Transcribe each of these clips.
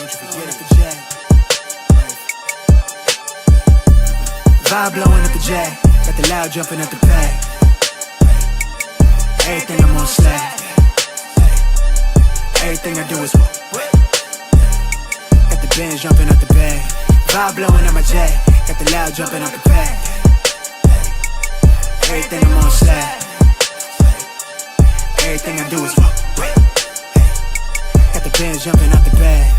Don't you forget it, the jack. Vibe blowing at the jack. Got the loud jumping at the pack. Everything I'm on slack. Everything I do is got the bands jumping at the bag. Vibe blowing at my jack. Got the loud jumping at the pack. Everything I'm on slack. Everything I do is got the bands jumping out the bag.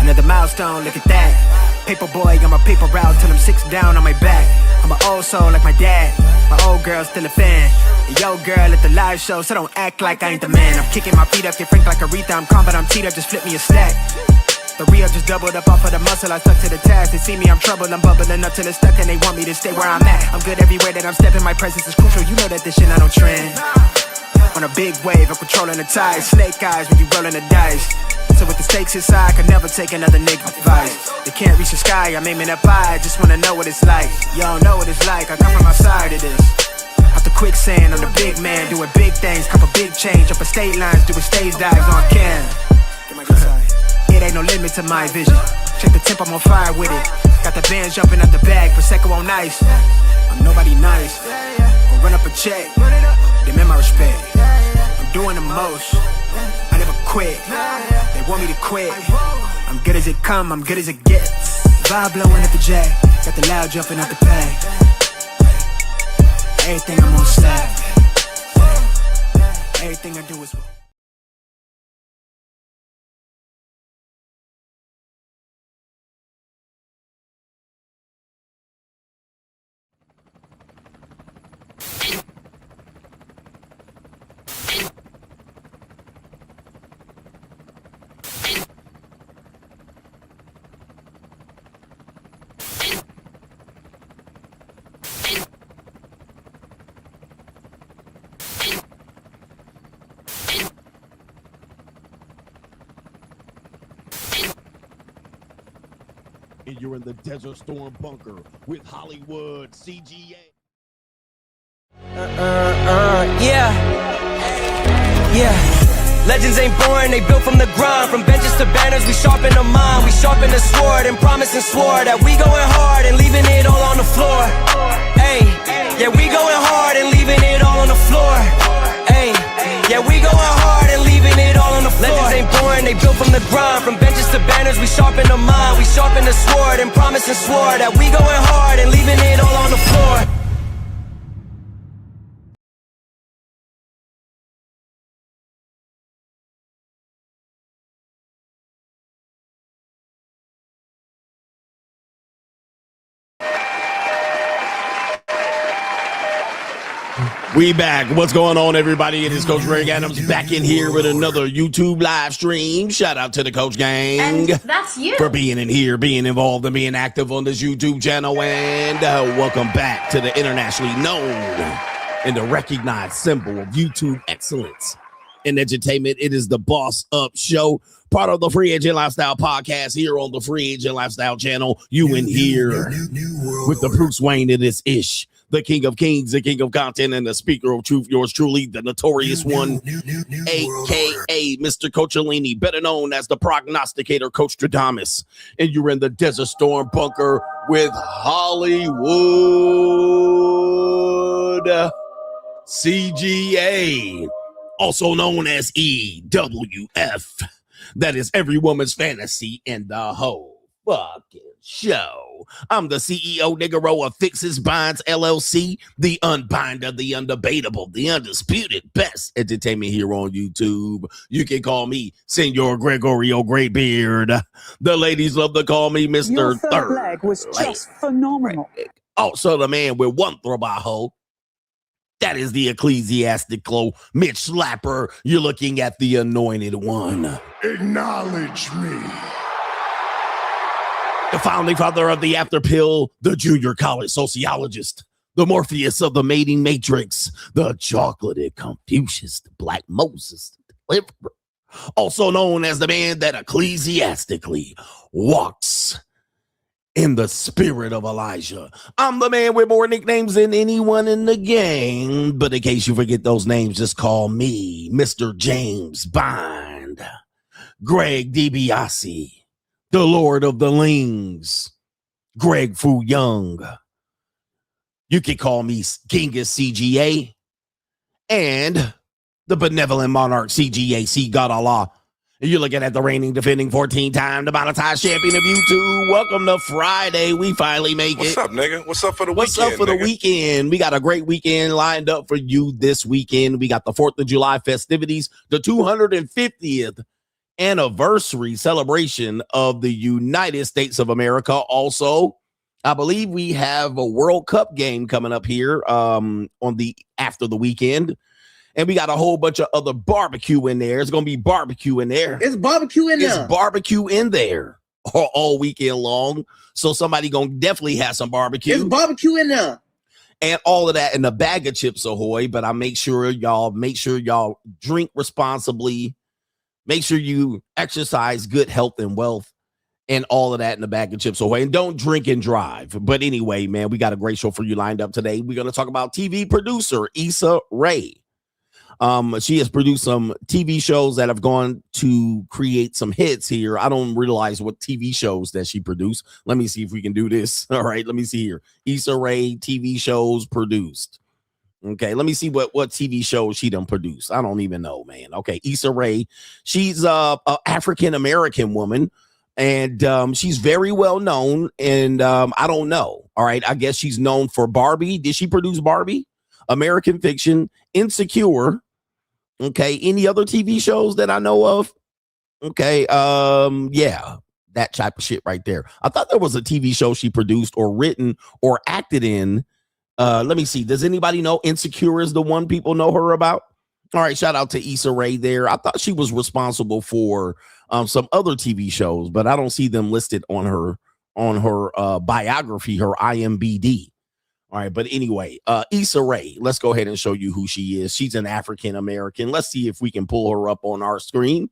Another milestone, look at that. Paper boy, got my paper route till I'm 6 down on my back. I'm an old soul like my dad. My old girl's still a fan. Yo girl at the live show, so don't act like I ain't the man. I'm kicking my feet up, get frank like Aretha. I'm calm but I'm teed up, just flip me a stack. The real just doubled up off of the muscle, I stuck to the task. They see me, I'm troubled, I'm bubbling up till it's stuck. And they want me to stay where I'm at. I'm good everywhere that I'm stepping, my presence is crucial. You know that this shit not on trend. On a big wave, I'm controlling the tide. Snake eyes when you rolling the dice. So with the stakes inside, I could never take another nigga advice. They can't reach the sky, I'm aiming up high. I just wanna know what it's like. Y'all know what it's like, I come from outside of this. Out the quicksand, I'm the big man, doing big things. Cop a big change, up a state lines, doing stage dives on cam. It ain't no limit to my vision. Check the temp, I'm on fire with it. Got the bands jumping out the bag, Prosecco on ice. I'm nobody nice, gonna run up a check. Demand my respect. I'm doing the most, I never quit. They want me to quit. I'm good as it come, I'm good as it gets. Vibe blowing at the jack, got the loud jumping out the pack. Everything I'm on slack. Everything I do is and you're in the Desert Storm bunker with Hollywood CGA. Legends ain't born, they built from the grind. From benches to banners, we sharpen the mind. We sharpen the sword and promise and swore that we going hard and leaving it all on the floor. Hey, yeah, we going hard and leaving it all on the floor. Hey, yeah, we going hard and leaving it all on the floor. Legends ain't born, they built from the grind. From benches to banners, we sharpen the mind. We sharpen the sword and promise and swore that we going hard and leaving it all on the floor. We back. What's going on, everybody? It is Coach Greg Adams back in here with another YouTube live stream. Shout out to the Coach Gang. And that's you. For being in here, being involved, and being active on this YouTube channel. And welcome back to the internationally known and the recognized symbol of YouTube excellence in entertainment. It is the Boss Up Show, part of the Free Agent Lifestyle podcast here on the Free Agent Lifestyle channel. You in here with the Bruce Wayne. It is Ish, the King of Kings, the King of Content, and the Speaker of Truth, yours truly, the notorious one, a.k.a. Mr. Coachellini, better known as the prognosticator, Coach Stradamus. And you're in the Desert Storm bunker with Hollywood CGA, also known as EWF. That is every woman's fantasy in the whole fucking show. I'm the CEO Niggero of Fixes Binds LLC, the unbinder, the undebatable, the undisputed best entertainment here on YouTube. You can call me Senor Gregorio Greybeard. The ladies love to call me Mr. Your third Third leg was just phenomenal. Also the man with one trabajo. That is the ecclesiastical Mitch Slapper. You're looking at the anointed one. Acknowledge me. The founding father of the After Pill, the junior college sociologist, the Morpheus of the mating matrix, the chocolated Confucius, the Black Moses, the deliverer, also known as the man that ecclesiastically walks in the spirit of Elijah. I'm the man with more nicknames than anyone in the gang, but in case you forget those names, just call me Mr. James Bind. Greg DiBiase, the Lord of the Lings, Greg Fu Young. You can call me Genghis CGA, and the Benevolent Monarch CGA, see God Allah. And you're looking at the reigning, defending 14-time demonetized champion of YouTube. Welcome to Friday. We finally make it. What's up, nigga? What's up for the What's weekend? up for the nigga? weekend? We got a great weekend lined up for you this weekend. We got the 4th of July festivities, the 250th anniversary celebration of the United States of America. Also, I believe we have a World Cup game coming up here after the weekend. And we got a whole bunch of other barbecue in there. It's going to be barbecue in there. It's barbecue in there. It's barbecue in there all weekend long. So somebody going to definitely have some barbecue. It's barbecue in there. And all of that in a bag of Chips Ahoy. But I make sure y'all drink responsibly. Make sure you exercise good health and wealth. And all of that in the bag of Chips Ahoy. And don't drink and drive. But anyway, man, we got a great show for you lined up today. We're going to talk about TV producer ISSA RAE. She has produced some TV shows that have gone to create some hits here. I don't realize what TV shows that she produced. Let me see if we can do this. All right, let me see here. ISSA RAE TV shows produced. Okay, let me see what TV shows she done produced. I don't even know, man. Okay, ISSA RAE. She's a African-American woman, and she's very well known, and I don't know. All right, I guess she's known for Barbie. Did she produce Barbie? American Fiction, Insecure. Okay, any other TV shows that I know of? Okay, yeah, that type of shit right there. I thought there was a TV show she produced or written or acted in. Let me see. Does anybody know Insecure is the one people know her about? All right, shout out to ISSA RAE there. I thought she was responsible for some other TV shows, but I don't see them listed on her biography, her IMBD. All right, but anyway, ISSA RAE, let's go ahead and show you who she is. She's an African-American. Let's see if we can pull her up on our screen.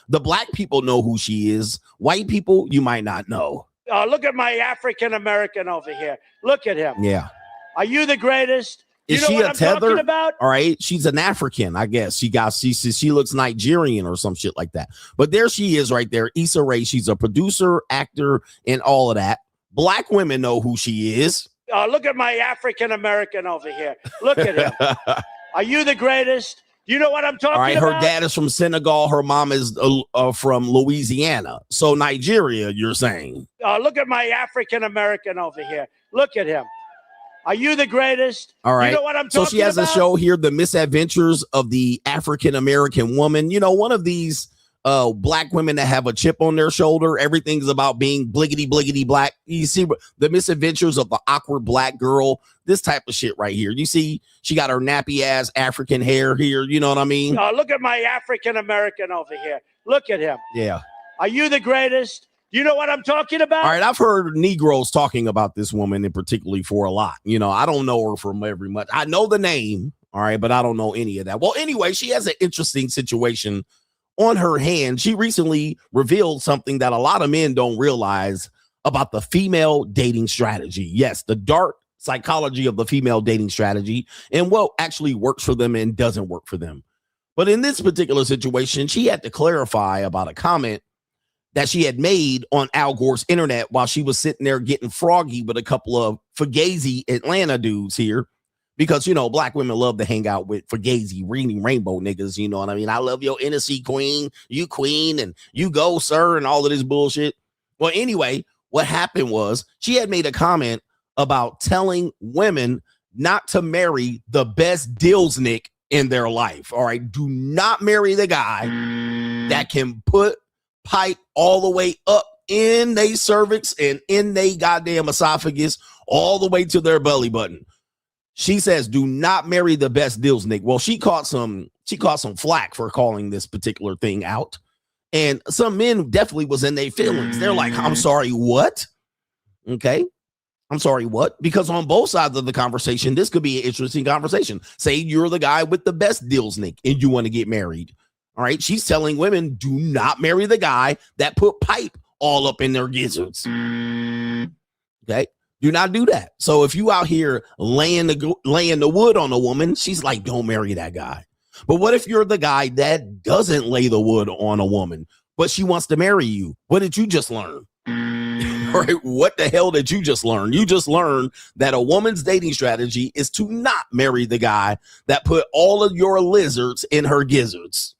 The black people know who she is. White people, you might not know. Look at my African-American over here. Look at him. Yeah. Are you the greatest? Is you know she what a I'm tether? talking about? All right, she's an African, I guess. She looks Nigerian or some shit like that. But there she is right there, ISSA RAE. She's a producer, actor, and all of that. Black women know who she is. Look at my African-American over here. Look at him. Are you the greatest? You know what I'm talking about? All right, her dad is from Senegal. Her mom is from Louisiana. So Nigeria, you're saying. Look at my African-American over here. Look at him. Are you the greatest? All right. You know what I'm talking about? So she has a show here, The Misadventures of the African-American Woman. You know, one of these black women that have a chip on their shoulder. Everything's about being bliggity black. You see The Misadventures of the Awkward Black Girl, this type of shit right here. You see she got her nappy ass African hair here. You know what I mean? Look at my African-American over here. Look at him. Yeah. Are you the greatest? You know what I'm talking about? All right, I've heard Negroes talking about this woman in particularly for a lot. You know, I don't know her from very much. I know the name, all right, but I don't know any of that. Well, anyway, she has an interesting situation on her hand. She recently revealed something that a lot of men don't realize about the female dating strategy. Yes, the dark psychology of the female dating strategy and what actually works for them and doesn't work for them. But in this particular situation, she had to clarify about a comment that she had made on Al Gore's internet while she was sitting there getting froggy with a couple of Fugazi Atlanta dudes here. Because, you know, black women love to hang out with Fugazi, reading rainbow niggas. You know what I mean? I love your NSC queen, you queen, and you go, sir, and all of this bullshit. Well, anyway, what happened was she had made a comment about telling women not to marry the best Dilsnick in their life. All right. Do not marry the guy that can put pipe all the way up in their cervix and in their goddamn esophagus all the way to their belly button. She says, do not marry the best Dilsnick. Well, she caught some flack for calling this particular thing out. And some men definitely was in their feelings. They're like, I'm sorry, what? Okay. I'm sorry, what? Because on both sides of the conversation, this could be an interesting conversation. Say you're the guy with the best Dilsnick and you want to get married. All right. She's telling women, do not marry the guy that put pipe all up in their gizzards. Okay. Do not do that. So if you out here laying the wood on a woman, she's like, don't marry that guy. But what if you're the guy that doesn't lay the wood on a woman, but she wants to marry you. What did you just learn? All right, what the hell did you just learn? You just learned that a woman's dating strategy is to not marry the guy that put all of your lizards in her gizzards.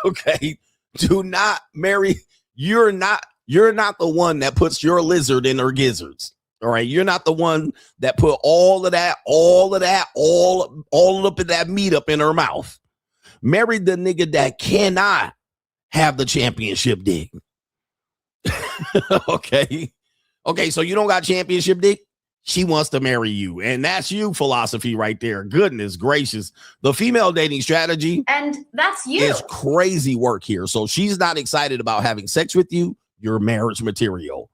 Okay, do not marry. You're not the one that puts your lizard in her gizzards. All right, you're not the one that put all up in that meat up in her mouth. Marry the nigga that cannot have the championship dick. Okay, so you don't got championship dick. She wants to marry you, and that's you philosophy right there. Goodness gracious, the female dating strategy, and that's you. Is crazy work here. So she's not excited about having sex with you. You're marriage material.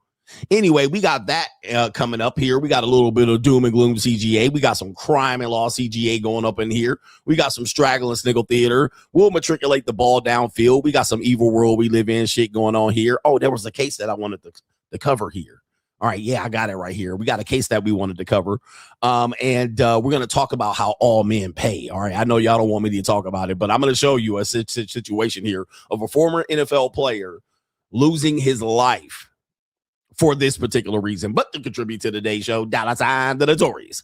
Anyway, we got that coming up here. We got a little bit of doom and gloom CGA. We got some crime and law CGA going up in here. We got some Straggle and Sniggle theater. We'll matriculate the ball downfield. We got some evil world we live in shit going on here. Oh, there was a case that I wanted to cover here. All right, yeah, I got it right here. We got a case that we wanted to cover. And we're going to talk about how all men pay. All right, I know y'all don't want me to talk about it, but I'm going to show you a situation here of a former NFL player losing his life for this particular reason. But to contribute to today's show, $sign the notorious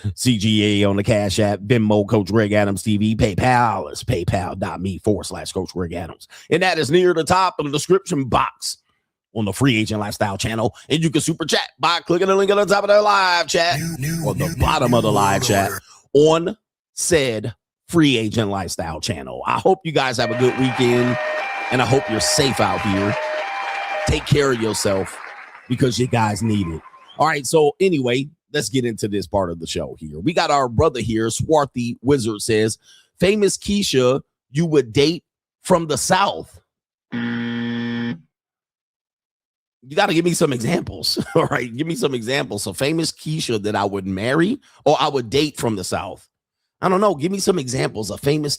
CGA on the Cash App, Venmo, Coach Greg Adams TV, PayPal is paypal.me/Coach Greg Adams. And that is near the top of the description box on the Free Agent Lifestyle channel. And you can super chat by clicking the link at the top of the live chat or the bottom of the live chat on said Free Agent Lifestyle channel. I hope you guys have a good weekend, and I hope you're safe out here. Take care of yourself, because you guys need it. All right, so anyway, let's get into this part of the show here. We got our brother here, Swarthy Wizard says, famous Keisha you would date from the South. You got to give me some examples. All right, give me some examples. So famous Keisha that I would marry or I would date from the South. I don't know. Give me some examples of famous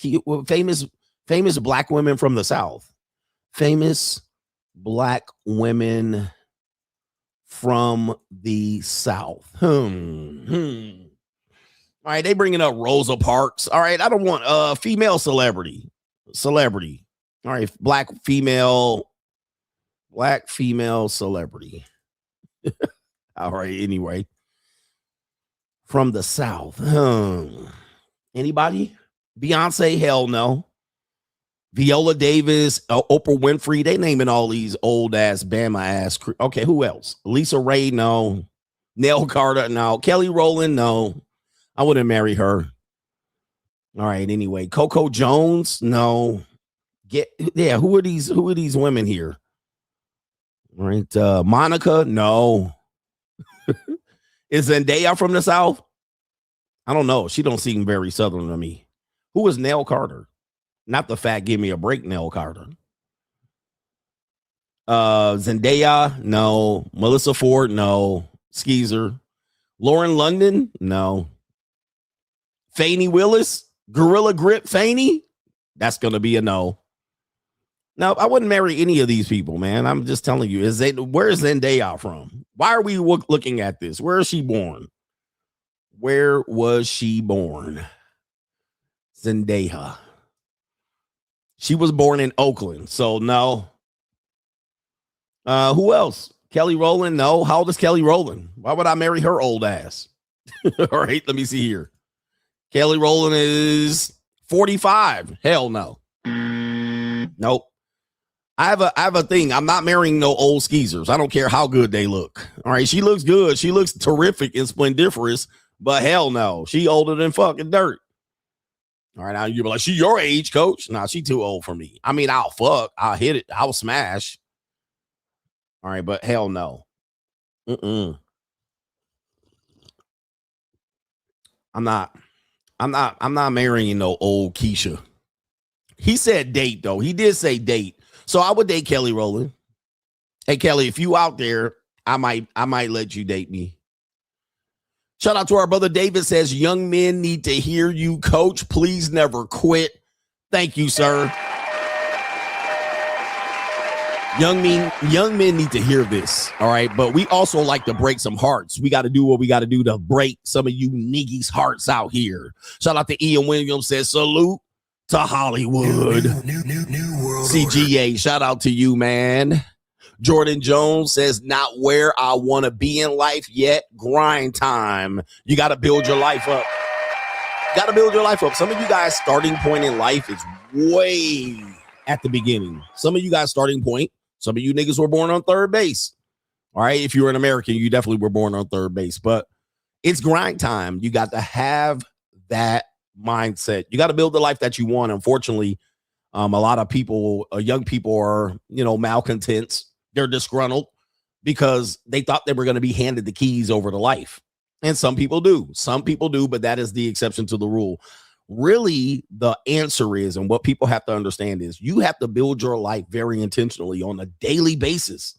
black women from the South. Famous black women from the South. All right, they bringing up Rosa Parks. All right, I don't want female celebrity. All right, black female celebrity. All right, anyway, from the South. Anybody? Beyonce? Hell no. Viola Davis, Oprah Winfrey, they naming all these old ass Bama ass. Okay, who else? Lisa Ray, no. Nell Carter, no. Kelly Rowland, no. I wouldn't marry her. All right, anyway. Coco Jones, no. Who are these women here? All right, Monica, no. Is Zendaya from the South? I don't know. She don't seem very Southern to me. Who is Nell Carter? Not the fat give me a break, Nell Carter. Zendaya, no. Melissa Ford, no. Skeezer. Lauren London, no. Fannie Willis, Gorilla Grip Fannie, that's going to be a no. Now, I wouldn't marry any of these people, man. I'm just telling you. Where is Zendaya from? Why are we looking at this? Where is she born? Where was she born? Zendaya. She was born in Oakland, so no. Who else? Kelly Rowland, no. How old is Kelly Rowland? Why would I marry her old ass? All right, let me see here. Kelly Rowland is 45. Hell no. Nope. I have a thing. I'm not marrying no old skeezers. I don't care how good they look. All right, she looks good. She looks terrific and splendiferous, but hell no. She older than fucking dirt. All right, now you're like, she your age, coach? Nah, she too old for me. I mean, I'll fuck. I'll hit it. I'll smash. All right, but hell no. I'm not marrying no old Keisha. He said date, though. He did say date. So I would date Kelly Rowland. Hey, Kelly, if you out there, I might let you date me. Shout out to our brother David says, young men need to hear you, coach. Please never quit. Thank you, sir. Young men need to hear this. All right. But we also like to break some hearts. We got to do what we got to do to break some of you niggas' hearts out here. Shout out to Ian Williams says, salute to Hollywood. New world CGA, shout out to you, man. Jordan Jones says, not where I want to be in life yet. Grind time. You got to build your life up. Got to build your life up. Some of you guys' starting point in life is way at the beginning. Some of you guys' starting point, some of you niggas were born on third base. All right. If you're an American, you definitely were born on third base, but it's grind time. You got to have that mindset. You got to build the life that you want. Unfortunately, a lot of people, young people are, malcontents. They're disgruntled because they thought they were going to be handed the keys over to life. And some people do, but that is the exception to the rule. Really, the answer is, and what people have to understand is, you have to build your life very intentionally on a daily basis.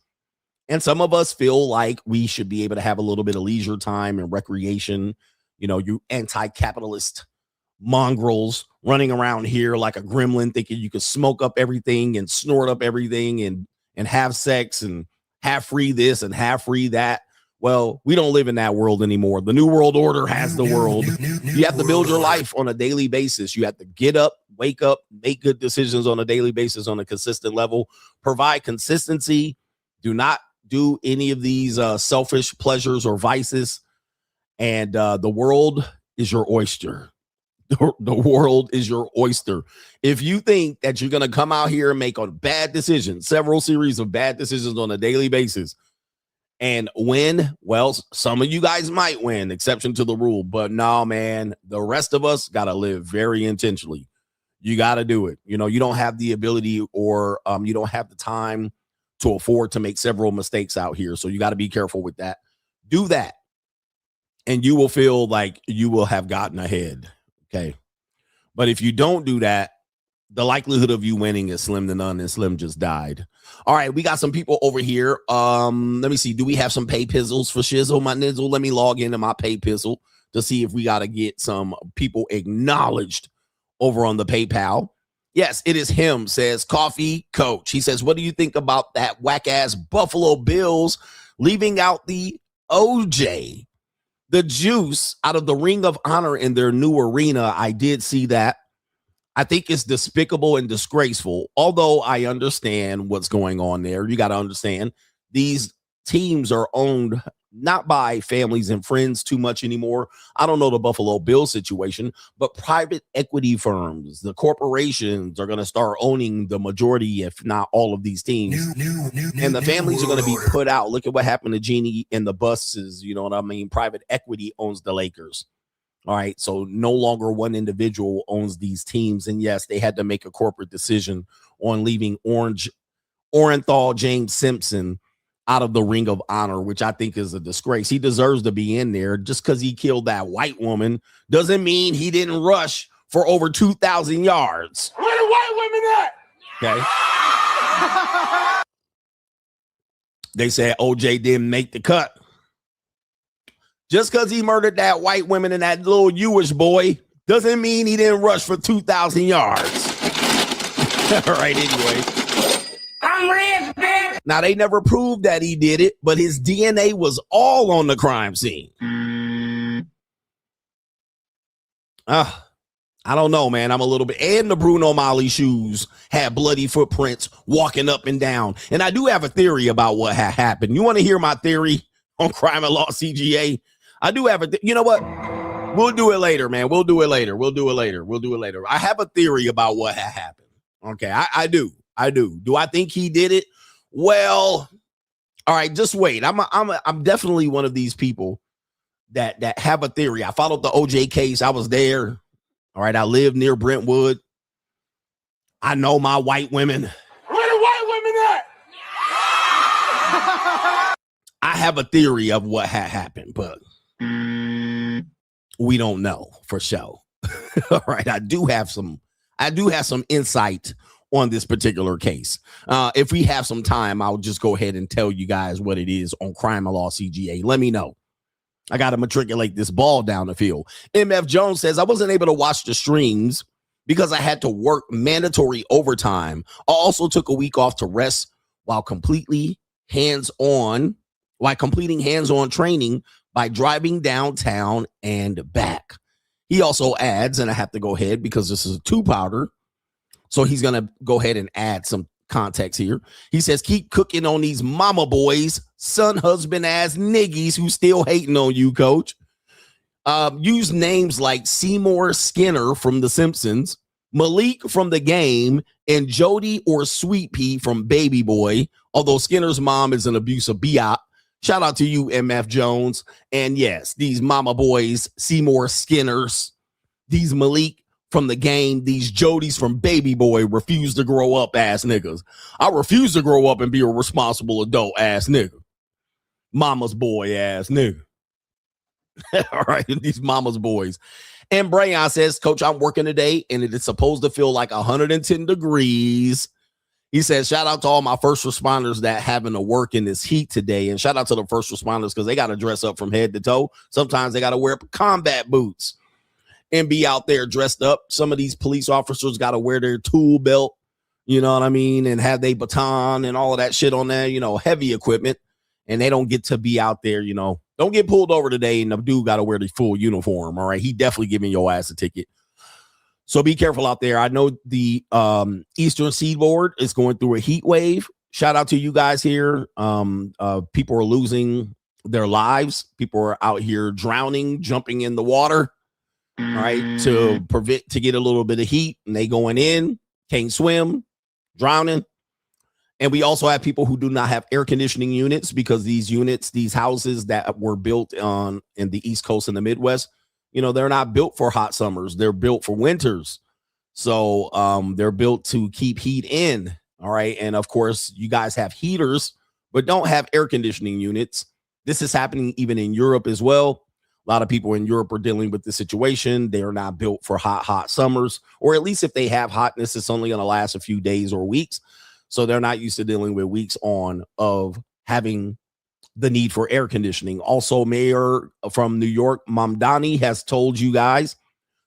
And some of us feel like we should be able to have a little bit of leisure time and recreation. You anti-capitalist mongrels running around here like a gremlin, thinking you can smoke up everything and snort up everything and have sex and have free this and have free that. Well, we don't live in that world anymore. The new world order has the world. You have to build your life on a daily basis. You have to get up, wake up, make good decisions on a daily basis on a consistent level, provide consistency. Do not do any of these selfish pleasures or vices. And the world is your oyster. The world is your oyster. If you think that you're going to come out here and make a bad decision, several series of bad decisions on a daily basis, and win, well, some of you guys might win, exception to the rule. But no, man, the rest of us got to live very intentionally. You got to do it. You don't have the ability or you don't have the time to afford to make several mistakes out here. So you got to be careful with that. Do that, and you will feel like you will have gotten ahead. Okay. But if you don't do that, the likelihood of you winning is slim to none, and Slim just died. All right, we got some people over here. Let me see. Do we have some pay pizzles for Shizzle, my nizzle? Let me log into my pay pizzle to see if we got to get some people acknowledged over on the PayPal. Yes, it is him, says Coffee Coach. He says, what do you think about that whack-ass Buffalo Bills leaving out the OJ, the juice, out of the Ring of Honor in their new arena? I did see that. I think it's despicable and disgraceful, although I understand what's going on there. You got to understand, these teams are owned not by families and friends too much anymore. I don't know the Buffalo Bills situation, but private equity firms, the corporations, are going to start owning the majority, if not all, of these teams. And the families are going to be put out. Look at what happened to Jeannie and the buses. You know what I mean? Private equity owns the Lakers. All right. So no longer one individual owns these teams. And yes, they had to make a corporate decision on leaving Orenthal James Simpson out of the Ring of Honor, which I think is a disgrace. He deserves to be in there. Just because he killed that white woman doesn't mean he didn't rush for over 2,000 yards. Where the white women at? Okay. They said OJ didn't make the cut. Just because he murdered that white woman and that little Jewish boy doesn't mean he didn't rush for 2,000 yards. All right, anyway. I'm rich, bitch. Now, they never proved that he did it, but his DNA was all on the crime scene. I don't know, man. I'm a little bit. And the Bruno Mali shoes had bloody footprints walking up and down. And I do have a theory about what had happened. You want to hear my theory on crime and law CGA? I do have you know what? We'll do it later, man. We'll do it later. I have a theory about what had happened. Okay, I do. Do I think he did it? Well, all right, just wait. I'm definitely one of these people that have a theory. I followed the OJ case. I was there. All right, I live near Brentwood. I know my white women. Where the white women at? I have a theory of what had happened, but we don't know for sure. All right, I do have some insight on this particular case. If we have some time, I'll just go ahead and tell you guys what it is on Crime and Law CGA. Let me know. I got to matriculate this ball down the field. MF Jones says, I wasn't able to watch the streams because I had to work mandatory overtime. I also took a week off to rest while completing hands-on training by driving downtown and back. He also adds, and I have to go ahead because this is a two-parter. So he's going to go ahead and add some context here. He says, keep cooking on these mama boys, son, husband ass niggies who still hating on you, coach. Use names like Seymour Skinner from The Simpsons, Malik from The Game, and Jody or Sweet Pea from Baby Boy, although Skinner's mom is an abusive biot. Shout out to you, MF Jones. And yes, these mama boys, Seymour Skinners, these Malik from The Game, these Jodys from Baby Boy, refuse to grow up ass niggas. I refuse to grow up and be a responsible adult ass nigga. Mama's boy ass nigga. All right, these mama's boys. And Brayon says, Coach, I'm working today, and it is supposed to feel like 110 degrees. He says, shout out to all my first responders that having to work in this heat today. And shout out to the first responders because they got to dress up from head to toe. Sometimes they got to wear combat boots and be out there dressed up. Some of these police officers got to wear their tool belt, you know what I mean, and have their baton and all of that shit on there, you know, heavy equipment. And they don't get to be out there, you know. Don't get pulled over today and the dude got to wear the full uniform, all right? He definitely giving your ass a ticket. So be careful out there. I know the Eastern Seaboard is going through a heat wave. Shout out to you guys here. People are losing their lives. People are out here drowning, jumping in the water, all right, to get a little bit of heat. And they going in, can't swim, drowning. And we also have people who do not have air conditioning units because these units, these houses that were built in the East Coast and the Midwest, you know, they're not built for hot summers. They're built for winters. So they're built to keep heat in. All right. And of course, you guys have heaters, but don't have air conditioning units. This is happening even in Europe as well. A lot of people in Europe are dealing with the situation. They are not built for hot summers, or at least if they have hotness, it's only going to last a few days or weeks. So they're not used to dealing with weeks on of having the need for air conditioning. Also, Mayor from New York, Mamdani, has told you guys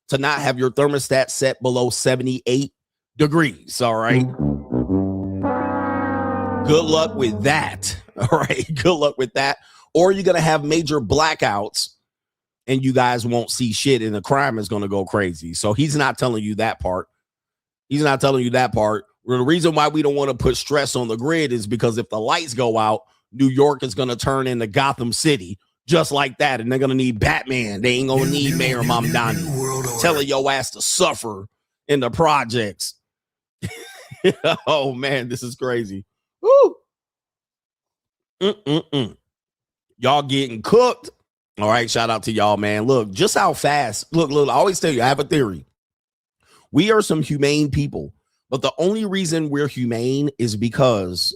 to not have your thermostat set below 78 degrees. All right. Good luck with that. All right. Good luck with that. Or you're going to have major blackouts and you guys won't see shit and the crime is going to go crazy. So he's not telling you that part. He's not telling you that part. The reason why we don't want to put stress on the grid is because if the lights go out, New York is going to turn into Gotham City just like that. And they're going to need Batman. They ain't going to need Mayor Mamdani telling your ass to suffer in the projects. Oh, man, this is crazy. Woo. Y'all getting cooked. All right, shout out to y'all, man. Look, just how fast. Look, I always tell you, I have a theory. We are some humane people. But the only reason we're humane is because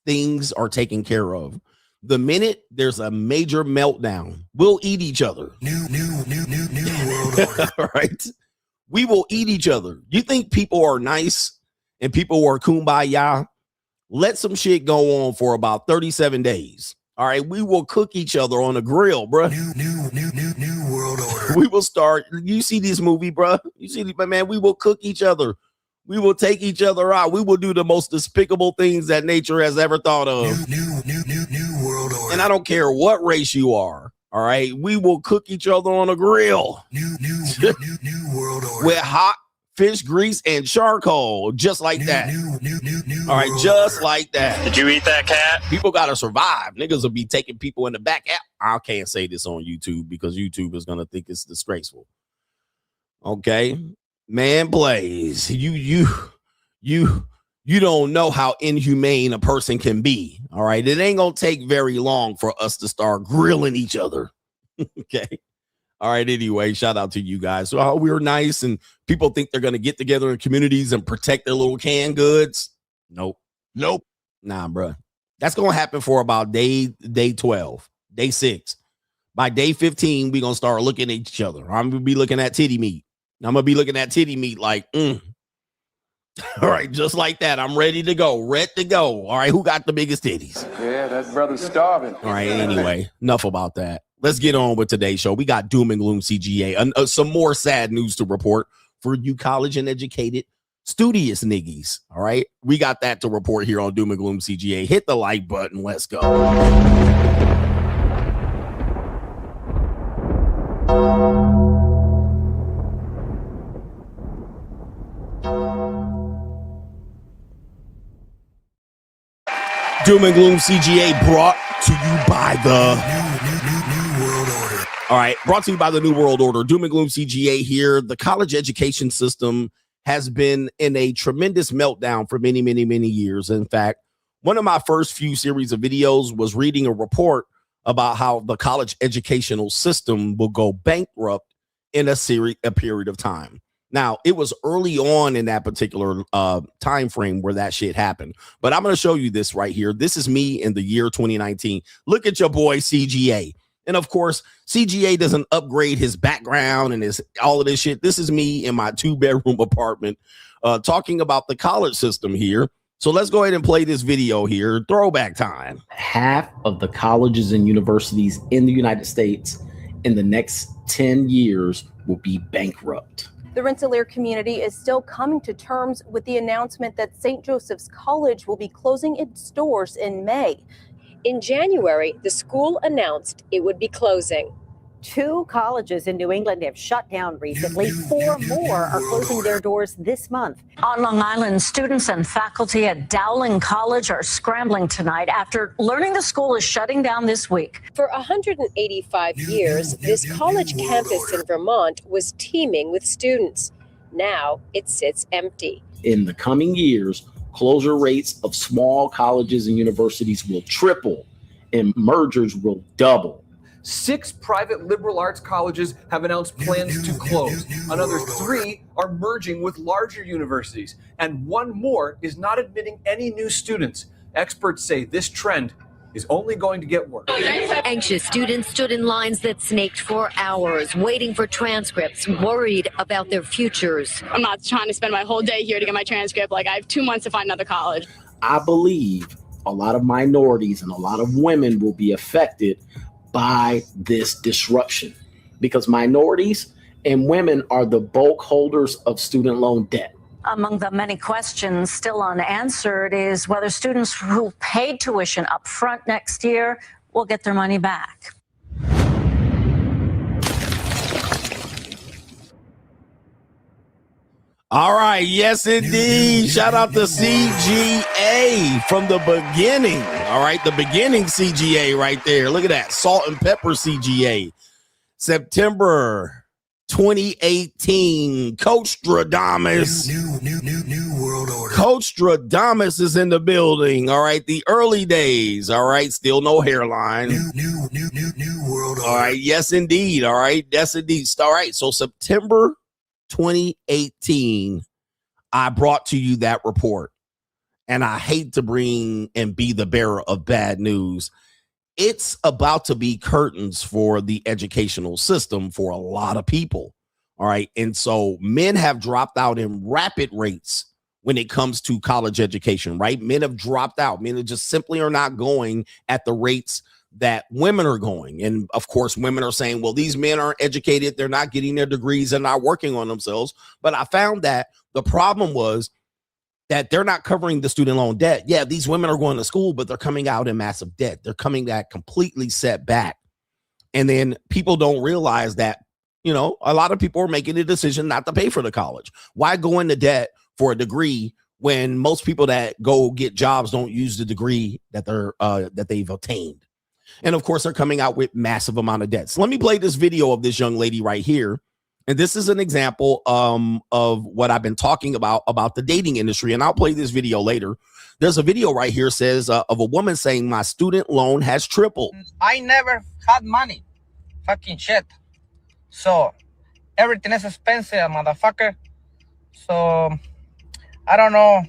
things are taken care of. The minute there's a major meltdown, we'll eat each other. New world order. Right? We will eat each other. You think people are nice and people are kumbaya? Let some shit go on for about 37 days. All right, we will cook each other on a grill, bro. New world order. We will start. You see this movie, bro? You see, man? We will cook each other. We will take each other out. We will do the most despicable things that nature has ever thought of. New world order. And I don't care what race you are. All right, we will cook each other on a grill. New world order. With hot fish grease and charcoal, just like that. All right, just like that. Did you eat that cat? People gotta survive. Niggas will be taking people in the back. I can't say this on YouTube because YouTube is gonna think it's disgraceful. Okay. Man, Blaze, you don't know how inhumane a person can be. All right. It ain't gonna take very long for us to start grilling each other. Okay. All right. Anyway, shout out to you guys. So we're nice and people think they're gonna get together in communities and protect their little canned goods. Nope. Nah, bro. That's gonna happen for about day 12, day 6. By day 15, we're gonna start looking at each other. I'm gonna be looking at titty meat. I'm going to be looking at titty meat like, All right, just like that. I'm ready to go. All right, who got the biggest titties? Yeah, that brother's starving. All right, anyway, enough about that. Let's get on with today's show. We got Doom and Gloom CGA. Some more sad news to report for you college and educated studious niggies. All right, we got that to report here on Doom and Gloom CGA. Hit the like button. Let's go. Doom and Gloom CGA brought to you by the New World Order. All right, brought to you by the New World Order. Doom and Gloom CGA here. The college education system has been in a tremendous meltdown for many, many, many years. In fact, one of my first few series of videos was reading a report about how the college educational system will go bankrupt in a period of time. Now, it was early on in that particular time frame where that shit happened. But I'm going to show you this right here. This is me in the year 2019. Look at your boy CGA. And of course, CGA doesn't upgrade his background and his all of this shit. This is me in my 2-bedroom apartment talking about the college system here. So let's go ahead and play this video here. Throwback time. Half of the colleges and universities in the United States in the next 10 years will be bankrupt. The Rensselaer community is still coming to terms with the announcement that St. Joseph's College will be closing its doors in May. In January, the school announced it would be closing. 2 colleges in New England have shut down recently. 4 more are closing their doors this month. On Long Island, students and faculty at Dowling College are scrambling tonight after learning the school is shutting down this week. For 185 years, this college campus in Vermont was teeming with students. Now it sits empty. In the coming years, closure rates of small colleges and universities will triple and mergers will double. 6 private liberal arts colleges have announced plans to close. Another 3 are merging with larger universities, and 1 more is not admitting any new students. Experts say this trend is only going to get worse. Anxious students stood in lines that snaked for hours, waiting for transcripts, worried about their futures. I'm not trying to spend my whole day here to get my transcript. Like, I have 2 months to find another college. I believe a lot of minorities and a lot of women will be affected by this disruption because minorities and women are the bulk holders of student loan debt. Among the many questions still unanswered is whether students who paid tuition up front next year will get their money back. All right. Yes, indeed. Shout out to CGA from the beginning. All right. The beginning CGA right there. Look at that. Salt and pepper CGA. September 2018. Coach Stradamus. New World Order. Coach Stradamus is in the building. All right. The early days. All right. Still no hairline. New World Order. All right. Yes, indeed. All right. Yes, indeed. All right. So September 2018, I brought to you that report, and I hate to bring and be the bearer of bad news. It's about to be curtains for the educational system for a lot of people. All right. And so men have dropped out in rapid rates when it comes to college education, right? Men have dropped out. Men just simply are not going at the rates that women are going. And of course, women are saying, well, these men aren't educated. They're not getting their degrees and not working on themselves. But I found that the problem was that they're not covering the student loan debt. Yeah, these women are going to school, but they're coming out in massive debt. They're coming back completely set back. And then people don't realize that, you know, a lot of people are making a decision not to pay for the college. Why go into debt for a degree when most people that go get jobs don't use the degree that they've obtained? And of course, they're coming out with massive amount of debts. Let me play this video of this young lady right here. And this is an example of what I've been talking about the dating industry. And I'll play this video later. There's a video right here says of a woman saying my student loan has tripled. I never had money. Fucking shit. So everything is expensive, motherfucker. So I don't know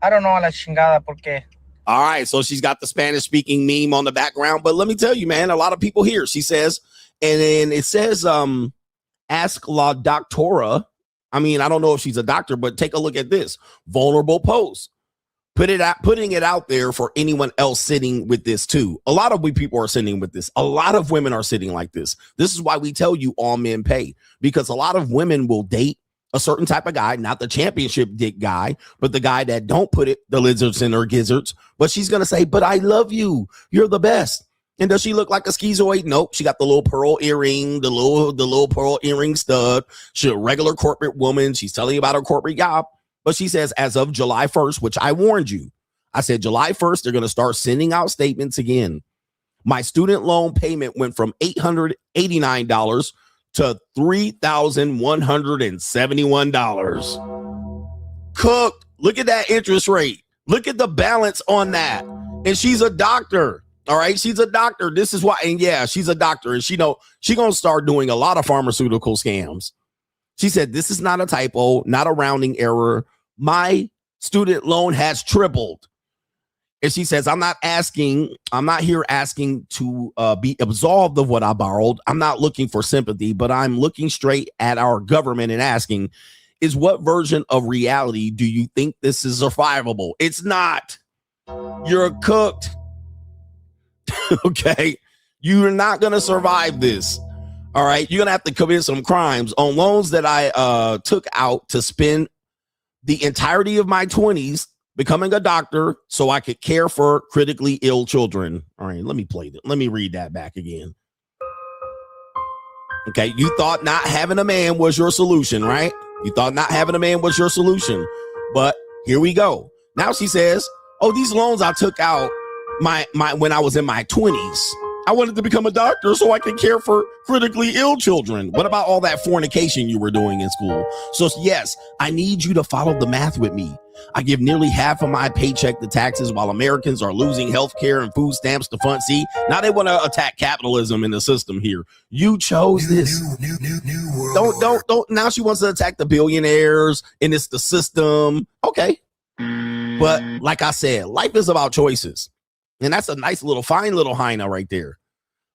a la chingada porque. All right, so she's got the Spanish-speaking meme on the background, but let me tell you, man, a lot of people here. She says, and then it says, ask la doctora. I mean, I don't know if she's a doctor, but take a look at this vulnerable post. Putting it out there for anyone else sitting with this too. A lot of people are sitting with this. A lot of women are sitting like this. This is why we tell you all men pay, because a lot of women will date a certain type of guy, not the championship dick guy, but the guy that don't put the lizards in her gizzards. But she's going to say, but I love you. You're the best. And does she look like a schizoid? Nope. She got the little pearl earring, the little pearl earring stud. She's a regular corporate woman. She's telling you about her corporate job. But she says, as of July 1st, which I warned you, I said July 1st, they're going to start sending out statements again. My student loan payment went from $889 to $3,171. Cooked. Look at that interest rate. Look at the balance on that. And she's a doctor. All right. She's a doctor. This is why. And yeah, she's a doctor. And she going to start doing a lot of pharmaceutical scams. She said, this is not a typo, not a rounding error. My student loan has tripled. And she says, I'm not here asking to be absolved of what I borrowed. I'm not looking for sympathy, but I'm looking straight at our government and asking, is what version of reality do you think this is survivable? It's not. You're cooked. Okay. You're not going to survive this. All right. You're going to have to commit some crimes on loans that I took out to spend the entirety of my 20s becoming a doctor so I could care for critically ill children. All right. Let me play that. Let me read that back again. Okay. You thought not having a man was your solution, right? You thought not having a man was your solution. But here we go. Now she says, oh, these loans I took out my when I was in my 20s. I wanted to become a doctor so I could care for critically ill children. What about all that fornication you were doing in school? So yes, I need you to follow the math with me. I give nearly half of my paycheck to taxes while Americans are losing health care and food stamps to fund. See, now they want to attack capitalism in the system here. You chose this. Don't. Now she wants to attack the billionaires and it's the system. Okay. But like I said, life is about choices. And that's a nice little, fine little hyena right there.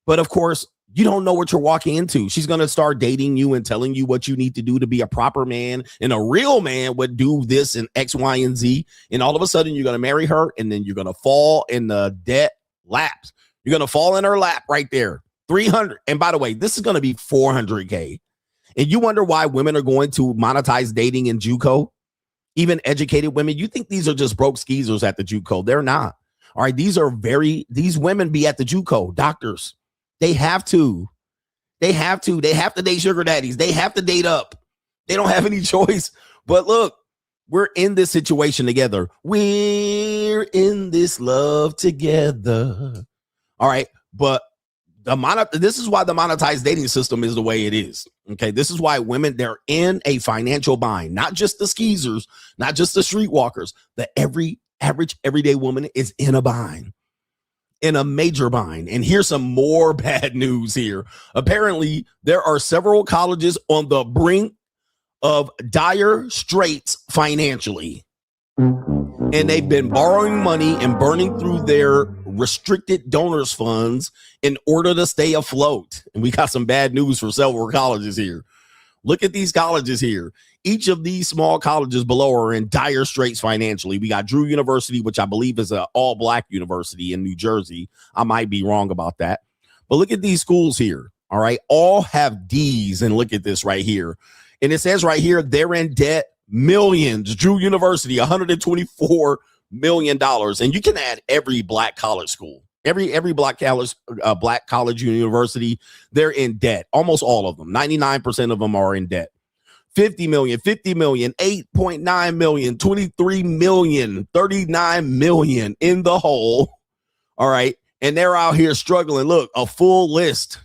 But of course, you don't know what you're walking into. She's going to start dating you and telling you what you need to do to be a proper man. And a real man would do this and X, Y, and Z. And all of a sudden, you're going to marry her. And then you're going to fall in the debt laps. You're going to fall in her lap right there. 300. And by the way, this is going to be 400K. And you wonder why women are going to monetize dating in JUCO? Even educated women. You think these are just broke skeezers at the JUCO. They're not. All right, these women be at the JUCO, doctors. They have to date sugar daddies. They have to date up. They don't have any choice. But look, we're in this situation together. We're in this love together. All right, but this is why the monetized dating system is the way it is. Okay, this is why women, they're in a financial bind. Not just the skeezers, not just the streetwalkers. The average everyday woman is in a bind, in a major bind. And here's some more bad news here. Apparently, there are several colleges on the brink of dire straits financially. And they've been borrowing money and burning through their restricted donors funds in order to stay afloat. And we got some bad news for several colleges here. Look at these colleges here. Each of these small colleges below are in dire straits financially. We got Drew University, which I believe is an all-black university in New Jersey. I might be wrong about that. But look at these schools here, all right? All have D's, and look at this right here. And it says right here, they're in debt millions. Drew University, $124 million. And you can add every black college school. Every black college university, they're in debt. Almost all of them. 99% of them are in debt. 50 million, 8.9 million, 23 million, 39 million in the hole. All right. And they're out here struggling. Look, a full list.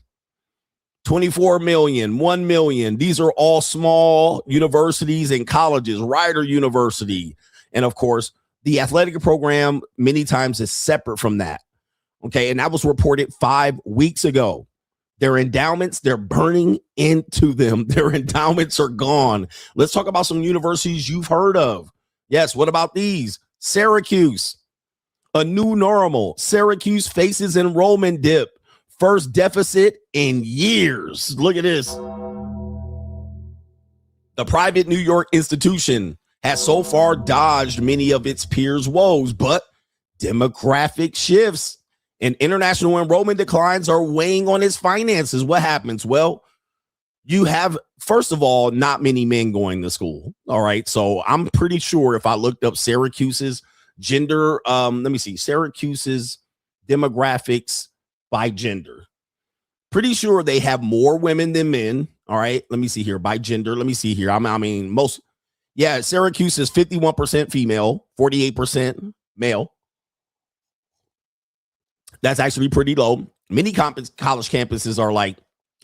24 million, 1 million. These are all small universities and colleges. Rider University. And of course, the athletic program many times is separate from that. Okay. And that was reported 5 weeks ago. Their endowments, they're burning into them. Their endowments are gone. Let's talk about some universities you've heard of. Yes, what about these? Syracuse, a new normal. Syracuse faces enrollment dip. First deficit in years. Look at this. The private New York institution has so far dodged many of its peers' woes, but demographic shifts and international enrollment declines are weighing on its finances. What happens? Well, you have, first of all, not many men going to school. All right. So I'm pretty sure if I looked up Syracuse's gender, Syracuse's demographics by gender, pretty sure they have more women than men. All right. Let me see here by gender. Let me see here. Syracuse is 51% female, 48% male. That's actually pretty low. Many college campuses are like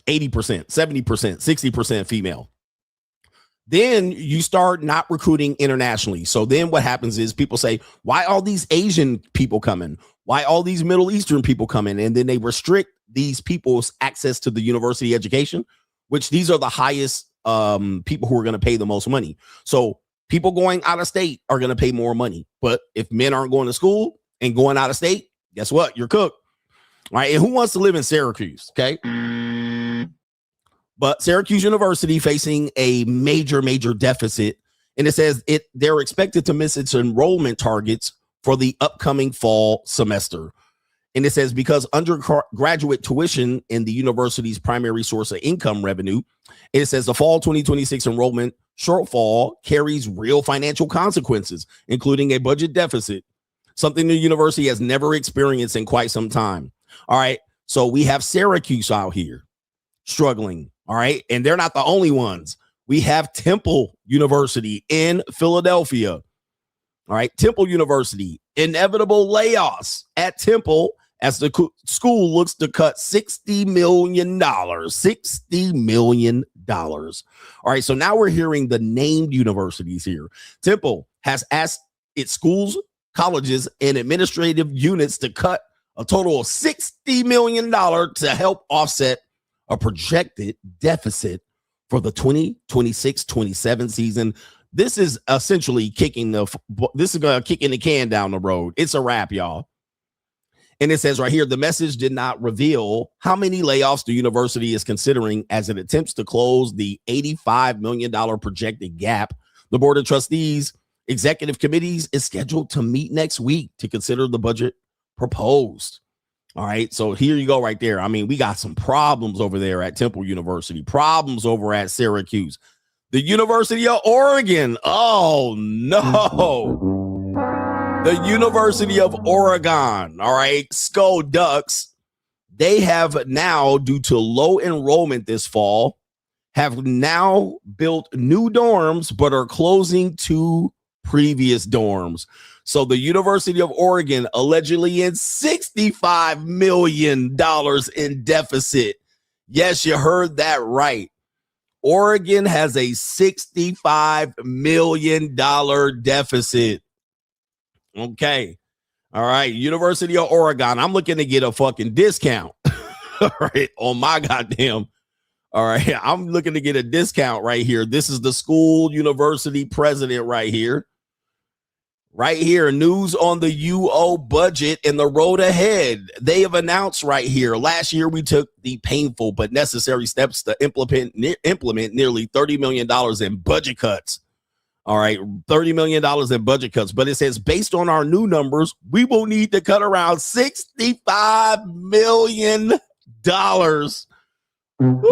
80%, 70%, 60% female. Then you start not recruiting internationally. So then what happens is people say, why all these Asian people coming? Why all these Middle Eastern people coming? And then they restrict these people's access to the university education, which these are the highest people who are going to pay the most money. So people going out of state are going to pay more money. But if men aren't going to school and going out of state, guess what? You're cooked. All right. And who wants to live in Syracuse? Okay. But Syracuse University facing a major deficit. And it says they're expected to miss its enrollment targets for the upcoming fall semester. And it says because undergraduate tuition in the university's primary source of income revenue, it says the fall 2026 enrollment shortfall carries real financial consequences, including a budget deficit, something the university has never experienced in quite some time. All right. So we have Syracuse out here struggling. All right. And they're not the only ones. We have Temple University in Philadelphia. All right. Temple University, inevitable layoffs at Temple as the school looks to cut $60 million. $60 million. All right. So now we're hearing the named universities here. Temple has asked its schools, colleges, and administrative units to cut a total of $60 million to help offset a projected deficit for the 2026-27 season. This is essentially kicking the can down the road. It's a wrap, y'all. And it says right here, the message did not reveal how many layoffs the university is considering as it attempts to close the $85 million projected gap. The Board of Trustees Executive Committees is scheduled to meet next week to consider the budget proposed. All right, so here you go right there. I mean, we got some problems over there at Temple University, problems over at Syracuse. The University of Oregon. Oh, no. The University of Oregon. All right, Skull Ducks. They have now, due to low enrollment this fall, have now built new dorms, but are closing 2 previous dorms. So the University of Oregon allegedly in $65 million in deficit. Yes, you heard that right. Oregon has a $65 million deficit. Okay. All right. University of Oregon. I'm looking to get a fucking discount. All right. On my goddamn. All right. I'm looking to get a discount right here. This is the school university president right here. Right here, news on the UO budget and the road ahead. They have announced right here. Last year, we took the painful but necessary steps to implement nearly $30 million in budget cuts. All right, $30 million in budget cuts. But it says, based on our new numbers, we will need to cut around $65 million. Woo-wee!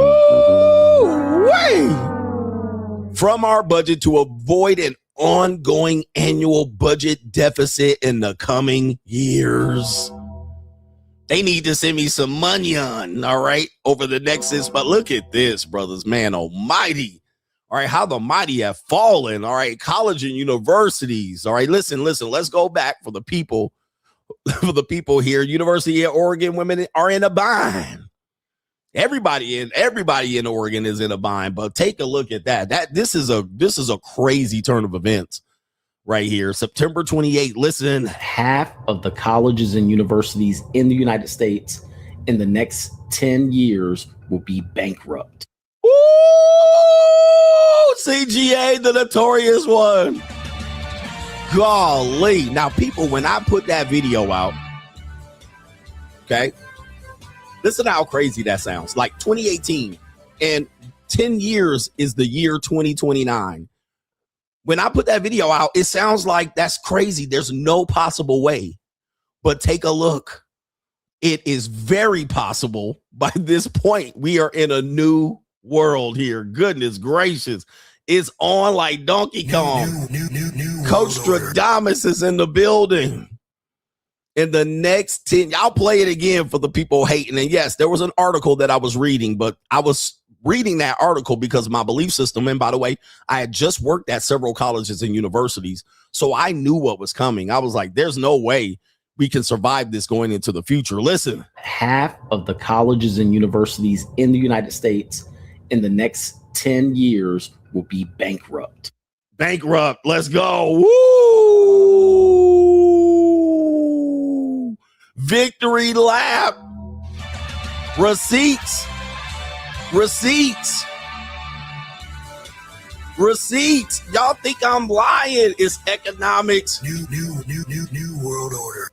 From our budget to avoid an ongoing annual budget deficit in the coming years. They need to send me some money on, all right, over the next 6 months. Look at this, brothers, man almighty. All right, how the mighty have fallen. All right, college and universities. All right, listen, let's go back for the people here. University of Oregon women are in a bind. Everybody in Oregon is in a bind, but take a look at that. This is a crazy turn of events right here. September 28th. Listen, half of the colleges and universities in the United States in the next 10 years will be bankrupt. Ooh, CGA, the notorious one. Golly. Now, people, when I put that video out, okay, listen to how crazy that sounds. Like 2018 and 10 years is the year 2029. When I put that video out, it sounds like that's crazy. There's no possible way. But take a look. It is very possible. By this point, we are in a new world here. Goodness gracious. It's on like Donkey Kong. Coach Stradamus is in the building. In the next 10, I'll play it again for the people hating. And yes, there was an article that I was reading, but I was reading that article because of my belief system. And by the way, I had just worked at several colleges and universities, so I knew what was coming. I was like, there's no way we can survive this going into the future. Listen, half of the colleges and universities in the United States in the next 10 years will be bankrupt. Bankrupt. Let's go. Woo! Victory lap. Receipts. Receipts. Receipts. Y'all think I'm lying? It's economics. New world order.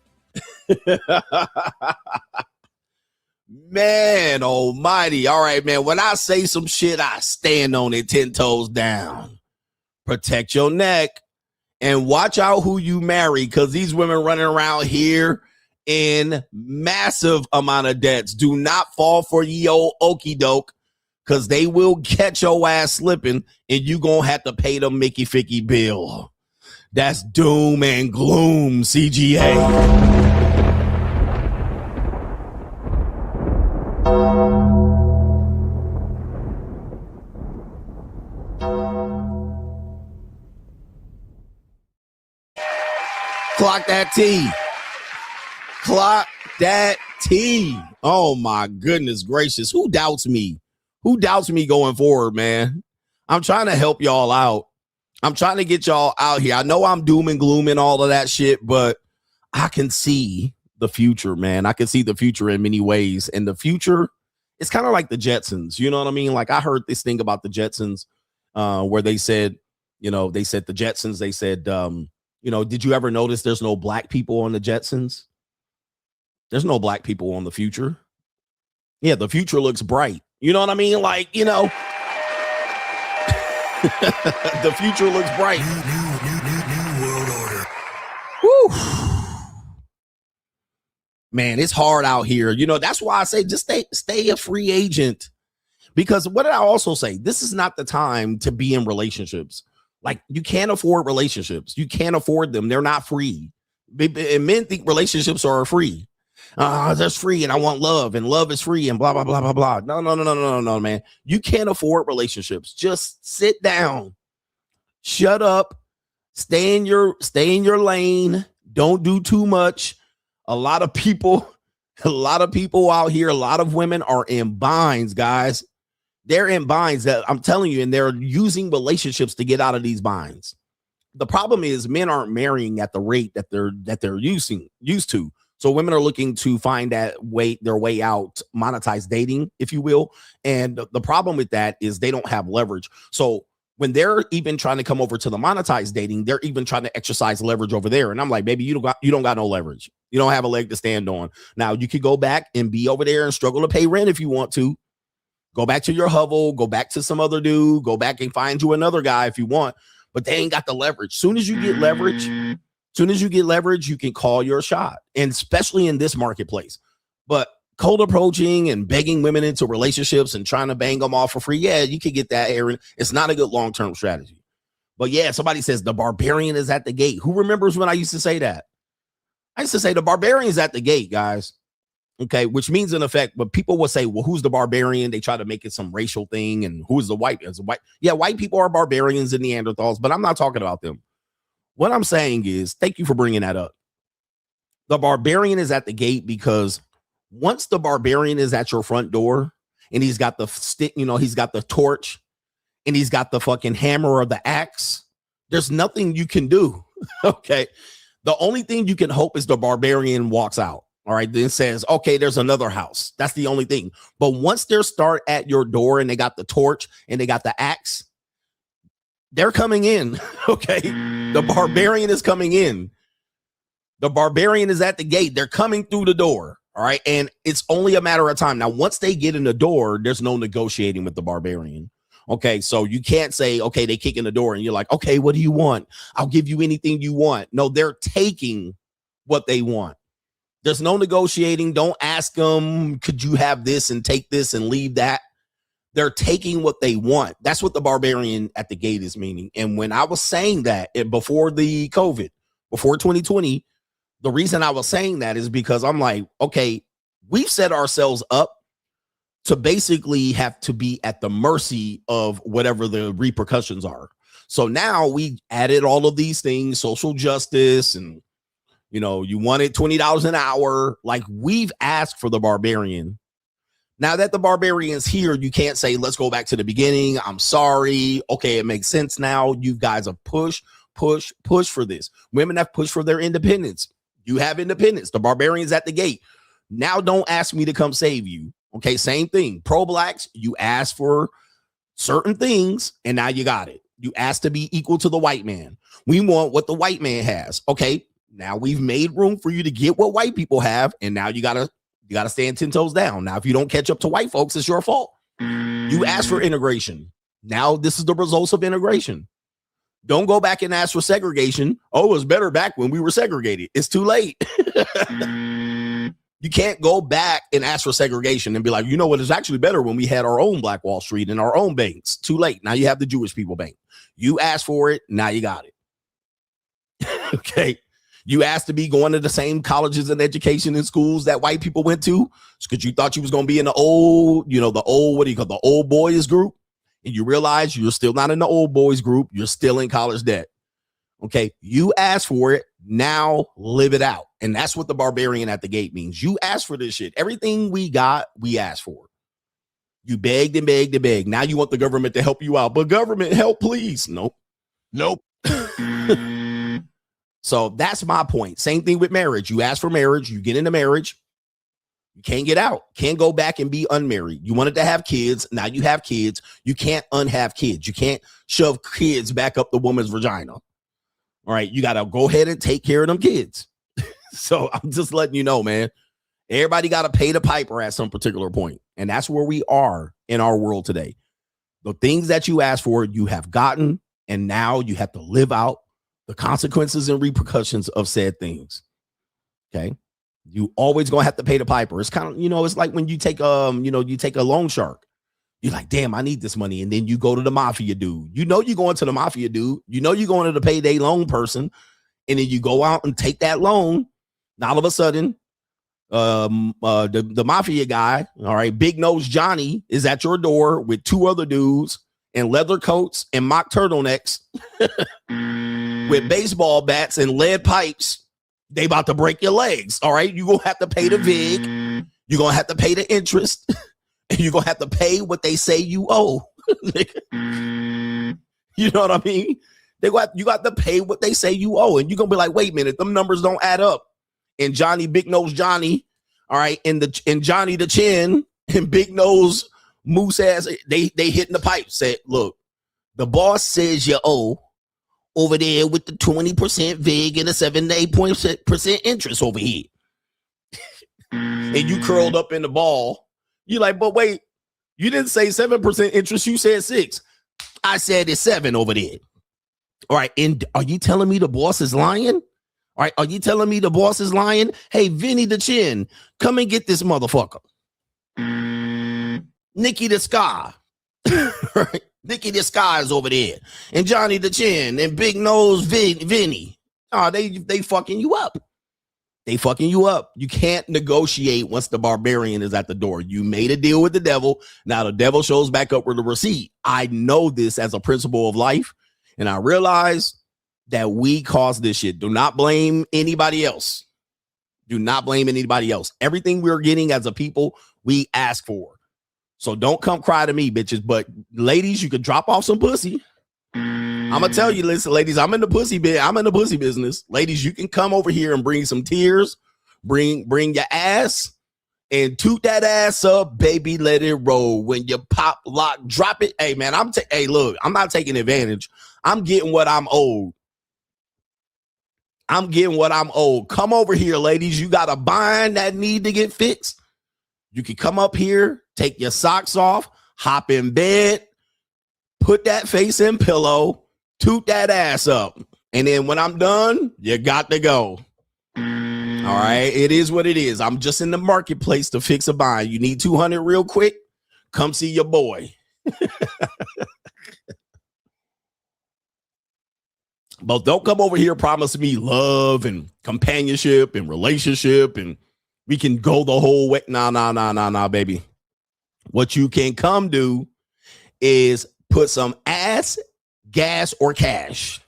Man almighty. All right, man. When I say some shit, I stand on it 10 toes down. Protect your neck and watch out who you marry, because these women running around here in massive amount of debts. Do not fall for ye old okie doke, because they will catch your ass slipping and you gonna have to pay the Mickey Ficky bill. That's Doom and Gloom CGA. Clock that T. Clock that T. Oh my goodness gracious. Who doubts me? Who doubts me going forward, man? I'm trying to help y'all out. I'm trying to get y'all out here. I know I'm doom and gloom and all of that shit, but I can see the future, man. I can see the future in many ways. And the future, it's kind of like the Jetsons. You know what I mean? Like I heard this thing about the Jetsons where they said, the Jetsons, they said, did you ever notice there's no black people on the Jetsons? There's no black people on the future. Yeah, the future looks bright. You know what I mean? Like, the future looks bright. New world order. Woo. Man, it's hard out here. That's why I say just stay a free agent. Because what did I also say? This is not the time to be in relationships. Like, you can't afford relationships. You can't afford them. They're not free. And men think relationships are free. That's free, and I want love, and love is free, and blah, blah, blah, blah, blah. No, man. You can't afford relationships. Just sit down, shut up, stay in your lane. Don't do too much. A lot of people out here, a lot of women are in binds, guys. They're in binds that I'm telling you, and they're using relationships to get out of these binds. The problem is men aren't marrying at the rate that they're used to. So women are looking to find their way out, monetize dating, if you will. And the problem with that is they don't have leverage. So when they're even trying to come over to the monetized dating, they're even trying to exercise leverage over there. And I'm like, baby, you don't got no leverage. You don't have a leg to stand on. Now you could go back and be over there and struggle to pay rent if you want to. Go back to your hovel, go back to some other dude, go back and find you another guy if you want, but they ain't got the leverage. Soon as you get leverage, you can call your shot, and especially in this marketplace. But cold approaching and begging women into relationships and trying to bang them off for free, yeah, you can get that, Aaron. It's not a good long-term strategy. But yeah, somebody says the barbarian is at the gate. Who remembers when I used to say that? I used to say the barbarian is at the gate, guys. Okay, which means in effect, but people will say, well, who's the barbarian? They try to make it some racial thing, and who's the white? Yeah, white people are barbarians and Neanderthals, but I'm not talking about them. What I'm saying is, thank you for bringing that up. The barbarian is at the gate because once the barbarian is at your front door and he's got the stick, he's got the torch and he's got the fucking hammer or the axe, there's nothing you can do. Okay. The only thing you can hope is the barbarian walks out. All right. Then says, okay, there's another house. That's the only thing. But once they start at your door and they got the torch and they got the axe, they're coming in. Okay. The barbarian is coming in. The barbarian is at the gate. They're coming through the door. All right. And it's only a matter of time. Now, once they get in the door, there's no negotiating with the barbarian. Okay. So you can't say, okay, they kick in the door and you're like, okay, what do you want? I'll give you anything you want. No, they're taking what they want. There's no negotiating. Don't ask them, could you have this and take this and leave that? They're taking what they want. That's what the barbarian at the gate is meaning. And when I was saying that before the COVID, before 2020, the reason I was saying that is because I'm like, okay, we've set ourselves up to basically have to be at the mercy of whatever the repercussions are. So now we added all of these things, social justice and You know, you wanted $20 an hour. Like, we've asked for the barbarian. Now that the barbarian's here, you can't say, let's go back to the beginning. I'm sorry. Okay, it makes sense now. You guys have pushed for this. Women have pushed for their independence. You have independence. The barbarian's at the gate. Now don't ask me to come save you. Okay, same thing. Pro-blacks, you asked for certain things, and now you got it. You asked to be equal to the white man. We want what the white man has. Okay, now we've made room for you to get what white people have, and now you gotta stand 10 toes down. Now, if you don't catch up to white folks, it's your fault. You asked for integration. Now this is the results of integration. Don't go back and ask for segregation. Oh, it was better back when we were segregated. It's too late. You can't go back and ask for segregation and be like, you know what, it's actually better when we had our own Black Wall Street and our own banks. Too late. Now you have the Jewish people bank. You asked for it. Now you got it. Okay. You asked to be going to the same colleges and education and schools that white people went to because you thought you was going to be in the old, what do you call the old boys group? And you realize you're still not in the old boys group. You're still in college debt. Okay. You asked for it. Now live it out. And that's what the barbarian at the gate means. You asked for this shit. Everything we got, we asked for. You begged and begged and begged. Now you want the government to help you out. But government, help, please. Nope. So that's my point. Same thing with marriage. You ask for marriage. You get into marriage. You can't get out. Can't go back and be unmarried. You wanted to have kids. Now you have kids. You can't unhave kids. You can't shove kids back up the woman's vagina. All right. You got to go ahead and take care of them kids. So I'm just letting you know, man. Everybody got to pay the piper at some particular point. And that's where we are in our world today. The things that you asked for, you have gotten. And now you have to live out the consequences and repercussions of said things. Okay. You always gonna have to pay the piper. It's kind of, it's like when you take you take a loan shark. You're like, damn, I need this money. And then you go to the mafia dude. You're going to the mafia dude. You're going to the payday loan person. And then you go out and take that loan. Now all of a sudden, the mafia guy, all right, Big Nose Johnny is at your door with two other dudes in leather coats and mock turtlenecks with baseball bats and lead pipes. They about to break your legs. All right. You're going to have to pay the VIG. You're going to have to pay the interest. And you're going to have to pay what they say you owe. You know what I mean? You got to pay what they say you owe. And you're going to be like, wait a minute, them numbers don't add up. And Johnny, Big Nose Johnny, all right, and Johnny the Chin and Big Nose Moose ass, they hitting the pipe. Said, look, the boss says you owe over there with the 20% VIG and the 7 to 8% interest over here. And you curled up in the ball. You're like, but wait, you didn't say 7% interest. You said 6. I said it's 7 over there. All right. And are you telling me the boss is lying? All right. Are you telling me the boss is lying? Hey, Vinny the Chin, come and get this motherfucker. Nikki the Sky. Right? Nikki the Sky is over there. And Johnny the Chin and Big Nose Vinny. Oh, they fucking you up. They fucking you up. You can't negotiate once the barbarian is at the door. You made a deal with the devil. Now the devil shows back up with a receipt. I know this as a principle of life. And I realize that we caused this shit. Do not blame anybody else. Do not blame anybody else. Everything we're getting as a people, we ask for. So don't come cry to me, bitches. But ladies, you could drop off some pussy. I'm gonna tell you, listen, ladies, I'm in the pussy business. Ladies, you can come over here and bring some tears, bring your ass, and toot that ass up, baby. Let it roll. When you pop, lock, drop it. Hey, man, hey, look, I'm not taking advantage. I'm getting what I'm owed. I'm getting what I'm owed. Come over here, ladies. You got a bind that need to get fixed. You can come up here, take your socks off, hop in bed, put that face in pillow, toot that ass up. And then when I'm done, you got to go. All right. It is what it is. I'm just in the marketplace to fix a bind. You need 200 real quick? Come see your boy. But don't come over here promising me love and companionship and relationship and we can go the whole way. Nah, baby. What you can come do is put some ass, gas, or cash.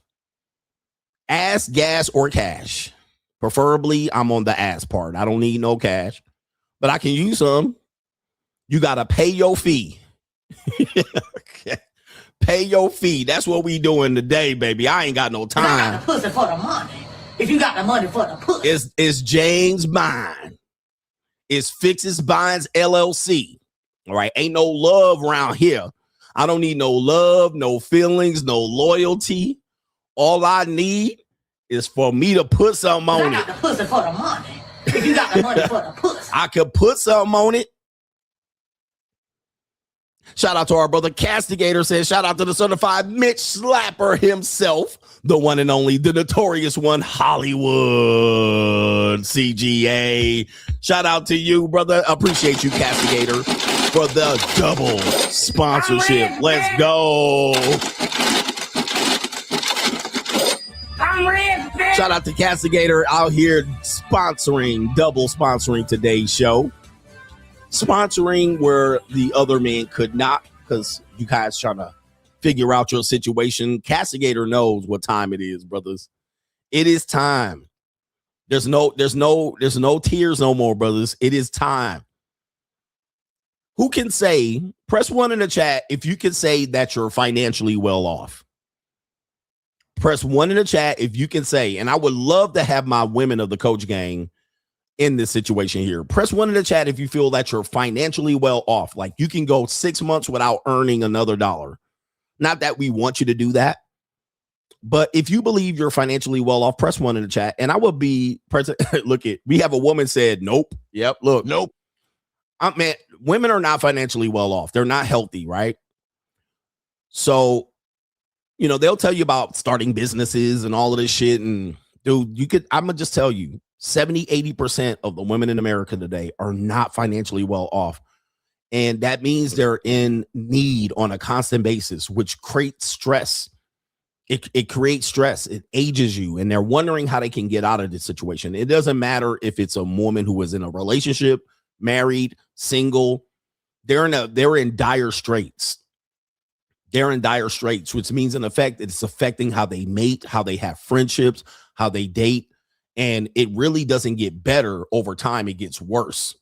Ass, gas, or cash. Preferably, I'm on the ass part. I don't need no cash, but I can use some. You got to pay your fee. Okay. Pay your fee. That's what we doing today, baby. I ain't got no time. I got the pussy for the money. If you got the money for the pussy. It's James Bond. It's Fixes Binds LLC. All right. Ain't no love around here. I don't need no love, no feelings, no loyalty. All I need is for me to put something on it. I got the pussy for the money. If you got the money for the pussy. I could put something on it. Shout out to our brother Castigator, says shout out to the certified Mitch Slapper himself, the one and only, the notorious one, Hollywood CGA. Shout out to you, brother. Appreciate you, Castigator, for the double sponsorship. Let's go. Shout out to Castigator out here double sponsoring today's show. Sponsoring where the other man could not, because you guys trying to figure out your situation. Castigator knows what time it is, brothers. It is time. There's no tears no more, brothers. It is time. Who can say, press 1 in the chat if you can say that you're financially well off. Press 1 in the chat if you can say, and I would love to have my women of the coach gang in this situation here. Press 1 in the chat if you feel that you're financially well off. Like you can go 6 months without earning another dollar. Not that we want you to do that, but if you believe you're financially well off, press 1 in the chat. And I will be present. Look at, we have a woman said, nope. Yep. Look, nope. Man, women are not financially well off. They're not healthy, right? So, they'll tell you about starting businesses and all of this shit. And dude, I'm going to just tell you, 70-80% of the women in America today are not financially well off. And that means they're in need on a constant basis, which creates stress. It creates stress. It ages you. And they're wondering how they can get out of this situation. It doesn't matter if it's a woman who is in a relationship, married, single. They're in dire straits. They're in dire straits, which means in effect, it's affecting how they mate, how they have friendships, how they date. And it really doesn't get better over time. It gets worse.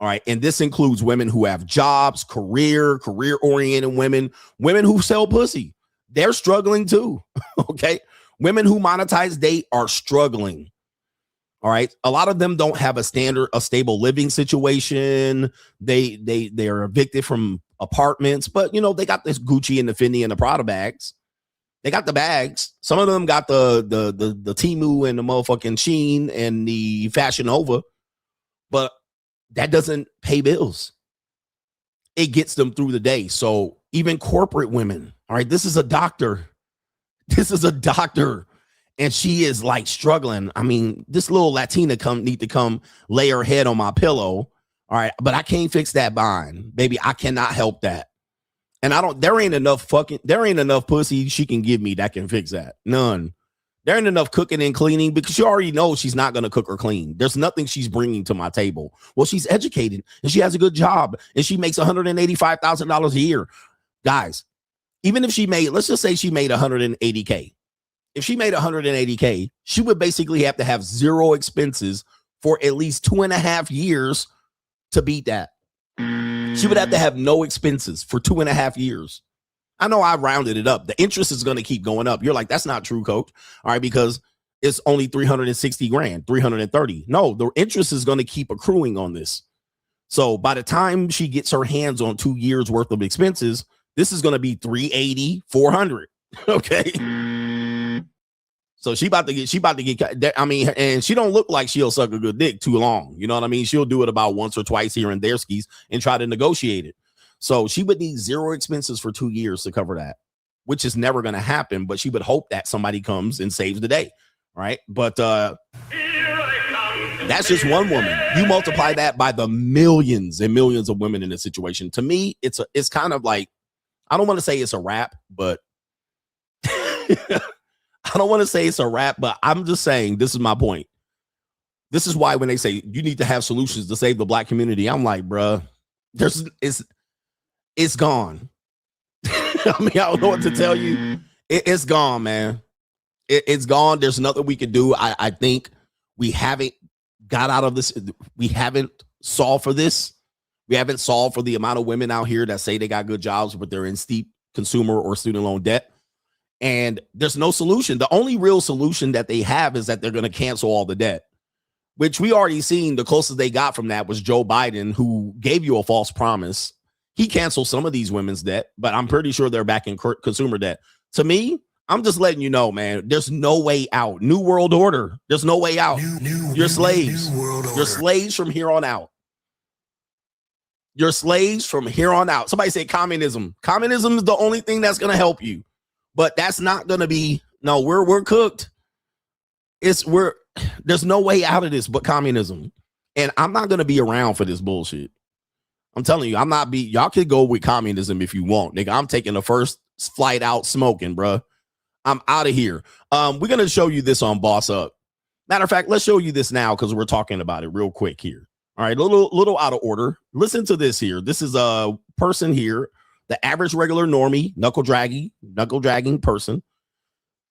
All right. And this includes women who have jobs, career-oriented women who sell pussy. They're struggling too. Okay. Women who monetize date are struggling. All right. A lot of them don't have a stable living situation. They're evicted from apartments, but they got this Gucci and the Fendi and the Prada bags. They got the bags. Some of them got the Temu and the motherfucking Shein and the Fashion Nova, but that doesn't pay bills. It gets them through the day. So even corporate women, all right, this is a doctor. And she is like struggling. I mean, this little Latina need to come lay her head on my pillow. All right, but I can't fix that bind, baby. I cannot help that. And there ain't enough pussy she can give me that can fix that. None. There ain't enough cooking and cleaning because she already knows she's not going to cook or clean. There's nothing she's bringing to my table. Well, she's educated and she has a good job and she makes $185,000 a year. Guys, even if let's just say she made $180K. If she made $180K, she would basically have to have zero expenses for at least 2.5 years to beat that. She would have to have no expenses for 2.5 years. I know I rounded it up. The interest is going to keep going up. You're like, that's not true, coach. All right, because it's only 360 grand, 330. No, the interest is going to keep accruing on this. So by the time she gets her hands on 2 years worth of expenses, this is going to be 380, 400. Okay. So she about to get, I mean, and she don't look like she'll suck a good dick too long. You know what I mean? She'll do it about once or twice here and there skis and try to negotiate it. So she would need zero expenses for 2 years to cover that, which is never going to happen. But she would hope that somebody comes and saves the day. Right. But that's just one woman. You multiply that by the millions and millions of women in this situation. To me, it's kind of like, I don't want to say it's a wrap, but I don't want to say it's a wrap, but I'm just saying this is my point. This is why when they say you need to have solutions to save the black community, I'm like, bruh, it's gone. I mean, I don't know what to tell you. It's gone, man. It's gone. There's nothing we can do. I think We haven't got out of this. We haven't solved for this. We haven't solved for the amount of women out here that say they got good jobs, but they're in steep consumer or student loan debt. And there's no solution. The only real solution that they have is that they're going to cancel all the debt, which we already seen. The closest they got from that was Joe Biden, who gave you a false promise. He canceled some of these women's debt, but I'm pretty sure they're back in consumer debt. To me, I'm just letting you know, man, there's no way out. New world order. There's no way out. You're slaves. You're slaves from here on out. You're slaves from here on out. Somebody say communism. Communism is the only thing that's going to help you. But that's not going to be, no, we're cooked. There's no way out of this but communism. And I'm not going to be around for this bullshit. I'm telling you, y'all could go with communism if you want. Nigga, I'm taking the first flight out smoking, bruh. I'm out of here. We're going to show you this on Boss Up. Matter of fact, let's show you this now because we're talking about it real quick here. All right, little out of order. Listen to this here. This is a person here, the average regular normie, knuckle dragging person.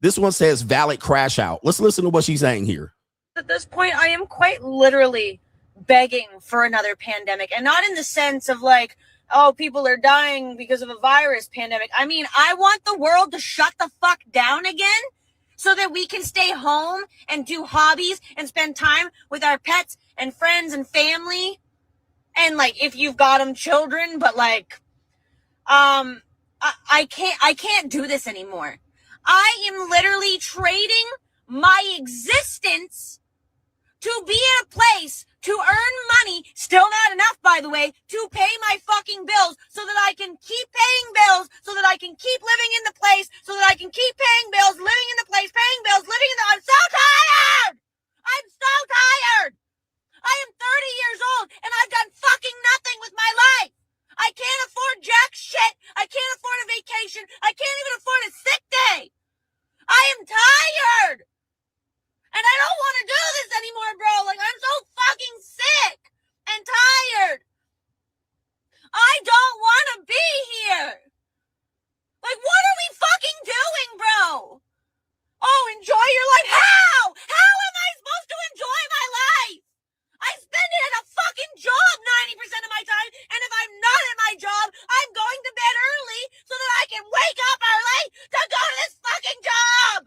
This one says valid crash out. Let's listen to what she's saying here. At this point, I am quite literally begging for another pandemic, and not in the sense of like, oh, people are dying because of a virus pandemic. I mean, I want the world to shut the fuck down again so that we can stay home and do hobbies and spend time with our pets and friends and family. And like, if you've got them, children, but like, I can't do this anymore. I am literally trading my existence to be in a place to earn money, still not enough, by the way, to pay my fucking bills so that I can keep paying bills, so that I can keep living in the place, so that I can keep paying bills, living in the place, paying bills, I'm so tired! I'm so tired! I am 30 years old and I've done fucking nothing with my life. I can't afford jack shit. I can't afford a vacation. I can't even afford a sick day. I am tired. And I don't want to do this anymore, bro. Like, I'm so fucking sick and tired. I don't want to be here. Like, what are we fucking doing, bro? Oh, enjoy your life. How? How am I supposed to enjoy my life? I spend it at a fucking job 90% of my time, and if I'm not at my job, I'm going to bed early so that I can wake up early to go to this fucking job.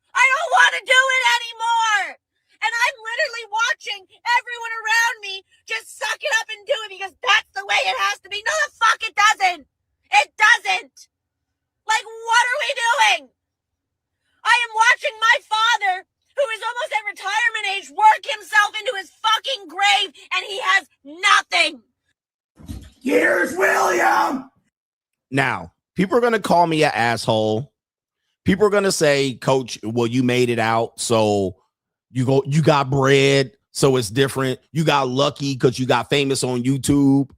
I don't want to do it anymore. And I'm literally watching everyone around me just suck it up and do it because that's the way it has to be. No, the fuck it doesn't. It doesn't. Like, what are we doing? I am watching my father, who is almost at retirement age, work himself into his fucking grave, and he has nothing. Here's William. Now, people are going to call me an asshole. People are going to say, Coach, well, you made it out, so you got bread, so it's different. You got lucky because you got famous on YouTube.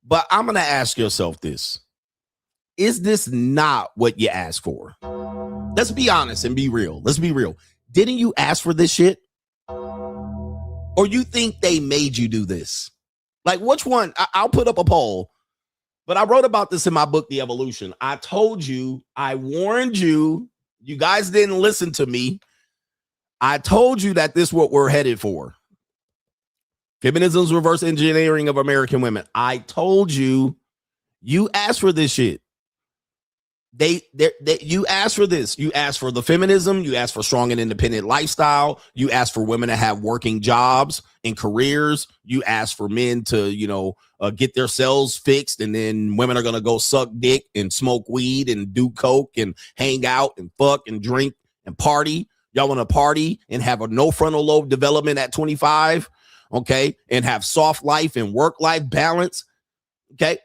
But I'm going to ask yourself this. Is this not what you asked for? Let's be honest and be real. Let's be real. Didn't you ask for this shit? Or you think they made you do this? Like, which one? I'll put up a poll. But I wrote about this in my book, The Evolution. I told you, I warned you, you guys didn't listen to me. I told you that this is what we're headed for. Feminism's reverse engineering of American women. I told you, you asked for this shit. You asked for this. You asked for the feminism. You asked for strong and independent lifestyle. You asked for women to have working jobs and careers. You asked for men to, get their cells fixed, and then women are going to go suck dick and smoke weed and do coke and hang out and fuck and drink and party. Y'all want to party and have a no frontal lobe development at 25, okay, and have soft life and work life balance, okay?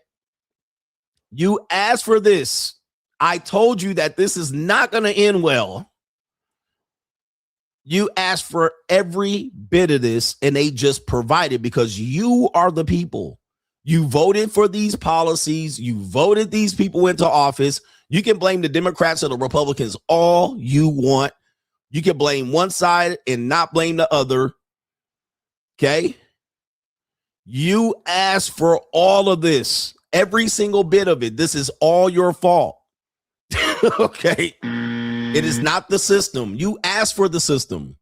You asked for this. I told you that this is not going to end well. You asked for every bit of this, and they just provided because you are the people. You voted for these policies. You voted these people into office. You can blame the Democrats or the Republicans all you want. You can blame one side and not blame the other. Okay? You asked for all of this, every single bit of it. This is all your fault. Okay? It is not the system. You asked for the system.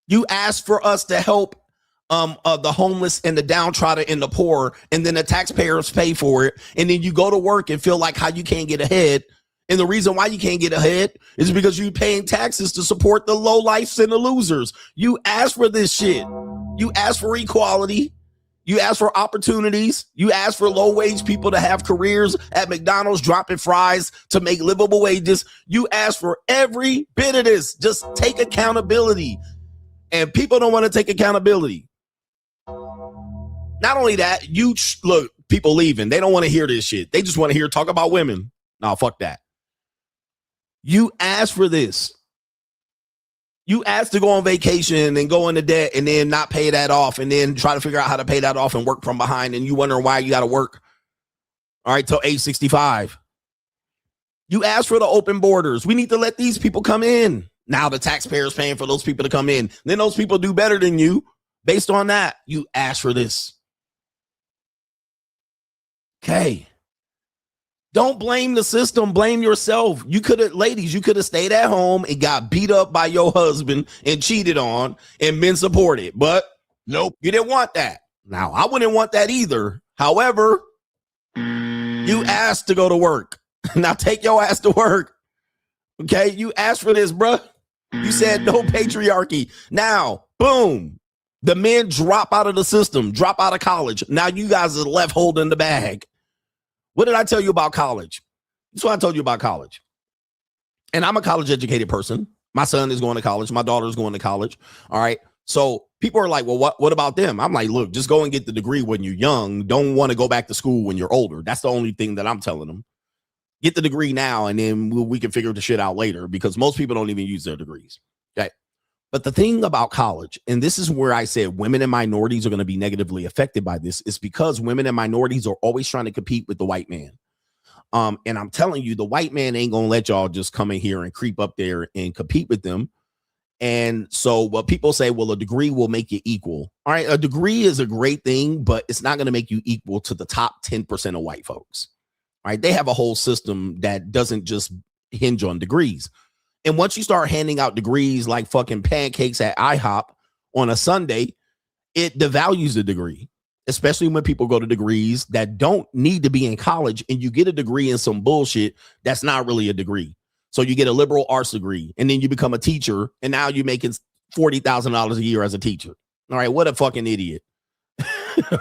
You ask for us to help the homeless and the downtrodden and the poor, and then the taxpayers pay for it. And then you go to work and feel like how you can't get ahead. And the reason why you can't get ahead is because you're paying taxes to support the low lifes and the losers. You ask for this shit. You ask for equality. You ask for opportunities. You ask for low wage people to have careers at McDonald's, dropping fries to make livable wages. You ask for every bit of this. Just take accountability. And people don't want to take accountability. Not only that, look, people leaving. They don't want to hear this shit. They just want to hear talk about women. No, fuck that. You ask for this. You ask to go on vacation and go into debt and then not pay that off and then try to figure out how to pay that off and work from behind, and you wonder why you got to work, all right, till age 65. You ask for the open borders. We need to let these people come in. Now the taxpayers paying for those people to come in. Then those people do better than you. Based on that, you ask for this. Okay. Don't blame the system. Blame yourself. You could have, ladies, you could have stayed at home and got beat up by your husband and cheated on and been supported. But nope, you didn't want that. Now, I wouldn't want that either. However, you asked to go to work. Now take your ass to work. Okay, you asked for this, bruh. You said no patriarchy. Now, boom, the men drop out of the system, drop out of college. Now you guys are left holding the bag. What did I tell you about college? That's what I told you about college. And I'm a college educated person. My son is going to college. My daughter is going to college. All right. So people are like, well, what about them? I'm like, look, just go and get the degree when you're young. Don't want to go back to school when you're older. That's the only thing that I'm telling them. Get the degree now, and then we can figure the shit out later, because most people don't even use their degrees. Okay. But the thing about college, and this is where I said women and minorities are going to be negatively affected by this, is because women and minorities are always trying to compete with the white man. And I'm telling you, the white man ain't going to let y'all just come in here and creep up there and compete with them. And so what people say, well, a degree will make you equal. All right. A degree is a great thing, but it's not going to make you equal to the top 10% of white folks. All right. They have a whole system that doesn't just hinge on degrees. And once you start handing out degrees like fucking pancakes at IHOP on a Sunday, it devalues the degree, especially when people go to degrees that don't need to be in college, and you get a degree in some bullshit that's not really a degree. So you get a liberal arts degree, and then you become a teacher, and now you're making $40,000 a year as a teacher. All right, what a fucking idiot.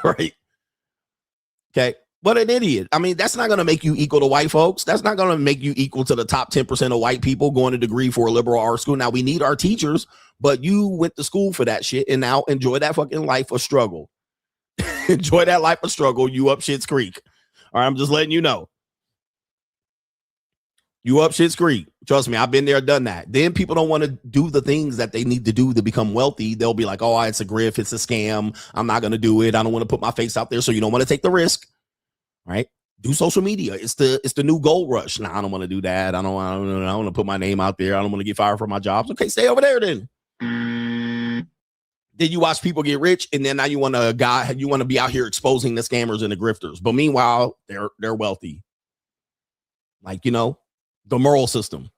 Right? Okay. What an idiot. I mean, that's not going to make you equal to white folks. That's not going to make you equal to the top 10% of white people going to degree for a liberal arts school. Now, we need our teachers, but you went to school for that shit, and now enjoy that fucking life of struggle. Enjoy that life of struggle. You up Shit's Creek. All right, I'm just letting you know. You up Shit's Creek. Trust me, I've been there, done that. Then people don't want to do the things that they need to do to become wealthy. They'll be like, oh, it's a grift. It's a scam. I'm not going to do it. I don't want to put my face out there. So you don't want to take the risk. Right? Do social media. It's the new gold rush. Nah, I don't want to do that. I don't want to put my name out there. I don't want to get fired from my jobs. Okay, stay over there then. Then you watch people get rich, and then now you want to be out here exposing the scammers and the grifters. But meanwhile, they're wealthy. Like, you know, the moral system.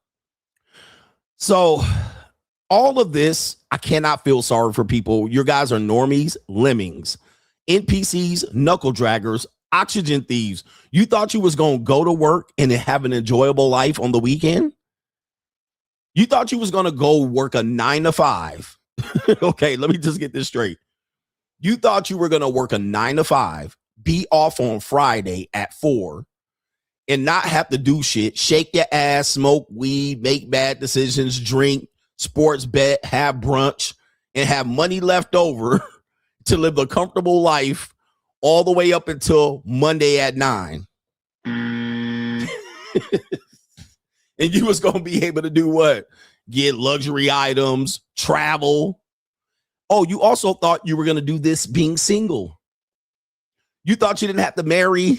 So all of this, I cannot feel sorry for people. Your guys are normies, lemmings, NPCs, knuckle draggers, oxygen thieves. You thought you was going to go to work and have an enjoyable life on the weekend? You thought you was going to go work a 9 to 5. Okay, let me just get this straight. You thought you were going to work a 9 to 5, be off on Friday at 4, and not have to do shit, shake your ass, smoke weed, make bad decisions, drink, sports bet, have brunch, and have money left over to live a comfortable life all the way up until Monday at 9. And you was going to be able to do what? Get luxury items, travel. Oh, you also thought you were going to do this being single. You thought you didn't have to marry,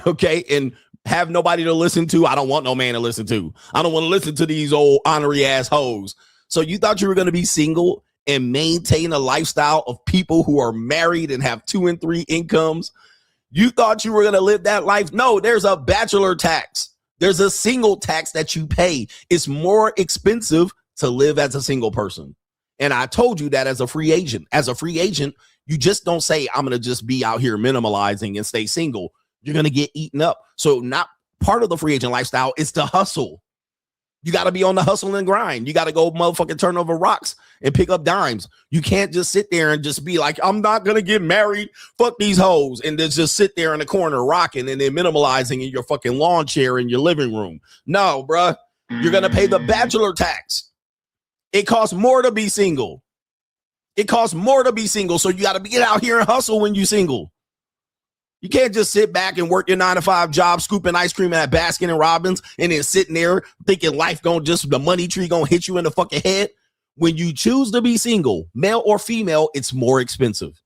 okay, and have nobody to listen to. I don't want no man to listen to. I don't want to listen to these old honorary ass hoes. So you thought you were going to be single and maintain a lifestyle of people who are married and have 2 and 3 incomes. You thought you were going to live that life. No, there's a bachelor tax. There's a single tax that you pay. It's more expensive to live as a single person. And I told you that as a free agent. As a free agent, you just don't say, I'm going to just be out here minimalizing and stay single. You're going to get eaten up. So not part of the free agent lifestyle is to hustle. You got to be on the hustle and grind. You got to go motherfucking turn over rocks and pick up dimes. You can't just sit there and just be like, I'm not going to get married. Fuck these hoes. And then just sit there in the corner rocking and then minimalizing in your fucking lawn chair in your living room. No, bruh. You're going to pay the bachelor tax. It costs more to be single. It costs more to be single. So you got to get out here and hustle when you're single. You can't just sit back and work your 9-to-5 job, scooping ice cream at Baskin and Robbins, and then sitting there thinking life gonna just, the money tree gonna hit you in the fucking head. When you choose to be single, male or female, it's more expensive.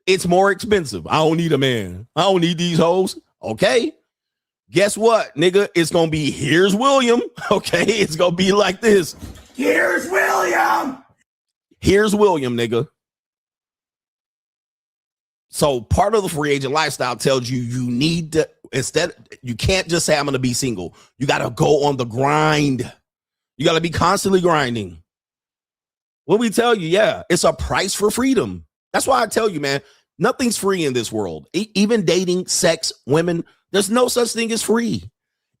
It's more expensive. I don't need a man. I don't need these hoes. Okay. Guess what, nigga? It's gonna be, here's William. Okay. It's gonna be like this. Here's William. Here's William, nigga. So part of the free agent lifestyle tells you you need to, instead, you can't just say I'm going to be single. You got to go on the grind. You got to be constantly grinding. What we tell you, yeah, it's a price for freedom. That's why I tell you, man, nothing's free in this world. Even dating, sex, women, there's no such thing as free.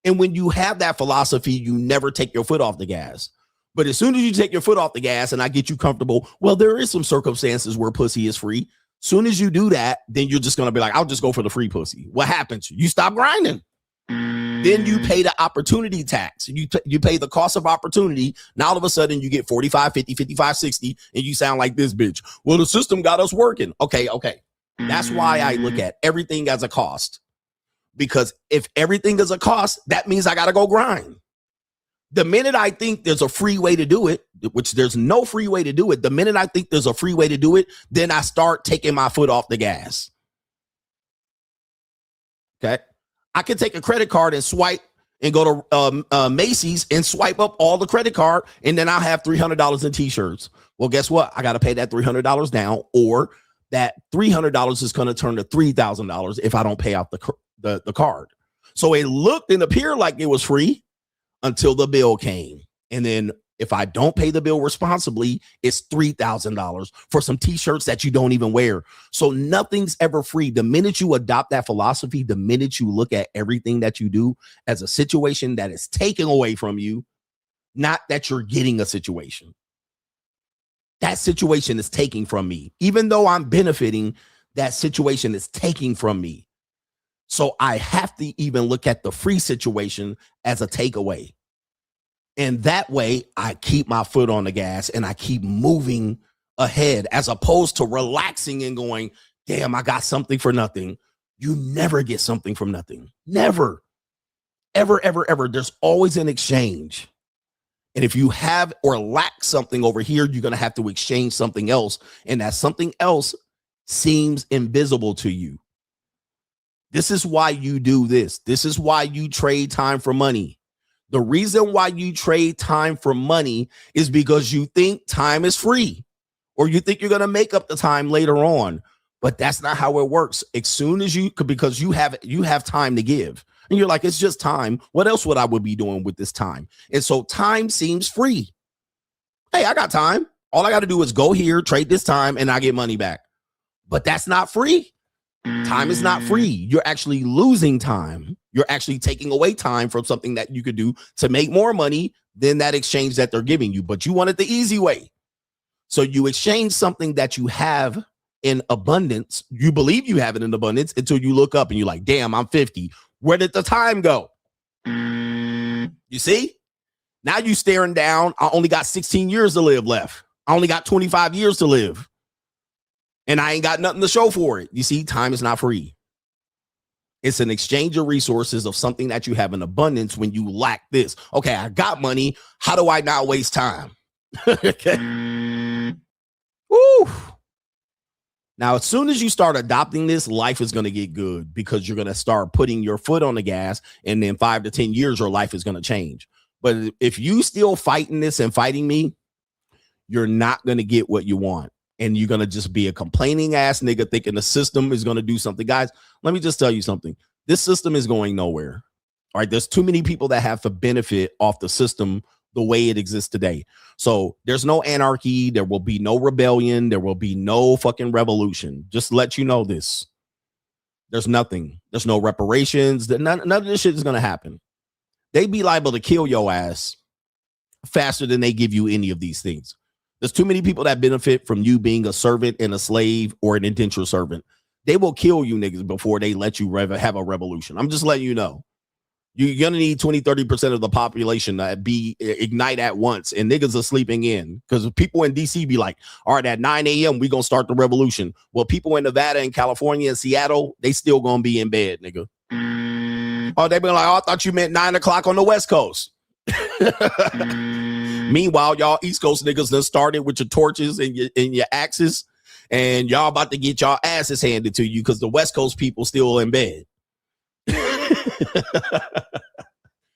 And when you have that philosophy, you never take your foot off the gas. But as soon as you take your foot off the gas and I get you comfortable, well, there is some circumstances where pussy is free. Soon as you do that, then you're just going to be like, I'll just go for the free pussy. What happens? You stop grinding. Then you pay the opportunity tax. You pay the cost of opportunity. Now all of a sudden you get 45, 50, 55, 60, and you sound like this bitch. Well, the system got us working. Okay. That's why I look at everything as a cost. Because if everything is a cost, that means I got to go grind. The minute I think there's a free way to do it, which there's no free way to do it, the minute I think there's a free way to do it, then I start taking my foot off the gas. Okay. I can take a credit card and swipe and go to Macy's and swipe up all the credit card, and then I'll have $300 in t-shirts. Well, guess what? I got to pay that $300 down, or that $300 is going to turn to $3,000 if I don't pay out the card. So it looked and appeared like it was free until the bill came. And then if I don't pay the bill responsibly, it's $3,000 for some t-shirts that you don't even wear. So nothing's ever free. The minute you adopt that philosophy, the minute you look at everything that you do as a situation that is taken away from you, not that you're getting a situation. That situation is taking from me. Even though I'm benefiting, that situation is taking from me. So I have to even look at the free situation as a takeaway. And that way I keep my foot on the gas and I keep moving ahead, as opposed to relaxing and going, damn, I got something for nothing. You never get something from nothing. Never, ever, ever, ever. There's always an exchange. And if you have or lack something over here, you're going to have to exchange something else. And that something else seems invisible to you. This is why you do this. This is why you trade time for money. The reason why you trade time for money is because you think time is free, or you think you're going to make up the time later on. But that's not how it works. As soon as because you have time to give, and you're like, it's just time. What else would I be doing with this time? And so time seems free. Hey, I got time. All I got to do is go here, trade this time, and I get money back. But that's not free. Time is not free. You're actually losing time. You're actually taking away time from something that you could do to make more money than that exchange that they're giving you. But you want it the easy way. So you exchange something that you have in abundance. You believe you have it in abundance until you look up and you're like, damn, I'm 50. Where did the time go? You see? Now you staring down. I only got 16 years to live left. I only got 25 years to live. And I ain't got nothing to show for it. You see, time is not free. It's an exchange of resources of something that you have in abundance when you lack this. Okay, I got money. How do I not waste time? Okay. Woo. Now, as soon as you start adopting this, life is going to get good, because you're going to start putting your foot on the gas, and then 5 to 10 years, your life is going to change. But if you still fighting this and fighting me, you're not going to get what you want. And you're going to just be a complaining ass nigga thinking the system is going to do something. Guys, let me just tell you something. This system is going nowhere. All right. There's too many people that have to benefit off the system the way it exists today. So there's no anarchy. There will be no rebellion. There will be no fucking revolution. Just to let you know this. There's nothing. There's no reparations. None of this shit is going to happen. They be liable to kill your ass faster than they give you any of these things. There's too many people that benefit from you being a servant and a slave or an indentured servant. They will kill you niggas before they let you have a revolution. I'm just letting you know. You're going to need 20-30% of the population to ignite at once, and niggas are sleeping in, because people in DC be like, all right, at 9 a.m., we going to start the revolution. Well, people in Nevada and California and Seattle, they still going to be in bed, nigga. Oh, they be like, oh, I thought you meant 9 o'clock on the West Coast. Meanwhile, y'all East Coast niggas done started with your torches and your axes, and y'all about to get y'all asses handed to you because the West Coast people still in bed.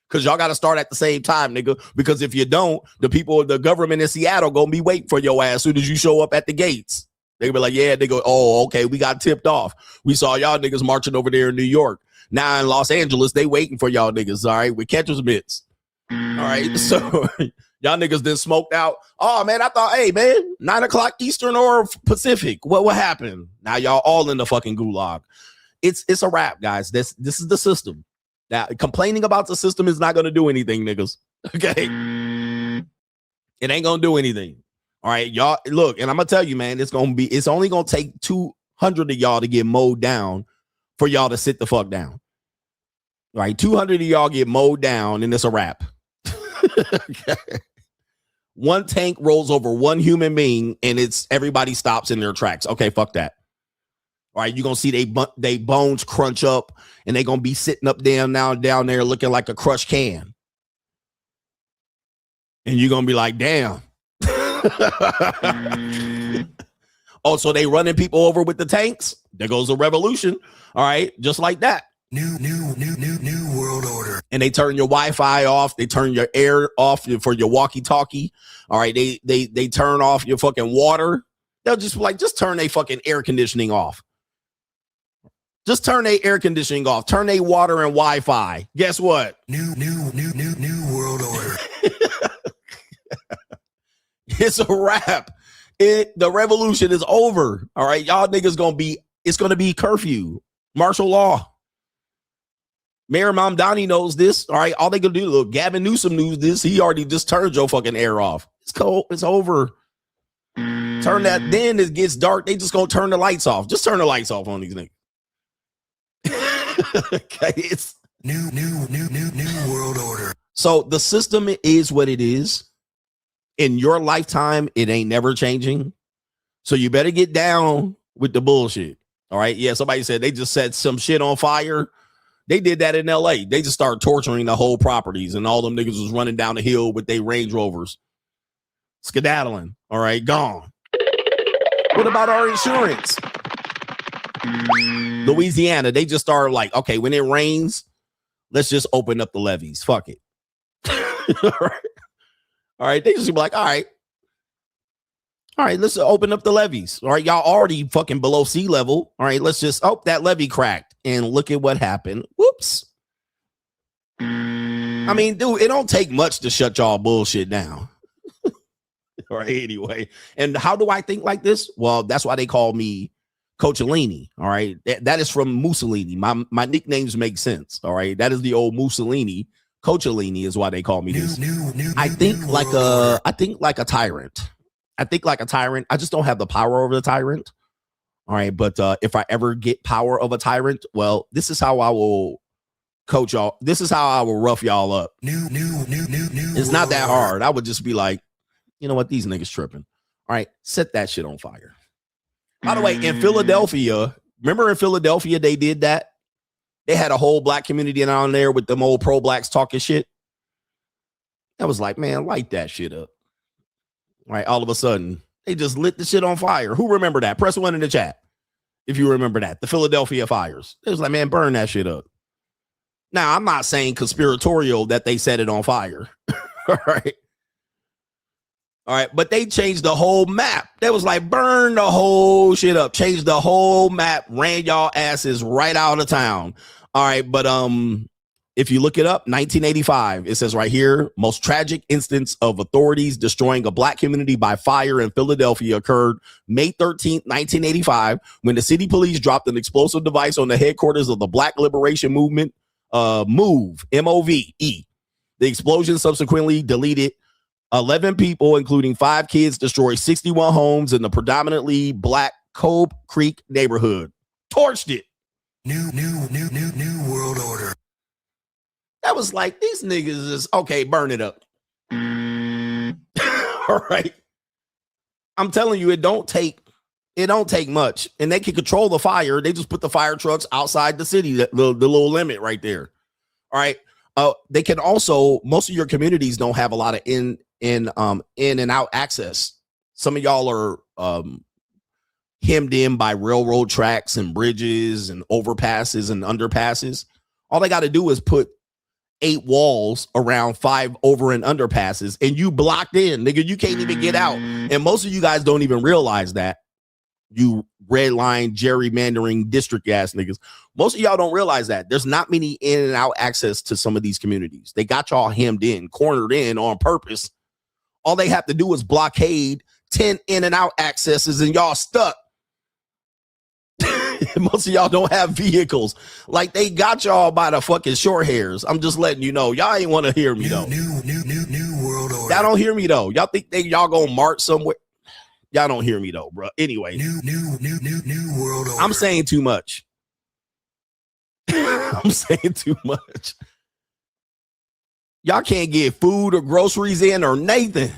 Because y'all got to start at the same time, nigga. Because if you don't, the government in Seattle gonna be waiting for your ass as soon as you show up at the gates. They be like, yeah, they go, oh, okay, we got tipped off. We saw y'all niggas marching over there in New York. Now in Los Angeles, they waiting for y'all niggas, all right, with catcher's mitts. All right, so y'all niggas then smoked out. Oh, man, I thought, hey, man, 9 o'clock Eastern or Pacific. What happened? Now y'all all in the fucking gulag. It's a wrap, guys. This is the system. Now, complaining about the system is not going to do anything, niggas. Okay? It ain't going to do anything. All right, y'all, look, and I'm going to tell you, man, it's only going to take 200 of y'all to get mowed down for y'all to sit the fuck down. All right, 200 of y'all get mowed down, and it's a wrap. Okay. One tank rolls over one human being, and everybody stops in their tracks. Okay, fuck that. All right, you're going to see they bones crunch up, and they're going to be sitting up down there looking like a crushed can. And you're going to be like, damn. Oh, so they running people over with the tanks? There goes a revolution. All right, just like that. New world order. And they turn your Wi-Fi off. They turn your air off for your walkie-talkie. All right, they turn off your fucking water. They'll just turn their fucking air conditioning off. Just turn their air conditioning off. Turn their water and Wi-Fi. Guess what? New world order. It's a wrap. The revolution is over. All right, y'all niggas it's gonna be curfew, martial law. Mayor Mamdani knows this. All right, all they gonna do, look, Gavin Newsom knows this. He already just turned your fucking air off. It's cold. It's over. Turn that. Then it gets dark. They just gonna turn the lights off. Just turn the lights off on these niggas. Okay, it's new world order. So the system is what it is. In your lifetime, it ain't never changing. So you better get down with the bullshit. All right. Yeah. Somebody said they just set some shit on fire. They did that in LA. They just started torturing the whole properties, and all them niggas was running down the hill with their Range Rovers. Skedaddling. All right. Gone. What about our insurance? Louisiana, they just started like, okay, when it rains, let's just open up the levees. Fuck it. All right. They just be like, all right, let's open up the levees. All right, y'all already fucking below sea level. All right, let's just, that levee cracked, and look at what happened. Whoops. I mean, dude, it don't take much to shut y'all bullshit down. All right, anyway. And how do I think like this? Well, that's why they call me Coachellini. All right, that is from Mussolini. My nicknames make sense. All right, that is the old Mussolini. Coachellini is why they call me this. I think like a tyrant. I think like a tyrant. I just don't have the power over the tyrant. All right, but if I ever get power of a tyrant, well, this is how I will coach y'all. This is how I will rough y'all up. It's not that hard. I would just be like, you know what, these niggas tripping. All right, set that shit on fire. By the way, in Philadelphia, remember in Philadelphia they did that? They had a whole black community down there with them old pro-blacks talking shit. I was like, man, light that shit up. All right, all of a sudden, they just lit the shit on fire. Who remember that? Press 1 in the chat if you remember that. The Philadelphia fires. It was like, man, burn that shit up. Now, I'm not saying conspiratorial that they set it on fire. All right. All right, but they changed the whole map. They was like, burn the whole shit up. Changed the whole map. Ran y'all asses right out of town. All right, but If you look it up, 1985, it says right here, most tragic instance of authorities destroying a black community by fire in Philadelphia occurred May 13th, 1985, when the city police dropped an explosive device on the headquarters of the Black Liberation Movement, MOVE, M-O-V-E. The explosion subsequently deleted 11 people, including 5 kids, destroyed 61 homes in the predominantly black Cove Creek neighborhood. Torched it. New world order. That was like, these niggas is, okay, burn it up. All right. I'm telling you, it don't take much. And they can control the fire. They just put the fire trucks outside the city, the little limit right there. All right. They can also, most of your communities don't have a lot of in and out access. Some of y'all are hemmed in by railroad tracks and bridges and overpasses and underpasses. All they got to do is put 8 walls around 5 over and underpasses, and you blocked in, nigga. You can't even get out. And most of you guys don't even realize that. You red line gerrymandering district ass niggas. Most of y'all don't realize that there's not many in and out access to some of these communities. They got y'all hemmed in, cornered in on purpose. All they have to do is blockade 10 in and out accesses, and y'all stuck. Most of y'all don't have vehicles. Like, they got y'all by the fucking short hairs. I'm just letting you know. Y'all ain't want to hear me though. New world order. Y'all don't hear me though. Y'all think y'all gonna march somewhere? Y'all don't hear me though, bro. Anyway, new world order. I'm saying too much. I'm saying too much. Y'all can't get food or groceries in or nothing.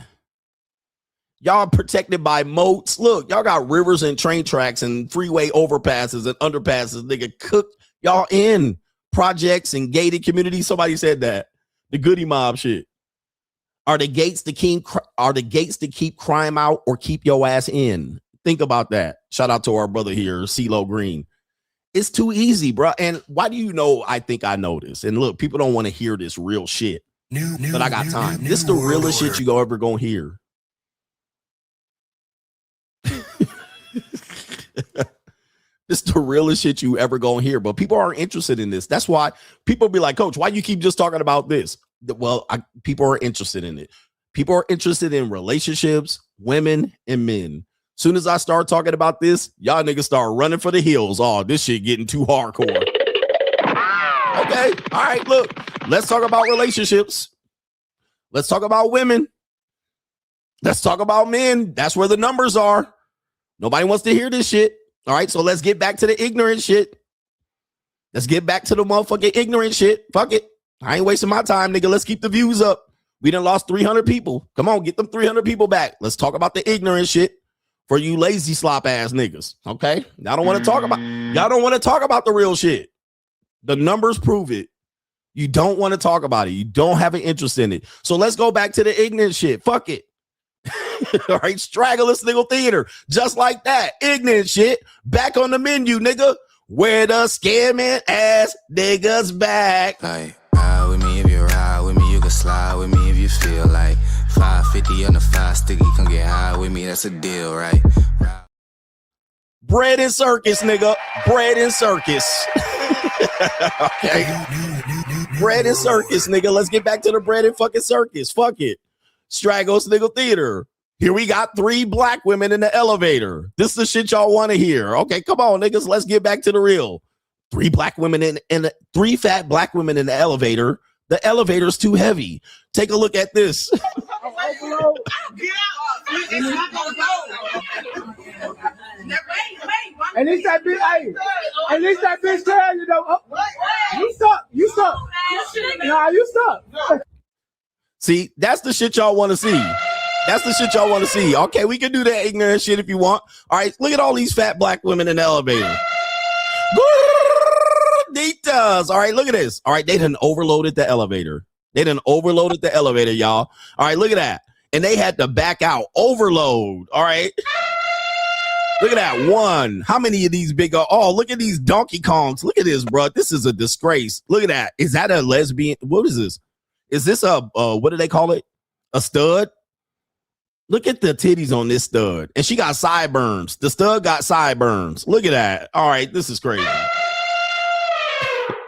Y'all protected by moats. Look, y'all got rivers and train tracks and freeway overpasses and underpasses. Nigga, cook y'all in projects and gated communities. Somebody said that. The Goody Mob shit. Are the gates to keep crime out or keep your ass in? Think about that. Shout out to our brother here, CeeLo Green. It's too easy, bro. And why do you know I think I know this? And look, people don't want to hear this real shit. But I got time. This is the realest shit you ever gonna hear. This is the realest shit you ever gonna hear, but people aren't interested in this. That's why people be like, Coach, why you keep just talking about this? Well, people are interested in it. People are interested in relationships, women, and men. Soon as I start talking about this, y'all niggas start running for the hills. Oh, this shit getting too hardcore. Okay, all right, look, let's talk about relationships. Let's talk about women. Let's talk about men. That's where the numbers are. Nobody wants to hear this shit. All right, so let's get back to the ignorant shit. Let's get back to the motherfucking ignorant shit. Fuck it. I ain't wasting my time, nigga. Let's keep the views up. We done lost 300 people. Come on, get them 300 people back. Let's talk about the ignorant shit for you lazy slop ass niggas. Okay? Y'all don't want to talk about the real shit. The numbers prove it. You don't want to talk about it. You don't have an interest in it. So let's go back to the ignorant shit. Fuck it. All right, Straggle and Sniggle Theater. Just like that. Ignorant shit. Back on the menu, nigga. Where the scamming ass niggas back. Like, ride with me if you ride with me. You can slide with me if you feel like 550 on the 5 sticky. Come get high with me. That's a deal, right? Bread and circus, nigga. Bread and circus. Okay. Bread and circus, nigga. Let's get back to the bread and fucking circus. Fuck it. Straggle Sniggle Theater. Here we got 3 black women in the elevator. This is the shit y'all want to hear. Okay, come on, niggas. Let's get back to the real. 3 black women in 3 fat black women in the elevator. The elevator's too heavy. Take a look at this. At least that bitch, at least that bitch tell you though. You stuck. Nah, you stuck. See, that's the shit y'all want to see. That's the shit y'all want to see. Okay, we can do that ignorant shit if you want. All right, look at all these fat black women in the elevator. Gorditas. All right, look at this. All right, they done overloaded the elevator. Y'all. All right, look at that. And they had to back out. Overload. All right. Look at that one. How many of these big? Oh, look at these Donkey Kongs. Look at this, bro. This is a disgrace. Look at that. Is that a lesbian? What is this? Is this a what do they call it? A stud? Look at the titties on this stud. And she got sideburns. The stud got sideburns. Look at that. All right, this is crazy.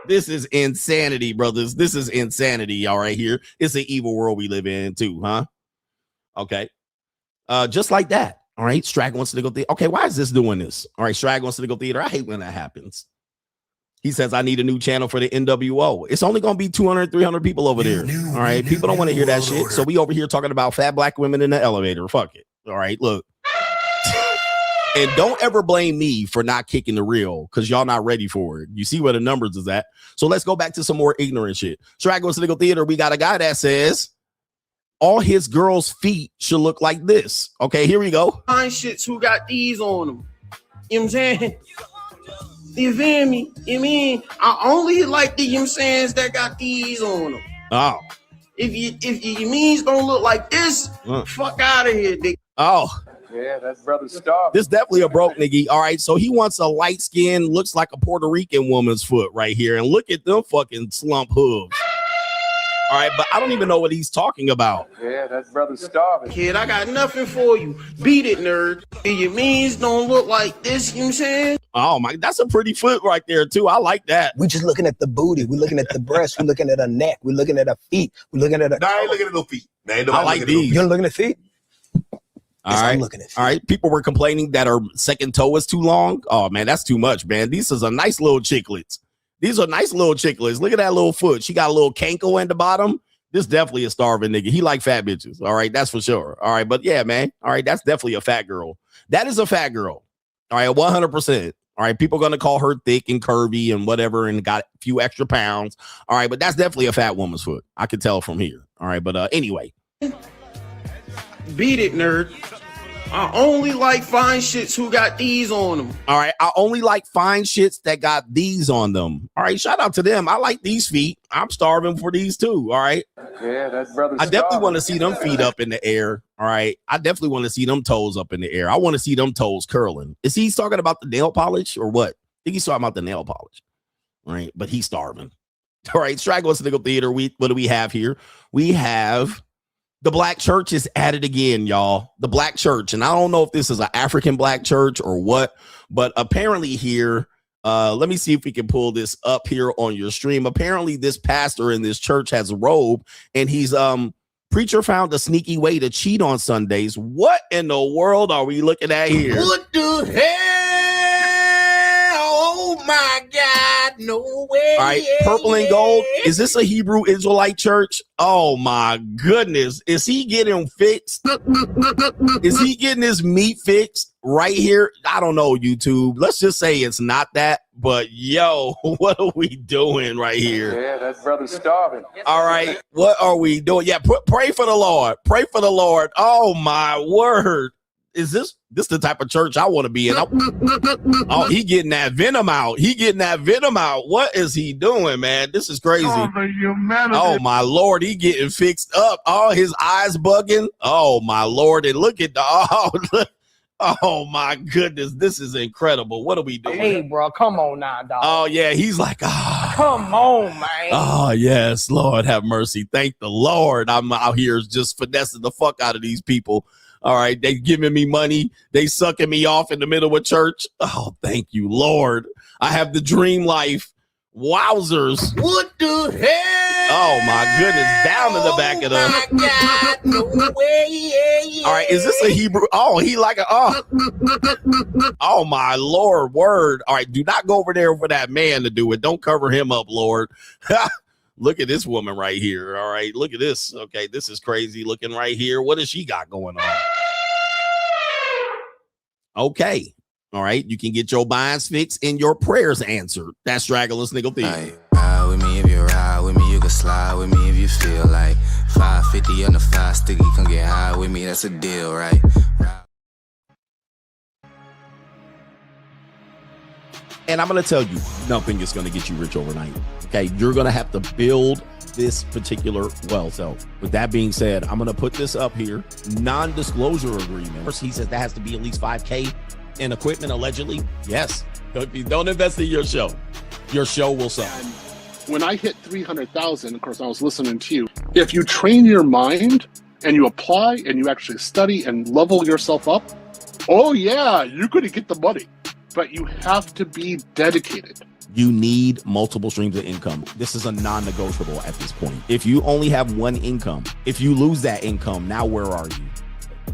This is insanity, brothers. This is insanity. All right, here. It's an evil world we live in, too, huh? Okay. Just like that. All right. Straggle wants to go theater. Okay, why is this doing this? All right, Straggle wants to go theater. I hate when that happens. He says, I need a new channel for the NWO. It's only going to be 200, 300 people over there. All right. People don't want to hear that shit. So we over here talking about fat black women in the elevator. Fuck it. All right. Look. And don't ever blame me for not kicking the reel because y'all not ready for it. You see where the numbers is at. So let's go back to some more ignorant shit. Straggle Sniggle Theater. We got a guy that says all his girls' feet should look like this. Okay, here we go. Fine shits who got these on them. You know what I'm saying? You feel me? You mean I only like the, you know what I'm saying, that got these on them. Oh. If your means don't look like this, fuck out of here, dick. Oh. Yeah, that's brother Star. This definitely a broke nigga. All right, so he wants a light skin, looks like a Puerto Rican woman's foot right here. And look at them fucking slump hooves. All right, but I don't even know what he's talking about. Yeah, that's brother Starving. Kid, I got nothing for you. Beat it, nerd. If your means don't look like this, you know what I'm saying? Oh my, that's a pretty foot right there too. I like that. We just looking at the booty. We're looking at the breast. We're looking at her neck. We're looking at her feet. We're looking at her. No, I ain't looking at no feet. I like these. You're looking at feet? All right. All right. People were complaining that her second toe was too long. Oh man, that's too much, man. These is a nice little chiclets. These are nice little chiclets. Look at that little foot. She got a little cankle in the bottom. This definitely a starving nigga. He like fat bitches. All right, that's for sure. All right, but yeah, man. All right, that's definitely a fat girl. That is a fat girl. All right, 100%. All right, people gonna call her thick and curvy and whatever, and got a few extra pounds. All right, but that's definitely a fat woman's foot. I can tell from here. All right, but anyway. Beat it, nerd. I only like fine shits who got these on them. All right, I only like fine shits that got these on them. All right, shout out to them. I like these feet. I'm starving for these too. All right. Yeah, that's brother. I definitely want to see them feet up in the air. All right. I definitely want to see them toes up in the air. I want to see them toes curling. Is he talking about the nail polish or what? I think he's talking about the nail polish. All right, but he's starving. All right, Straggle Sniggle Theater. What do we have here? We have the black church is at it again, y'all. The black church. And I don't know if this is an African black church or what, but apparently here, let me see if we can pull this up here on your stream. Apparently this pastor in this church has a robe and he's preacher found a sneaky way to cheat on Sundays. What in the world are we looking at here? What the hell? Oh my God, no way. All right, purple and gold. Is this a Hebrew Israelite church? Oh my goodness. Is he getting fixed? Is he getting his meat fixed right here? I don't know, YouTube. Let's just say it's not that, but yo, what are we doing right here? Yeah, that's brother Starving. All right, what are we doing? Yeah, pray for the Lord. Pray for the Lord. Oh my word. Is this the type of church I want to be in? Oh, he getting that venom out. He getting that venom out. What is he doing, man? This is crazy. Oh my Lord, he getting fixed up. Oh, his eyes bugging. Oh my Lord, and look at the oh my goodness, this is incredible. What are we doing? Hey, bro, come on now, dog. Oh yeah, he's like, come on, man. Oh yes, Lord have mercy. Thank the Lord. I'm out here just finessing the fuck out of these people. All right, they giving me money. They sucking me off in the middle of church. Oh, thank you, Lord. I have the dream life. Wowzers. What the hell? Oh, my goodness. Down in the back of the... Oh, my God. No way. All right, is this a Hebrew? Oh, he like a... Oh, my Lord, word. All right, do not go over there for that man to do it. Don't cover him up, Lord. Look at this woman right here. All right, look at this. Okay, this is crazy looking right here. What does she got going on? Okay. All right, you can get your binds fixed and your prayers answered. That's Straggle Sniggle Theater. Ride with me if you ride with me. You can slide with me if you feel like 550 on the 5 sticky. Come get high with me. That's a deal, right? And I'm going to tell you, nothing is going to get you rich overnight. Okay, you're going to have to build this particular well. So with that being said, I'm going to put this up here. Non-disclosure agreement. First, he says that has to be at least 5K in equipment, allegedly. Yes. If you don't invest in your show will suffer. When I hit 300,000, of course, I was listening to you. If you train your mind and you apply and you actually study and level yourself up, oh yeah, you're going to get the money. But you have to be dedicated. You need multiple streams of income. This is a non-negotiable at this point. If you only have one income, if you lose that income, now where are you?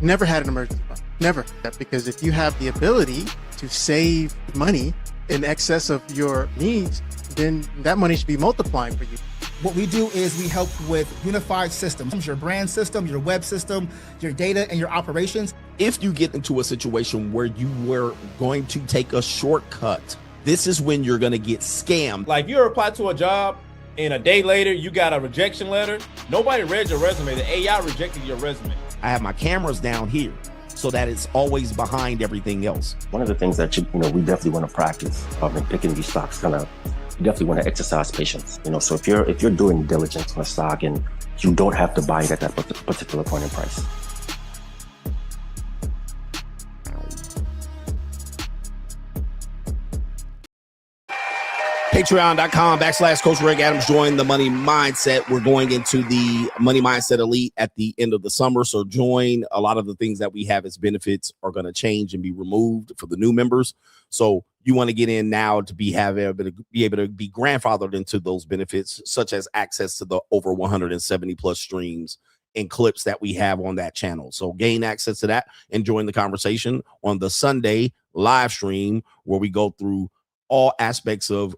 Never had an emergency fund. Never. Because if you have the ability to save money in excess of your needs, then that money should be multiplying for you. What we do is we help with unified systems, your brand system, your web system, your data, and your operations. If you get into a situation where you were going to take a shortcut, this is when you're going to get scammed. Like you apply to a job and a day later you got a rejection letter. Nobody read your resume. The AI rejected your resume. I have my cameras down here so that it's always behind everything else. One of the things that we definitely want to practice in picking these stocks, you definitely want to exercise patience. So if you're doing diligence on a stock and you don't have to buy it at that particular point in price. Patreon.com/Coach Rick Adams. Join the Money Mindset. We're going into the Money Mindset Elite at the end of the summer. So join. A lot of the things that we have as benefits are going to change and be removed for the new members. So you want to get in now to be able to be grandfathered into those benefits, such as access to the over 170 plus streams and clips that we have on that channel. So gain access to that and join the conversation on the Sunday live stream where we go through all aspects of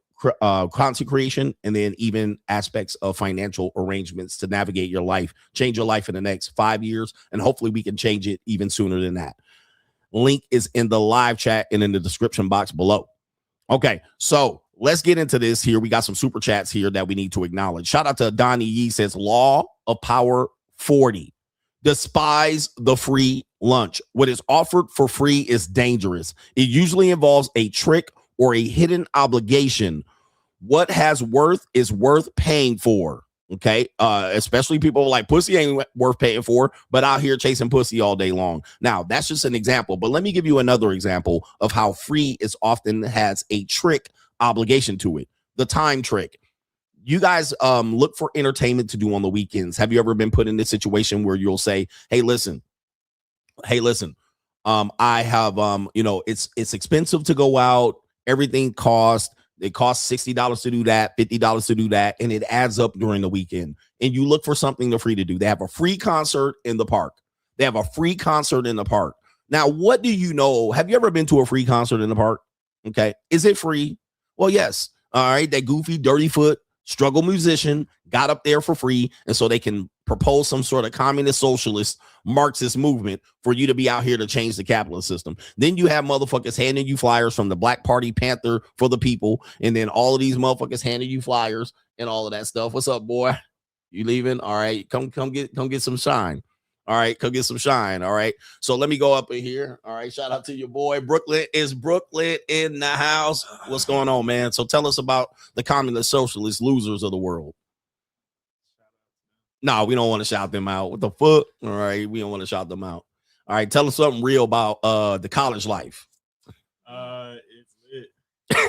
content creation and then even aspects of financial arrangements to navigate your life, change your life in the next 5 years, and hopefully we can change it even sooner than that. Link is in the live chat and in the description box below. Okay, so let's get into this here. We got some super chats here that we need to acknowledge. Shout out to Donnie Yee, says Law of Power 40. Despise the free lunch. What is offered for free is dangerous. It usually involves a trick or a hidden obligation. What has worth is worth paying for. Okay. Especially people like pussy ain't worth paying for, but out here chasing pussy all day long. Now, that's just an example, but let me give you another example of how free is often has a trick obligation to it. The time trick. You guys look for entertainment to do on the weekends. Have you ever been put in this situation where you'll say, hey, listen, I have, it's expensive to go out. Everything costs. It costs $60 to do that, $50 to do that, and it adds up during the weekend. And you look for something to free to do. They have a free concert in the park. Now, what do you know? Have you ever been to a free concert in the park? Okay. Is it free? Well, yes. All right. That goofy, dirty foot, struggle musician got up there for free. And so they can propose some sort of communist, socialist, Marxist movement for you to be out here to change the capitalist system. Then you have motherfuckers handing you flyers from the Black Party, Panther for the People. And then all of these motherfuckers handing you flyers and all of that stuff. What's up, boy? You leaving? All right. Come get some shine. All right. Come get some shine. All right. So let me go up in here. All right. Shout out to your boy. Brooklyn in the house. What's going on, man? So tell us about the communist, socialist losers of the world. No, we don't want to shout them out. What the fuck? All right. We don't want to shout them out. All right. Tell us something real about the college life. It's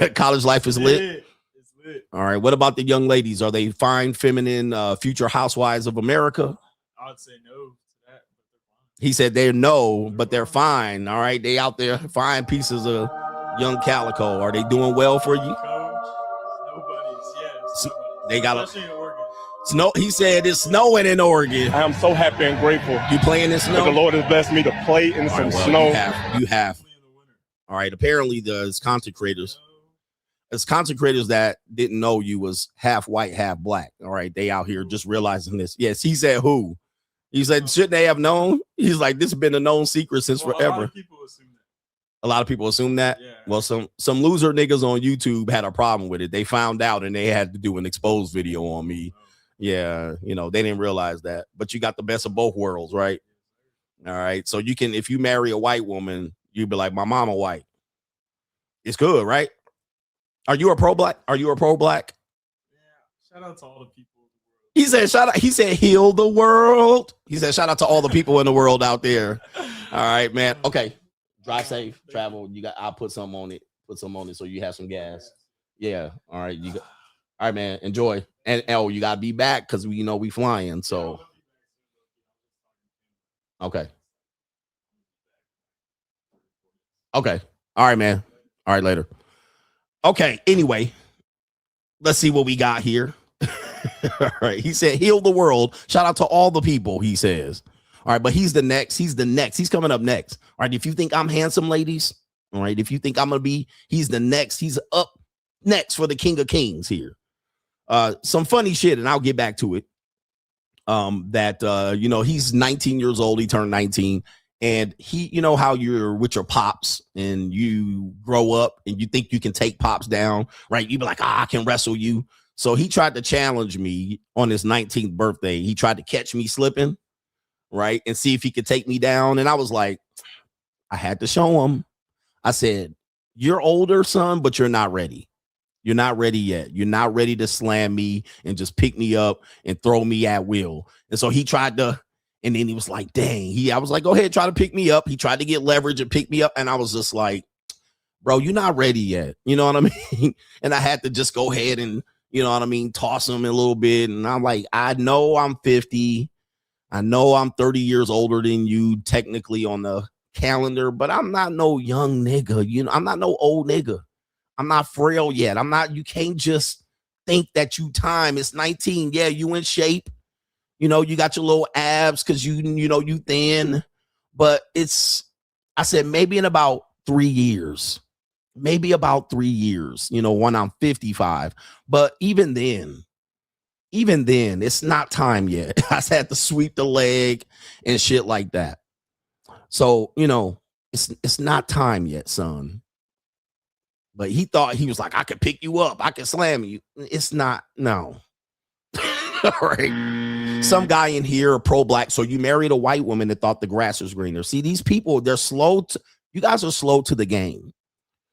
lit. College life is lit. It's lit. All right. What about the young ladies? Are they fine, feminine, future housewives of America? I would say no to that. He said they're no, but they're fine. All right. They out there, fine pieces of young calico. Are they doing well for you? Nobody's. Yes. They got Especially in Oregon. snow. He said it's snowing in Oregon. I am so happy and grateful. You playing in snow? The Lord has blessed me to play in some snow. You have. All right. Apparently, the content creators that didn't know you was half white, half black. All right. They out here just realizing this. Yes. He said who? He said, shouldn't they have known? He's like, this has been a known secret since forever. A lot of people assume that. Yeah. Well, some loser niggas on YouTube had a problem with it. They found out and they had to do an exposed video on me. Yeah, they didn't realize that. But you got the best of both worlds, right? All right. So you can, if you marry a white woman, you'd be like, my mama white. It's good, right? Are you a pro-black? Yeah. Shout out to all the people. He said, he said, heal the world. He said, shout out to all the people in the world out there. All right, man. Okay. Drive safe, travel. I'll put some on it. So you have some gas. Yeah. All right. All right, man. Enjoy. And you gotta be back because we flying. So okay. All right, man. All right, later. Okay. Anyway, let's see what we got here. All right. He said, heal the world. Shout out to all the people, he says. All right. But he's the next. He's the next. He's coming up next. All right. If you think I'm handsome, ladies. All right. If you think I'm going to be, he's the next. He's up next for the King of Kings here. Some funny shit, and I'll get back to it. He's 19 years old. He turned 19. And he, you know how you're with your pops and you grow up and you think you can take pops down, right? You be like, I can wrestle you. So he tried to challenge me on his 19th birthday. He tried to catch me slipping, right? And see if he could take me down. And I was like, I had to show him. I said, you're older, son, but you're not ready. You're not ready yet. You're not ready to slam me and just pick me up and throw me at will. And so he tried to, and then he was like, dang, I was like, go ahead, try to pick me up. He tried to get leverage and pick me up. And I was just like, bro, you're not ready yet. You know what I mean? And I had to just go ahead and, you know what I mean, toss him a little bit. And I'm like, I know I'm 50. I know I'm 30 years older than you technically on the calendar, but I'm not no young nigga. You know, I'm not no old nigga. I'm not frail yet. You can't just think that you time. It's 19. Yeah, you in shape. You know, you got your little abs because you thin. But I said, maybe in about 3 years. Maybe about 3 years, when I'm 55. But even then, it's not time yet. I had to sweep the leg and shit like that. So, it's not time yet, son. But he thought, he was like, I could pick you up. I could slam you. It's not, no. All right. Some guy in here, pro-black. So you married a white woman that thought the grass was greener. See, these people, they're slow. You guys are slow to the game.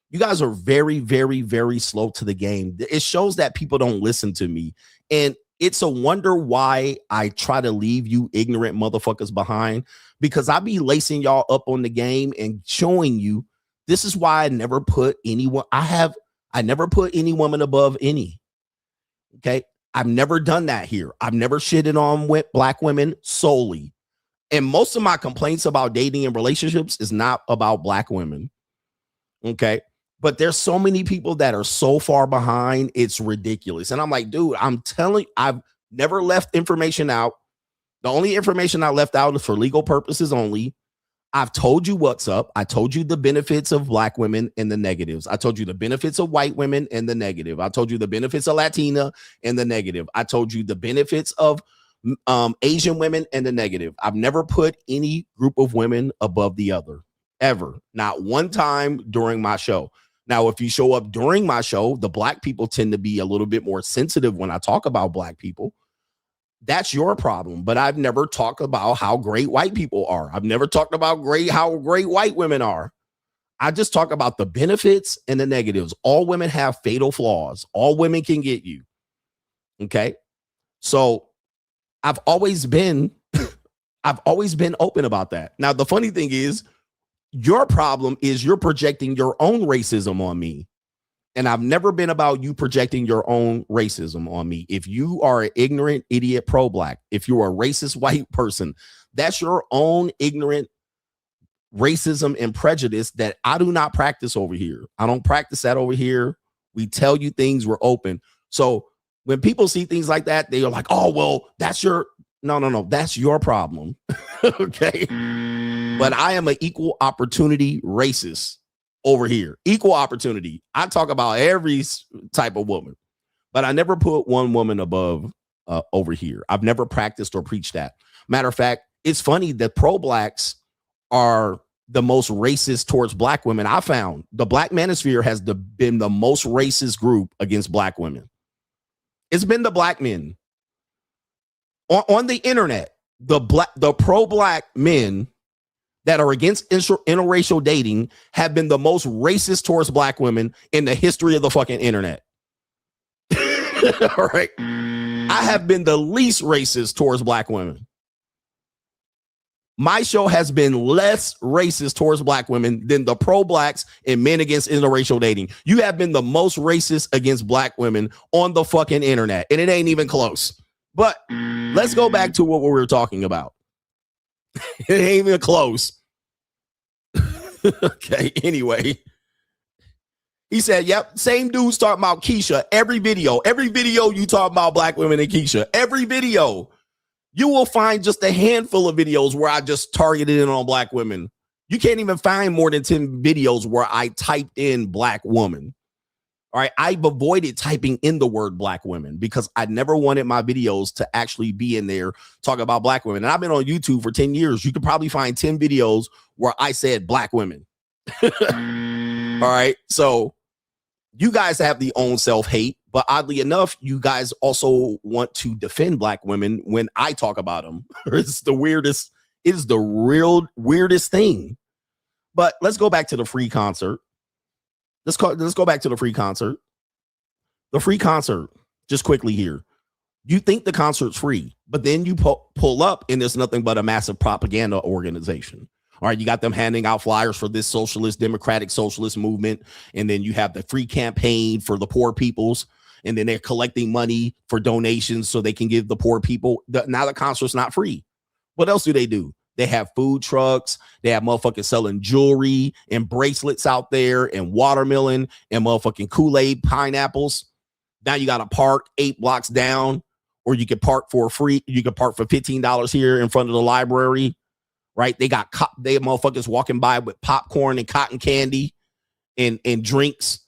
You guys are very, very, very slow to the game. It shows that people don't listen to me. And it's a wonder why I try to leave you ignorant motherfuckers behind, because I be lacing y'all up on the game and showing you this is why I never put anyone. I never put any woman above any. Okay. I've never done that here. I've never shitted on black women solely. And most of my complaints about dating and relationships is not about black women. Okay. But there's so many people that are so far behind. It's ridiculous. And I'm like, dude, I'm telling you, I've never left information out. The only information I left out is for legal purposes only. I've told you what's up. I told you the benefits of black women and the negatives. I told you the benefits of white women and the negative. I told you the benefits of Latina and the negative. I told you the benefits of Asian women and the negative. I've never put any group of women above the other, ever. Not one time during my show. Now, if you show up during my show, the black people tend to be a little bit more sensitive when I talk about black people. That's your problem. But I've never talked about how great white people are. I've never talked about how great white women are. I just talk about the benefits and the negatives. All women have fatal flaws. All women can get you. Okay. So I've always been open about that. Now, the funny thing is, your problem is you're projecting your own racism on me. And I've never been about you projecting your own racism on me. If you are an ignorant idiot pro-black, if you're a racist white person, that's your own ignorant racism and prejudice that I do not practice over here. I don't practice that over here. We tell you things, we're open. So when people see things like that, they are like, oh, well, that's your, no, that's your problem. Okay. But I am an equal opportunity racist over here. Equal opportunity. I talk about every type of woman, but I never put one woman above over here. I've never practiced or preached that. Matter of fact, it's funny that pro-blacks are the most racist towards black women. I found the black manosphere has been the most racist group against black women. It's been the black men on the internet. The pro-black men that are against interracial dating have been the most racist towards black women in the history of the fucking internet. All right. I have been the least racist towards black women. My show has been less racist towards black women than the pro-blacks and men against interracial dating. You have been the most racist against black women on the fucking internet, and it ain't even close. But let's go back to what we were talking about. It ain't even close. Okay, anyway. He said, yep, same dudes talking about Keisha. Every video you talk about black women and Keisha, every video, you will find just a handful of videos where I just targeted in on black women. You can't even find more than 10 videos where I typed in black woman. All right. I've avoided typing in the word black women because I never wanted my videos to actually be in there talking about black women. And I've been on YouTube for 10 years. You could probably find 10 videos where I said black women. All right. So you guys have the own self-hate, but oddly enough, you guys also want to defend black women when I talk about them. It's the weirdest. It is the real weirdest thing. But let's go back to the free concert. Let's go back to the free concert. The free concert, just quickly here. You think the concert's free, but then you pull up and there's nothing but a massive propaganda organization. All right, you got them handing out flyers for this socialist, democratic socialist movement. And then you have the free campaign for the poor peoples. And then they're collecting money for donations so they can give the poor people. Now the concert's not free. What else do? They have food trucks. They have motherfuckers selling jewelry and bracelets out there and watermelon and motherfucking Kool-Aid pineapples. Now you got to park 8 blocks down, or you can park for free. You can park for $15 here in front of the library. Right? They got they motherfuckers walking by with popcorn and cotton candy and drinks.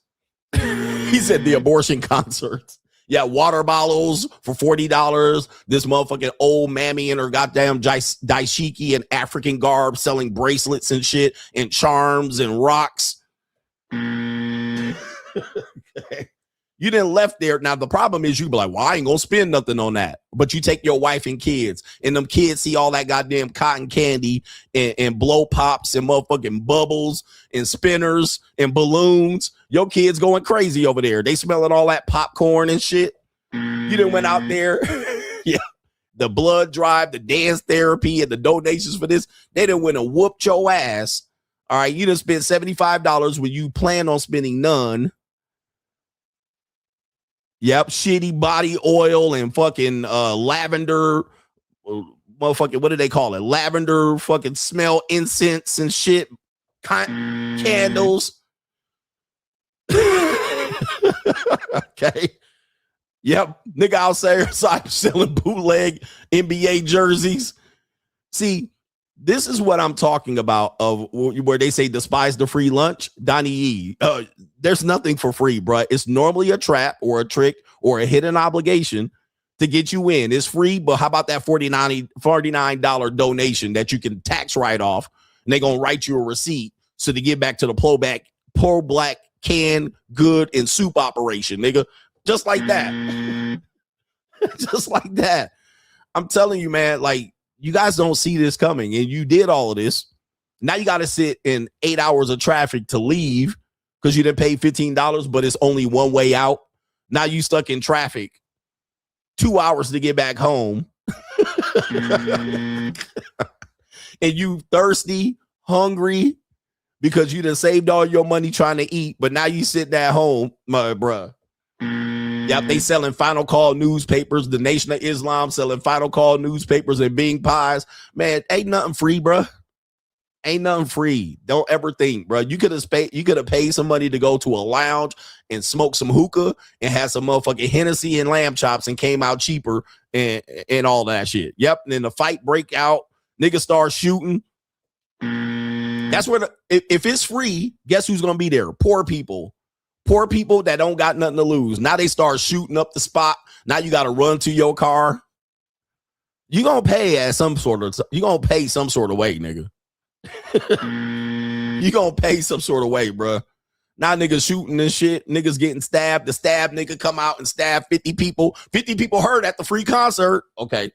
He said the abortion concerts. Yeah, water bottles for $40. This motherfucking old mammy in her goddamn daishiki and African garb selling bracelets and shit and charms and rocks. Okay. You didn't left there. Now, the problem is you be like, well, I ain't going to spend nothing on that. But you take your wife and kids, and them kids see all that goddamn cotton candy and blow pops and motherfucking bubbles and spinners and balloons. Your kids going crazy over there. They smelling all that popcorn and shit. You done went out there. Yeah. The blood drive, the dance therapy, and the donations for this. They done went and whooped your ass. All right. You done spent $75 when you plan on spending none. Yep, shitty body oil and fucking lavender, motherfucking, what do they call it? Lavender fucking smell incense and shit, candles. Okay. Yep, nigga outside selling bootleg NBA jerseys. See, this is what I'm talking about of where they say despise the free lunch. Donnie E. There's nothing for free, bro. It's normally a trap or a trick or a hidden obligation to get you in. It's free, but how about that $49 donation that you can tax write off? And they're going to write you a receipt so to get back to the pro black canned good and soup operation, nigga. Just like that. Just like that. I'm telling you, man, like, you guys don't see this coming, and you did all of this. Now you got to sit in 8 hours of traffic to leave because you didn't pay $15, but it's only one way out. Now you stuck in traffic 2 hours to get back home. And you thirsty, hungry because you done saved all your money trying to eat, but now you sitting at home, my bruh. Yep, they selling Final Call newspapers. The Nation of Islam selling Final Call newspapers and Bing pies. Man, ain't nothing free, bro. Ain't nothing free. Don't ever think, bro. You could have paid some money to go to a lounge and smoke some hookah and had some motherfucking Hennessy and lamb chops and came out cheaper and all that shit. Yep. And then the fight break out. Niggas start shooting. That's where if it's free, guess who's gonna be there? Poor people. Poor people that don't got nothing to lose. Now they start shooting up the spot. Now you got to run to your car. You gonna pay some sort of way, nigga. You gonna pay some sort of way, bro. Now niggas shooting and shit. Niggas getting stabbed. The stab nigga come out and stab 50 people. 50 people hurt at the free concert. Okay.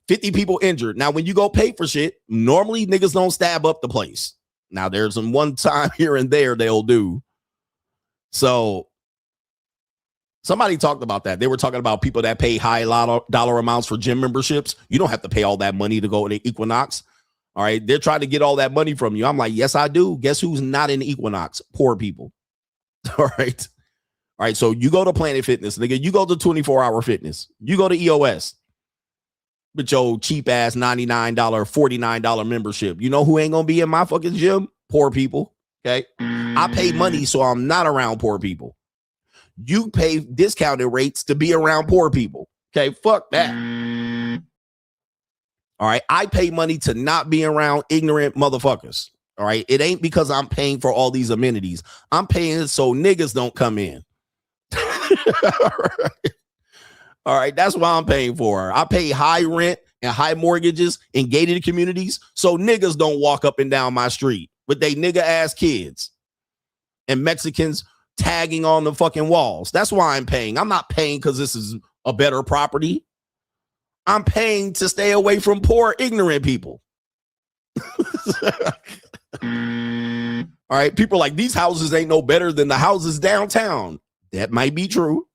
50 people injured. Now when you go pay for shit, normally niggas don't stab up the place. Now, there's some one time here and there they'll do. So somebody talked about that. They were talking about people that pay high dollar amounts for gym memberships. You don't have to pay all that money to go to Equinox. All right. They're trying to get all that money from you. I'm like, yes, I do. Guess who's not in Equinox? Poor people. All right. All right. So you go to Planet Fitness, nigga. You go to 24-hour fitness. You go to EOS. With your cheap ass $99, $49 membership. You know who ain't gonna be in my fucking gym? poor people. Okay. I pay money so I'm not around poor people. You pay discounted rates to be around poor people. Okay. Fuck that. All right. I pay money to not be around ignorant motherfuckers. All right. It ain't because I'm paying for all these amenities. I'm paying so niggas don't come in. All right. That's what I'm paying for. I pay high rent and high mortgages in gated communities so niggas don't walk up and down my street with they nigga ass kids and Mexicans tagging on the fucking walls. That's why I'm paying. I'm not paying because this is a better property. I'm paying to stay away from poor, ignorant people. All right. People are like, these houses ain't no better than the houses downtown. That might be true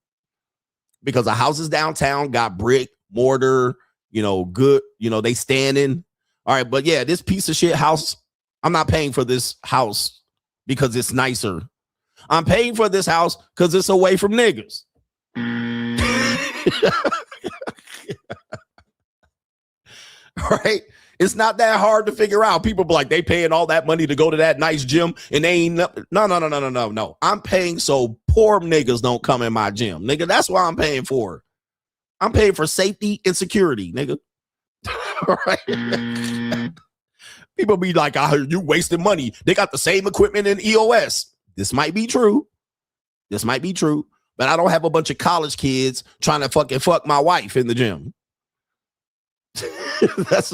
because the houses downtown got brick, mortar, good, they standing. All right. But yeah, this piece of shit house, I'm not paying for this house because it's nicer. I'm paying for this house because it's away from niggas. All right. It's not that hard to figure out. People be like, they paying all that money to go to that nice gym and they ain't no. I'm paying so poor niggas don't come in my gym. Nigga, that's what I'm paying for. I'm paying for safety and security, nigga. All right. People be like, I heard you wasting money. They got the same equipment in EOS. This might be true. But I don't have a bunch of college kids trying to fucking fuck my wife in the gym. That's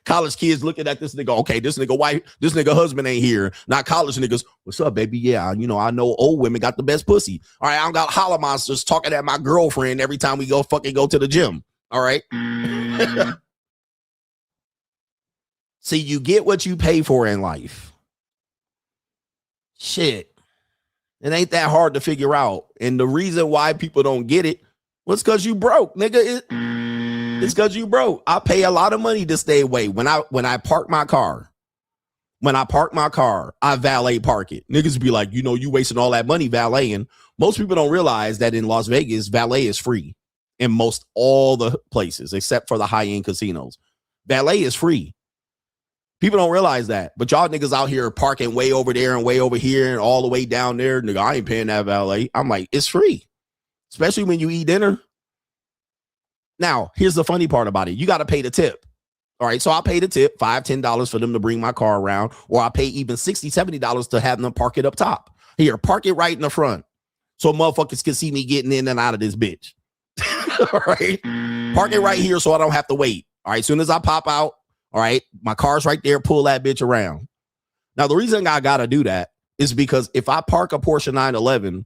college kids looking at this nigga. Okay, this nigga wife, this nigga husband ain't here. Not college niggas. What's up, baby? Yeah, I know old women got the best pussy. All right, I don't got holla monsters talking at my girlfriend every time we go to the gym. All right. See, you get what you pay for in life. Shit. It ain't that hard to figure out. And the reason why people don't get it was because you broke, nigga. It's because you broke. I pay a lot of money to stay away. When I park my car, I valet park it. Niggas be like, you wasting all that money valeting. Most people don't realize that in Las Vegas, valet is free in most all the places except for the high-end casinos. Valet is free. People don't realize that. But y'all niggas out here parking way over there and way over here and all the way down there. Nigga, I ain't paying that valet. I'm like, it's free. Especially when you eat dinner. Now, here's the funny part about it. You got to pay the tip. All right. So I pay the tip, $5, $10 for them to bring my car around, or I pay even $60, $70 to have them park it up top. Here, park it right in the front. So motherfuckers can see me getting in and out of this bitch. All right. Park it right here so I don't have to wait. All right. As soon as I pop out, all right, my car's right there. Pull that bitch around. Now, the reason I got to do that is because if I park a Porsche 911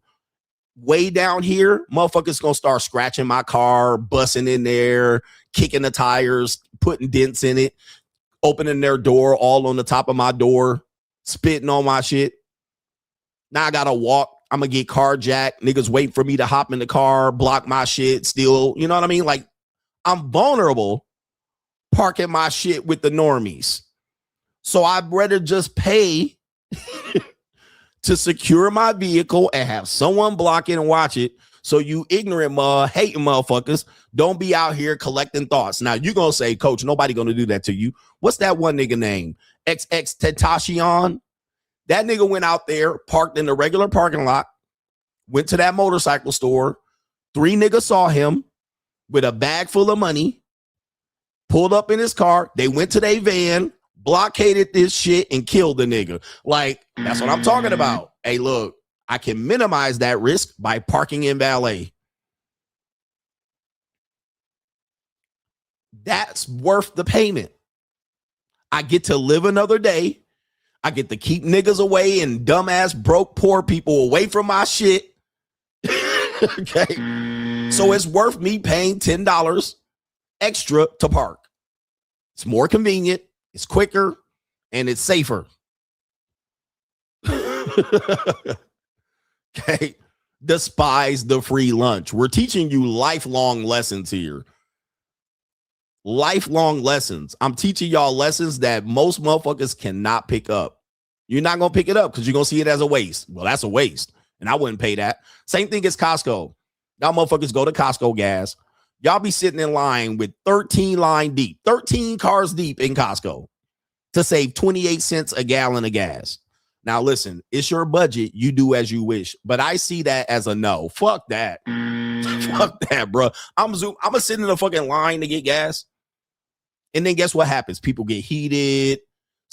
way down here, motherfuckers going to start scratching my car, busting in there, kicking the tires, putting dents in it, opening their door all on the top of my door, spitting on my shit. Now I got to walk. I'm going to get carjacked. Niggas wait for me to hop in the car, block my shit, steal. You know what I mean? Like, I'm vulnerable parking my shit with the normies. So I'd rather just pay to secure my vehicle and have someone block it and watch it. So you ignorant hating motherfuckers don't be out here collecting thoughts. Now you're going to say, coach, nobody going to do that to you. What's that one nigga name? XX Tentacion. That nigga went out there, parked in the regular parking lot, went to that motorcycle store. 3 niggas saw him with a bag full of money, pulled up in his car. They went to their van, blockaded this shit, and killed the nigga. Like, that's what I'm talking about. Hey, look, I can minimize that risk by parking in valet. That's worth the payment. I get to live another day. I get to keep niggas away and dumbass broke poor people away from my shit. Okay. So it's worth me paying $10 extra to park. It's more convenient, it's quicker, and it's safer. Okay. Despise the free lunch. We're teaching you lifelong lessons here. Lifelong lessons. I'm teaching y'all lessons that most motherfuckers cannot pick up. You're not going to pick it up because you're going to see it as a waste. Well, that's a waste. And I wouldn't pay that. Same thing as Costco. Y'all motherfuckers go to Costco gas. Y'all be sitting in line with 13 cars deep in Costco. to save 28 cents a gallon of gas. Now, listen, it's your budget. You do as you wish. But I see that as a no. Fuck that. Fuck that, bro. I'm going to sit in the fucking line to get gas. And then guess what happens? People get heated.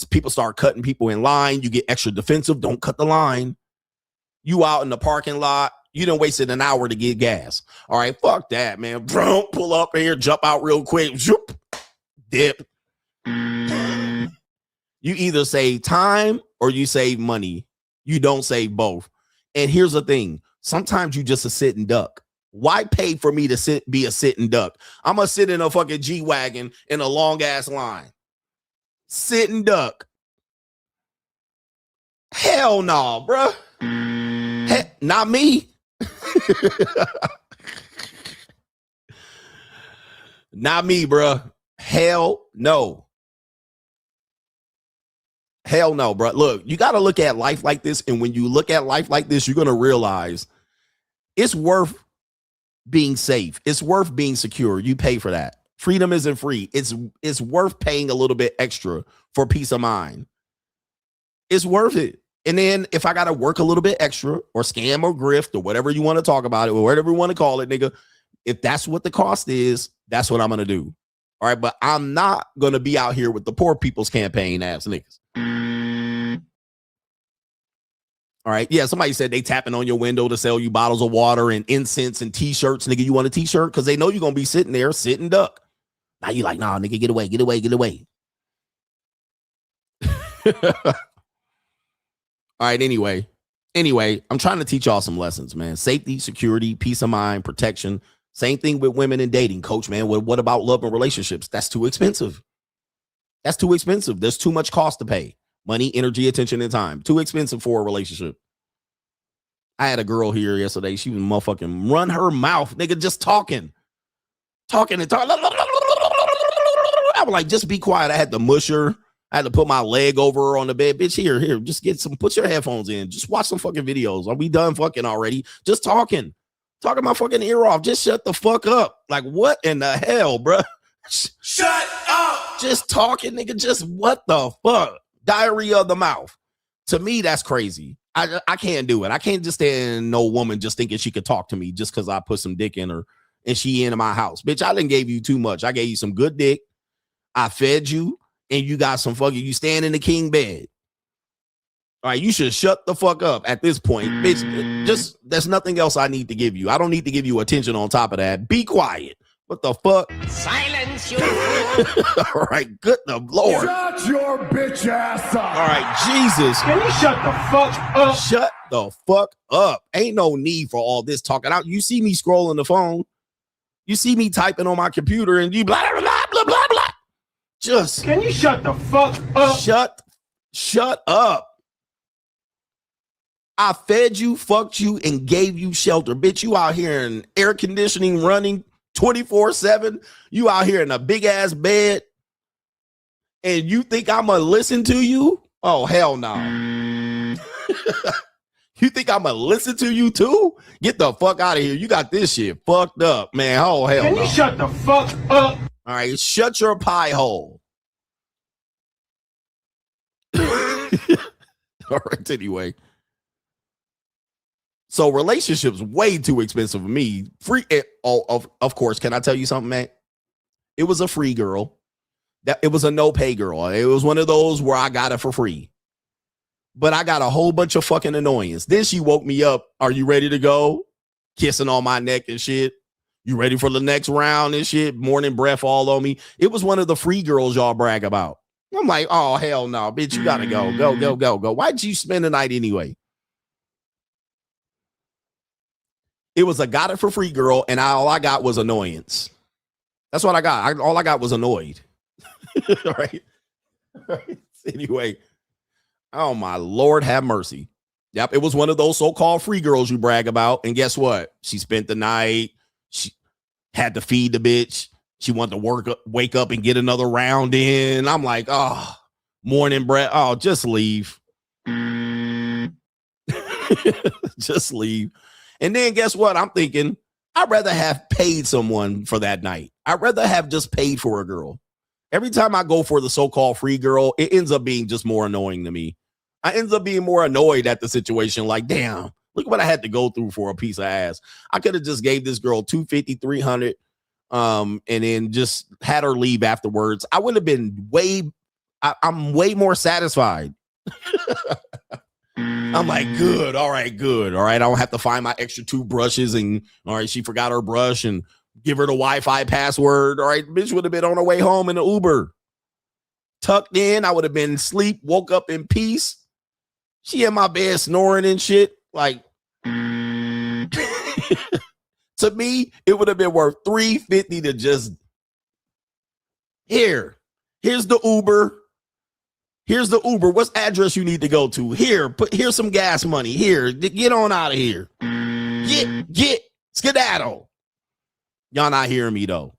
People start cutting people in line. You get extra defensive. Don't cut the line. You out in the parking lot. You done wasted an hour to get gas. All right, fuck that, man. Pull up here, jump out real quick. Dip. You either save time or you save money. You don't save both. And here's the thing. Sometimes you just a sitting duck. Why pay for me to be a sitting duck? I'm going to sit in a fucking G-Wagon in a long-ass line. Sitting duck. Hell no, bro. Not me. Not me, bro. Hell no. Hell no, bro. Look, you got to look at life like this. And when you look at life like this, you're going to realize it's worth being safe. It's worth being secure. You pay for that. Freedom isn't free. It's worth paying a little bit extra for peace of mind. It's worth it. And then if I got to work a little bit extra or scam or grift or whatever you want to talk about it or whatever you want to call it, nigga, if that's what the cost is, that's what I'm going to do. All right. But I'm not going to be out here with the poor people's campaign ass niggas. All right. Yeah. Somebody said they tapping on your window to sell you bottles of water and incense and t-shirts. Nigga, you want a t-shirt? Because they know you're going to be sitting there, sitting duck. Now you like, nah, nigga, get away, get away, get away. All right. Anyway, I'm trying to teach y'all some lessons, man. Safety, security, peace of mind, protection. Same thing with women and dating, coach, man. What about love and relationships? That's too expensive. That's too expensive. There's too much cost to pay. Money, energy, attention, and time. Too expensive for a relationship. I had a girl here yesterday. She was motherfucking run her mouth, nigga, just talking. Talking and talking. I was like, just be quiet. I had to mush her. I had to put my leg over her on the bed. Bitch, here, just get some, put your headphones in. Just watch some fucking videos. Are we done fucking already? Just talking. Talking my fucking ear off. Just shut the fuck up. Like, what in the hell, bro? Shut up. Just talking, nigga. Just what the fuck? Diarrhea of the mouth. To me, that's crazy. I can't do it. I can't just stand no woman just thinking she could talk to me just because I put some dick in her and she into my house. Bitch, I didn't gave you too much. I gave you some good dick. I fed you and you got some fucking, you stand in the king bed. All right, you should shut the fuck up at this point. Bitch, just, there's nothing else I need to give you. I don't need to give you attention on top of that. Be quiet. What the fuck? Silence you. All right, good the Lord. Shut your bitch ass up. All right, Jesus. Can you shut the fuck up? Shut the fuck up. Ain't no need for all this talking out. You see me scrolling the phone. You see me typing on my computer and you blah, blah, blah, blah, blah, blah. Just. Can you shut the fuck up? Shut up. I fed you, fucked you, and gave you shelter. Bitch, you out here in air conditioning running 24/7. You out here in a big ass bed. And you think I'm gonna listen to you? Oh, hell no. You think I'm gonna listen to you too? Get the fuck out of here. You got this shit fucked up, man. Oh, hell no. Can you shut the fuck up? All right, shut your pie hole. All right, anyway. So relationships way too expensive for me. Free, of course. Can I tell you something, man? It was a free girl. It was a no pay girl. It was one of those where I got it for free. But I got a whole bunch of fucking annoyance. Then she woke me up. Are you ready to go? Kissing on my neck and shit. You ready for the next round and shit? Morning breath all on me. It was one of the free girls y'all brag about. I'm like, oh, hell no, bitch, you gotta go. Go. Why'd you spend the night anyway? It was a got it for free girl, and all I got was annoyance. That's what I got. All I got was annoyed. All right. Anyway, oh my Lord, have mercy. Yep, it was one of those so-called free girls you brag about, and guess what? She spent the night. She had to feed the bitch. She wanted to wake up and get another round in. I'm like, oh, morning breath. Oh, just leave. Just leave. And then guess what? I'm thinking I'd rather have paid someone for that night. I'd rather have just paid for a girl. Every time I go for the so-called free girl, it ends up being just more annoying to me. I ends up being more annoyed at the situation. Like, damn, look what I had to go through for a piece of ass. I could have just gave this girl $250, $300, and then just had her leave afterwards. I would have been I'm way more satisfied. I'm like, good. All right. I don't have to find my extra 2 brushes. And all right, she forgot her brush and give her the Wi-Fi password. All right, bitch would have been on her way home in the Uber. Tucked in, I would have been asleep, woke up in peace. She in my bed snoring and shit. Like, to me, it would have been worth $350 to just, here's the Uber. Here's the Uber. What's address you need to go to? Here's some gas money. Here, get on out of here. Get, skedaddle. Y'all not hearing me though.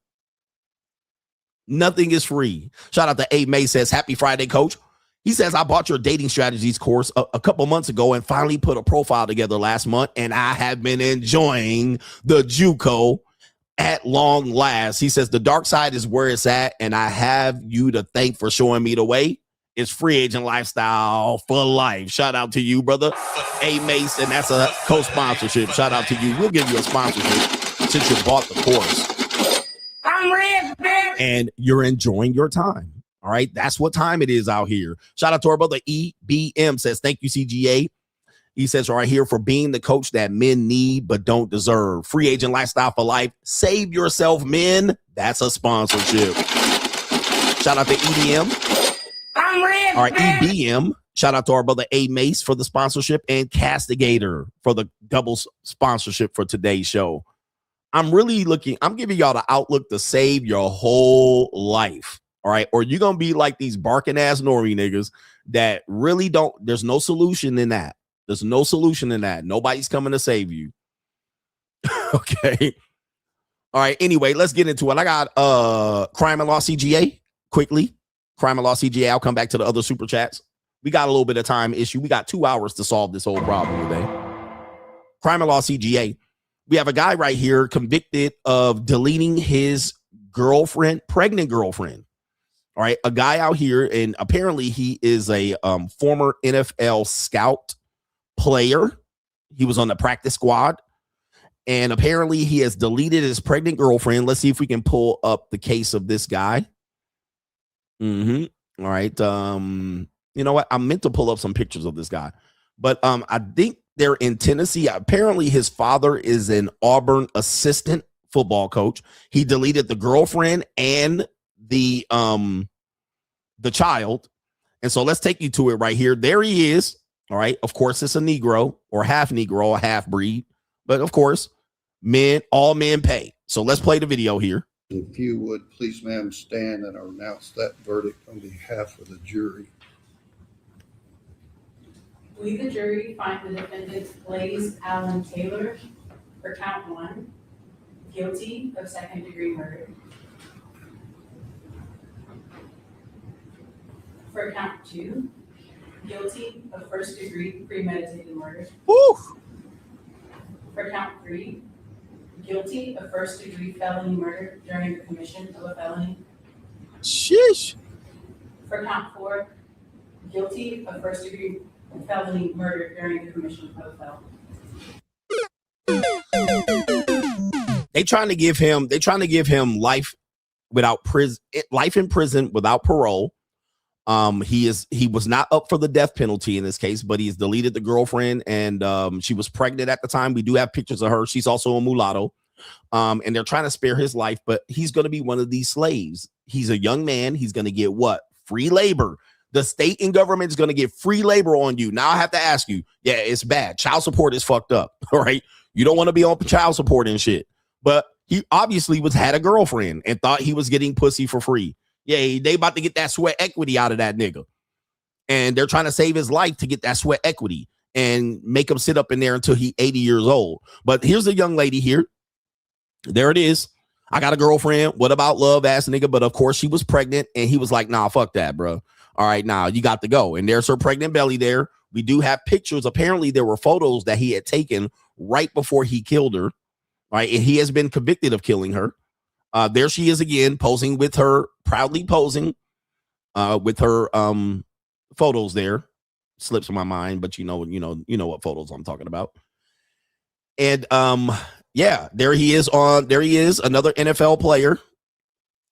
Nothing is free. Shout out to A. May says, happy Friday, coach. He says, I bought your dating strategies course a couple months ago and finally put a profile together last month, and I have been enjoying the JUCO at long last. He says, the dark side is where it's at, and I have you to thank for showing me the way. It's free agent lifestyle for life. Shout out to you, brother. A. Mace, and that's a co-sponsorship. Shout out to you. We'll give you a sponsorship since you bought the course. I'm rich, bitch. And you're enjoying your time. All right. That's what time it is out here. Shout out to our brother EBM says, thank you, CGA. He says, right here for being the coach that men need but don't deserve. Free agent lifestyle for life. Save yourself, men. That's a sponsorship. Shout out to EBM. I'm rich, all right, EBM. Shout out to our brother A. Mace for the sponsorship and Castigator for the double sponsorship for today's show. I'm giving y'all the outlook to save your whole life. All right. Or you're going to be like these barking ass normie niggas that really don't. There's no solution in that. There's no solution in that. Nobody's coming to save you. Okay. All right. Anyway, let's get into it. I got Crime and Law CGA quickly. Crime and Law CGA. I'll come back to the other super chats. We got a little bit of time issue. We got 2 hours to solve this whole problem today. Crime and Law CGA. We have a guy right here convicted of deleting his girlfriend, pregnant girlfriend. All right. A guy out here, and apparently he is a former NFL scout player. He was on the practice squad. And apparently he has deleted his pregnant girlfriend. Let's see if we can pull up the case of this guy. All right. You know what? I meant to pull up some pictures of this guy, but I think they're in Tennessee. Apparently his father is an Auburn assistant football coach. He deleted the girlfriend and the child. And so let's take you to it right here. There he is. All right. Of course, it's a Negro or half Negro, a half breed, but of course, all men pay. So let's play the video here. If you would please, ma'am, stand and announce that verdict on behalf of the jury. We, the jury, find the defendant Blaze Allen Taylor for count 1, guilty of second-degree murder. For count 2, guilty of first-degree premeditated murder. Woo! For count 3, guilty of first-degree felony murder during the commission of a felony. Sheesh. For count 4, guilty of first-degree felony murder during the commission of a felony. They trying to give him life in prison without parole. He was not up for the death penalty in this case, but he's deleted the girlfriend, and she was pregnant at the time. We do have pictures of her. She's also a mulatto. And they're trying to spare his life, but he's going to be one of these slaves. He's a young man. He's going to get what? Free labor. The state and government is going to get free labor on you. Now I have to ask you, yeah, it's bad. Child support is fucked up. All right. You don't want to be on child support and shit, but he obviously had a girlfriend and thought he was getting pussy for free. Yeah. They about to get that sweat equity out of that nigga. And they're trying to save his life to get that sweat equity and make him sit up in there until he's 80 years old. But here's a young lady here. There it is. I got a girlfriend. What about love, ass nigga? But of course she was pregnant, and he was like, nah, fuck that, bro. All right, now you got to go. And there's her pregnant belly there. We do have pictures. Apparently there were photos that he had taken right before he killed her. Right. And he has been convicted of killing her. There she is again, posing with her, proudly posing with her photos there. Slips in my mind, but you know what photos I'm talking about. And yeah, there he is, another NFL player.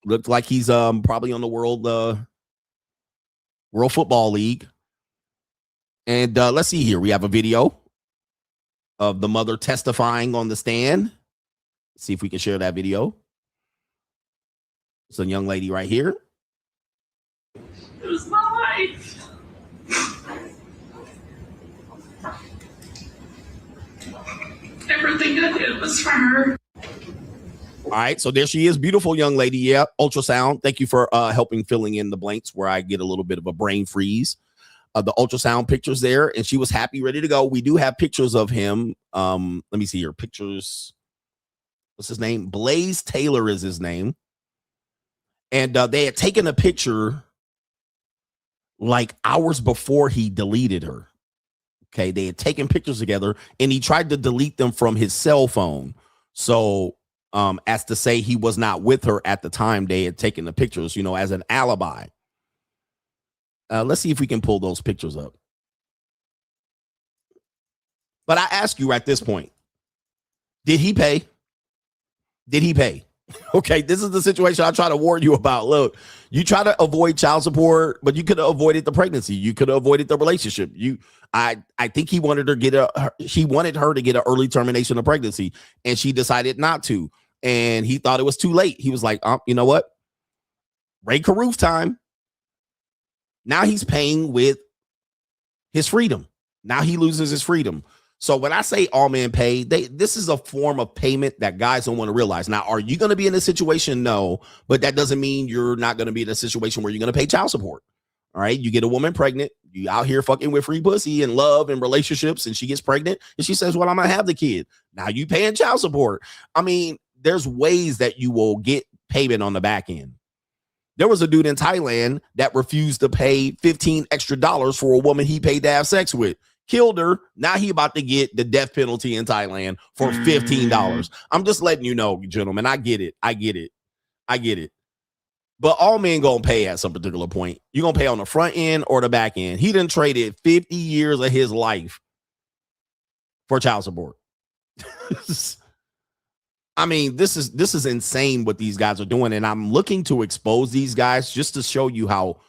Looked like he's probably on the World Football League. And let's see here. We have a video of the mother testifying on the stand. Let's see if we can share that video. It's a young lady right here. It was my life. Everything I did was for her. All right, so there she is, beautiful young lady. Yeah, ultrasound. Thank you for helping filling in the blanks where I get a little bit of a brain freeze. The ultrasound pictures there, and she was happy, ready to go. We do have pictures of him. Let me see here. Pictures. What's his name? Blaze Taylor is his name. And they had taken a picture like hours before he deleted her. Okay, they had taken pictures together, and he tried to delete them from his cell phone. So, as to say he was not with her at the time they had taken the pictures, as an alibi. Let's see if we can pull those pictures up. But I ask you at this point, did he pay? Did he pay? Okay, this is the situation I try to warn you about. Look, you try to avoid child support, but you could have avoided the pregnancy. You could have avoided the relationship. I think he wanted her to get an early termination of pregnancy, and she decided not to. And he thought it was too late. He was like, you know what? Ray Caruth time. Now he's paying with his freedom. Now he loses his freedom. So when I say all men pay, this is a form of payment that guys don't want to realize. Now, are you going to be in a situation? No, but that doesn't mean you're not going to be in a situation where you're going to pay child support. All right. You get a woman pregnant. You out here fucking with free pussy and love and relationships, and she gets pregnant and she says, well, I'm going to have the kid. Now you paying child support. I mean, there's ways that you will get payment on the back end. There was a dude in Thailand that refused to pay $15 extra for a woman he paid to have sex with. Killed her. Now he about to get the death penalty in Thailand for $15. I'm just letting you know, gentlemen. I get it. But all men gonna pay at some particular point. You're gonna pay on the front end or the back end. He done traded 50 years of his life for child support. I mean, this is insane what these guys are doing, and I'm looking to expose these guys just to show you how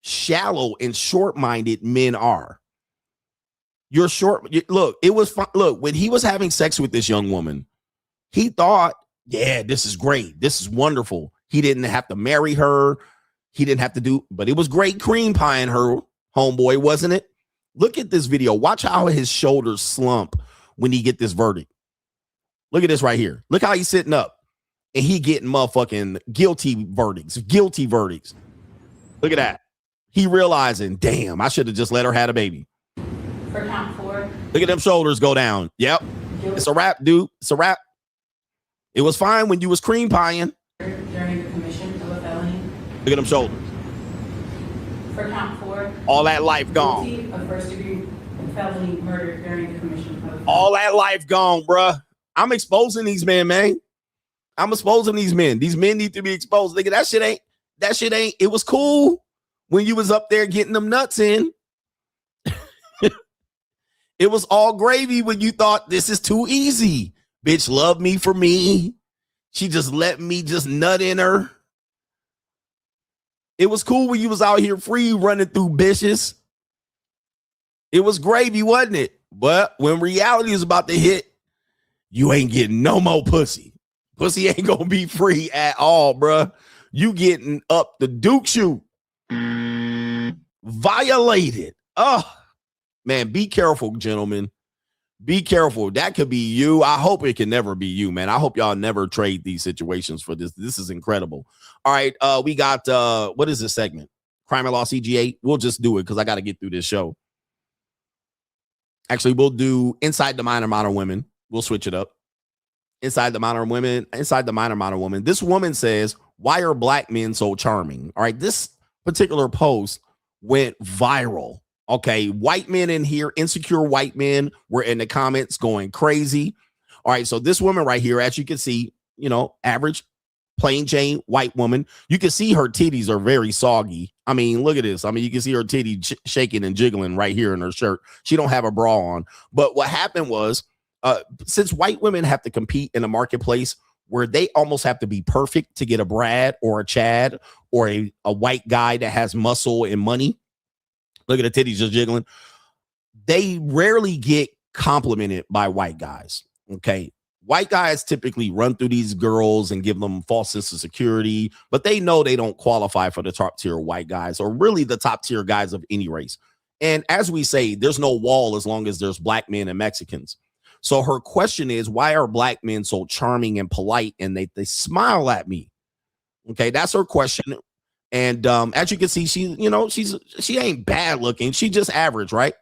shallow and short-minded men are. You're short. Look, it was fun. Look, when he was having sex with this young woman, he thought, yeah, this is great. This is wonderful. He didn't have to marry her. He didn't have to do, but it was great cream pieing her, homeboy, wasn't it? Look at this video. Watch how his shoulders slump when he get this verdict. Look at this right here. Look how he's sitting up and he getting motherfucking guilty verdicts. Look at that. He realizing, damn, I should have just let her have a baby. For count 4. Look at them shoulders go down. Yep. It's a wrap, dude. It's a wrap. It was fine when you was cream pieing. During the commission of a felony. Look at them shoulders. For count 4. All that life gone. Guilty of first-degree felony murder during the commission of a felony. All that life gone, bruh. I'm exposing these men, man. I'm exposing these men. These men need to be exposed. Nigga, that shit ain't. It was cool when you was up there getting them nuts in. It was all gravy when you thought this is too easy. Bitch loved me for me. She just let me just nut in her. It was cool when you was out here free running through bitches. It was gravy, wasn't it? But when reality is about to hit, you ain't getting no more pussy. Pussy ain't gonna be free at all, bruh. You getting up the Duke shoot. Violated. Oh, man, be careful, gentlemen. Be careful. That could be you. I hope it can never be you, man. I hope y'all never trade these situations for this. This is incredible. All right, we got, what is this segment? Crime and Law CGA. We'll just do it because I got to get through this show. Actually, we'll do Inside the Minor Modern Women. We'll switch it up. Inside the Minor Women. This woman says, why are black men so charming? All right, this particular post went viral. Okay, white men in here, insecure white men were in the comments going crazy. All right, so this woman right here, as you can see, average plain Jane white woman. You can see her titties are very soggy. I mean, look at this. I mean, you can see her titty shaking and jiggling right here in her shirt. She don't have a bra on. But what happened was, since white women have to compete in a marketplace where they almost have to be perfect to get a Brad or a Chad or a white guy that has muscle and money. Look at the titties just jiggling. They rarely get complimented by white guys. Okay. White guys typically run through these girls and give them false sense of security, but they know they don't qualify for the top tier white guys or really the top tier guys of any race. And as we say, there's no wall as long as there's black men and Mexicans. So her question is, why are black men so charming and polite and they smile at me? Okay, that's her question. And as you can see, she ain't bad looking. She just average, right?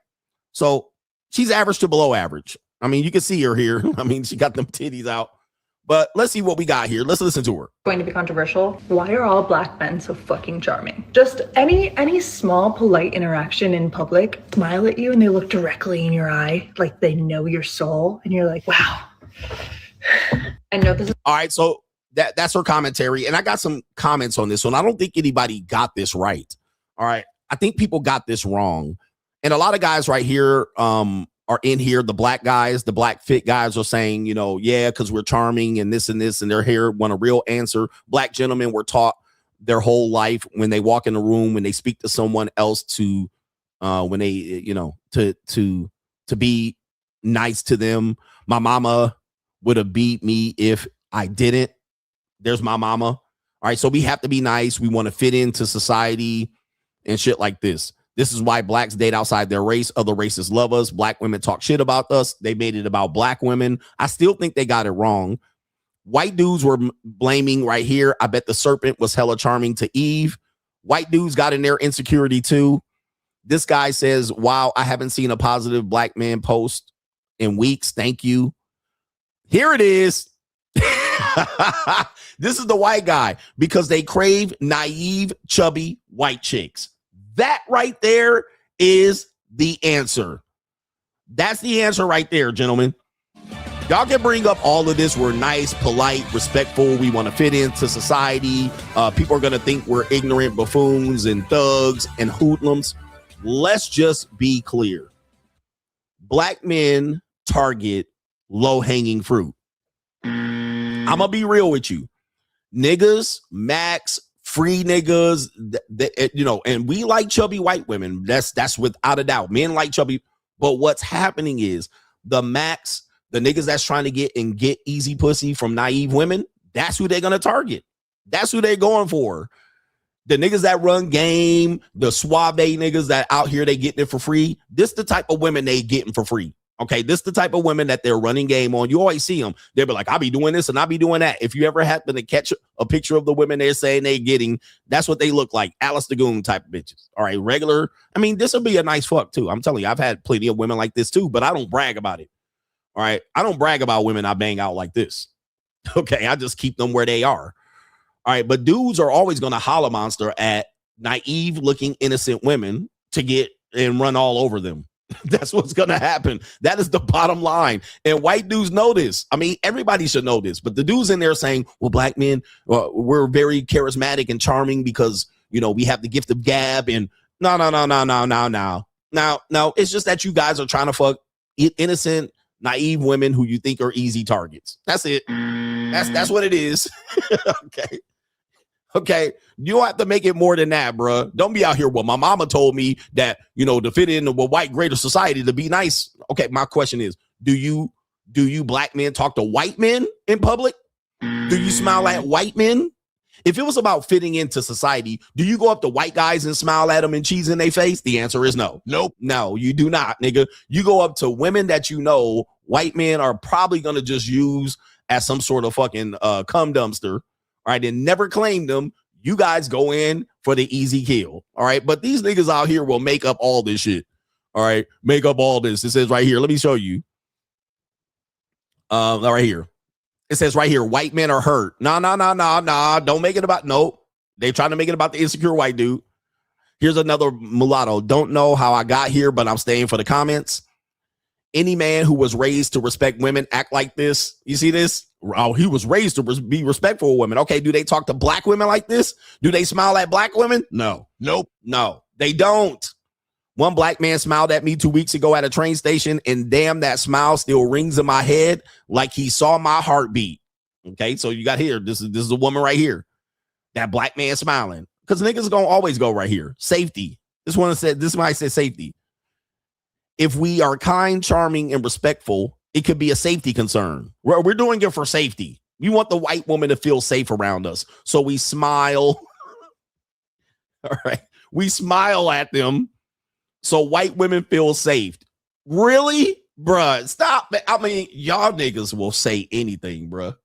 So she's average to below average. I mean, you can see her here. I mean, she got them titties out. But let's see what we got here. Let's listen to her. Going to be controversial. Why are all black men so fucking charming? Just any small polite interaction in public, smile at you and they look directly in your eye, like they know your soul, and you're like, wow. I know this is all right. So that's her commentary, and I got some comments on this one. I don't think anybody got this right. All right, I think people got this wrong, and a lot of guys right here are in here. The black guys, the black fit guys are saying, yeah, because we're charming and this, and they're here want a real answer. Black gentlemen were taught their whole life when they walk in the room, when they speak to someone else to, when they, to be nice to them. My mama would have beat me if I didn't. There's my mama. All right. So we have to be nice. We want to fit into society and shit like this. This is why blacks date outside their race. Other races love us. Black women talk shit about us. They made it about black women. I still think they got it wrong. White dudes were blaming right here. I bet the serpent was hella charming to Eve. White dudes got in their insecurity too. This guy says, wow, I haven't seen a positive black man post in weeks. Thank you. Here it is. This is the white guy because they crave naive, chubby white chicks. That right there is the answer. That's the answer right there, gentlemen. Y'all can bring up all of this. We're nice, polite, respectful. We want to fit into society. People are going to think we're ignorant buffoons and thugs and hoodlums. Let's just be clear. Black men target low-hanging fruit. I'm going to be real with you. Niggas, Max, free niggas, and we like chubby white women. That's without a doubt. Men like chubby. But what's happening is the Max, the niggas that's trying to get easy pussy from naive women, that's who they're going to target. That's who they're going for. The niggas that run game, the suave niggas that out here, they getting it for free. This the type of women they getting for free. Okay, this is the type of women that they're running game on. You always see them. They'll be like, I'll be doing this and I'll be doing that. If you ever happen to catch a picture of the women they're saying they're getting, that's what they look like. Alice the Goon type of bitches. All right, regular. I mean, this will be a nice fuck too. I'm telling you, I've had plenty of women like this too, but I don't brag about it. All right, I don't brag about women I bang out like this. Okay, I just keep them where they are. All right, but dudes are always going to holla monster at naive looking innocent women to get and run all over them. That's what's going to happen. That is the bottom line. And white dudes know this. I mean, everybody should know this. But the dudes in there saying, well, black men, we're very charismatic and charming because, we have the gift of gab. And no. It's just that you guys are trying to fuck innocent, naive women who you think are easy targets. That's it. That's what it is. Okay. You don't have to make it more than that, bro. Don't be out here. Well, my mama told me that, to fit in the white greater society, to be nice. Okay. My question is, do you black men talk to white men in public? Do you smile at white men? If it was about fitting into society, do you go up to white guys and smile at them and cheese in their face? The answer is no. Nope. No, you do not, nigga. You go up to women that white men are probably going to just use as some sort of fucking cum dumpster. All right, and never claim them. You guys go in for the easy kill. All right, but these niggas out here will make up all this shit. All right, make up all this. It says right here. Let me show you. Right here. It says right here, white men are hurt. No. Don't make it about, nope. They trying to make it about the insecure white dude. Here's another mulatto. Don't know how I got here, but I'm staying for the comments. Any man who was raised to respect women act like this. You see this? Oh, he was raised to be respectful of women. Okay, do they talk to black women like this? Do they smile at black women? No. Nope. No, they don't. One black man smiled at me 2 weeks ago at a train station, and damn, that smile still rings in my head like he saw my heartbeat. Okay, so you got here. This is a woman right here. That black man smiling. Because niggas gonna always go right here. Safety. This is why I said safety. If we are kind, charming, and respectful, it could be a safety concern. We're doing it for safety. We want the white woman to feel safe around us. So we smile. All right. We smile at them so white women feel safe. Really? Bruh, stop. I mean, y'all niggas will say anything, bruh.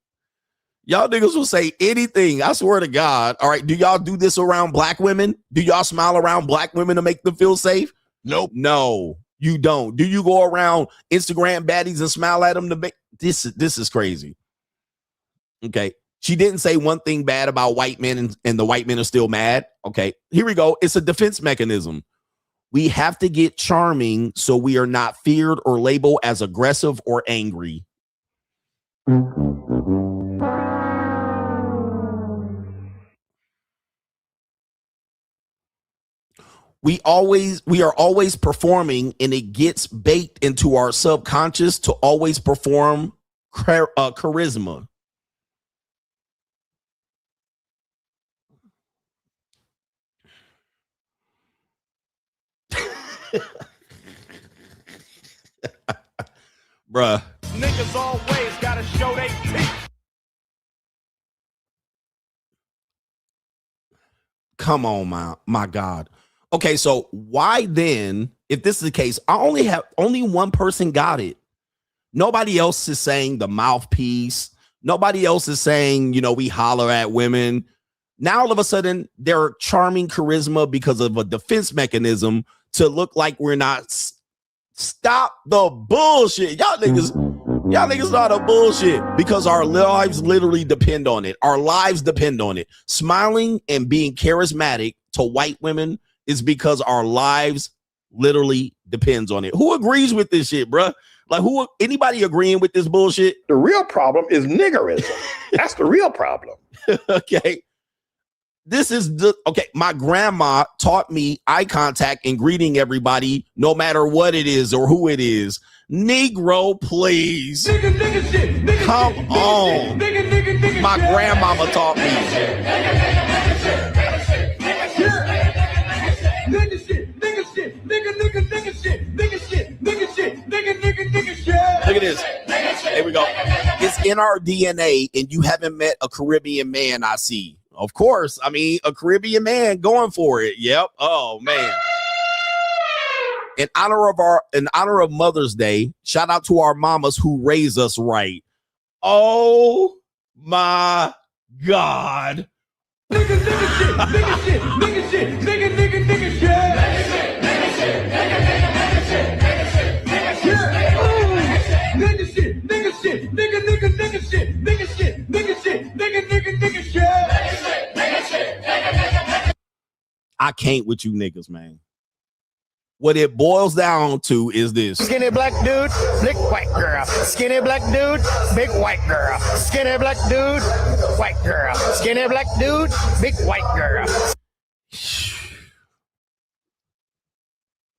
Y'all niggas will say anything. I swear to God. All right. Do y'all do this around black women? Do y'all smile around black women to make them feel safe? Nope. No. You don't. Do you go around Instagram baddies and smile at them to make this is crazy. Okay. She didn't say one thing bad about white men and the white men are still mad. Okay. Here we go. It's a defense mechanism. We have to get charming so we are not feared or labeled as aggressive or angry. We are always performing, and it gets baked into our subconscious to always perform charisma. Bruh. Niggas always gotta show they teeth. Come on, my God. Okay, so why then, if this is the case, only one person got it. Nobody else is saying the mouthpiece. Nobody else is saying, we holler at women. Now, all of a sudden, they're charming charisma because of a defense mechanism to look like we're not. Stop the bullshit. Y'all niggas know the bullshit because our lives literally depend on it. Our lives depend on it. Smiling and being charismatic to white women is because our lives literally depends on it. Who agrees with this shit, bruh? Like, anybody agreeing with this bullshit? The real problem is niggerism. That's the real problem. Okay. My grandma taught me eye contact and greeting everybody, no matter what it is or who it is. Negro, please. Nigga shit. Come on. My grandmama taught me. Look at this. There we go. It's in our DNA, and you haven't met a Caribbean man, I see. Of course. I mean, a Caribbean man going for it. Yep. Oh, man. In honor of Mother's Day, shout out to our mamas who raise us right. Oh, my God. Nigga shit. I can't with you niggas, man. What it boils down to is this. Skinny black dude, big white girl. Skinny black dude, big white girl. Skinny black dude, white girl. Skinny black dude, big white girl.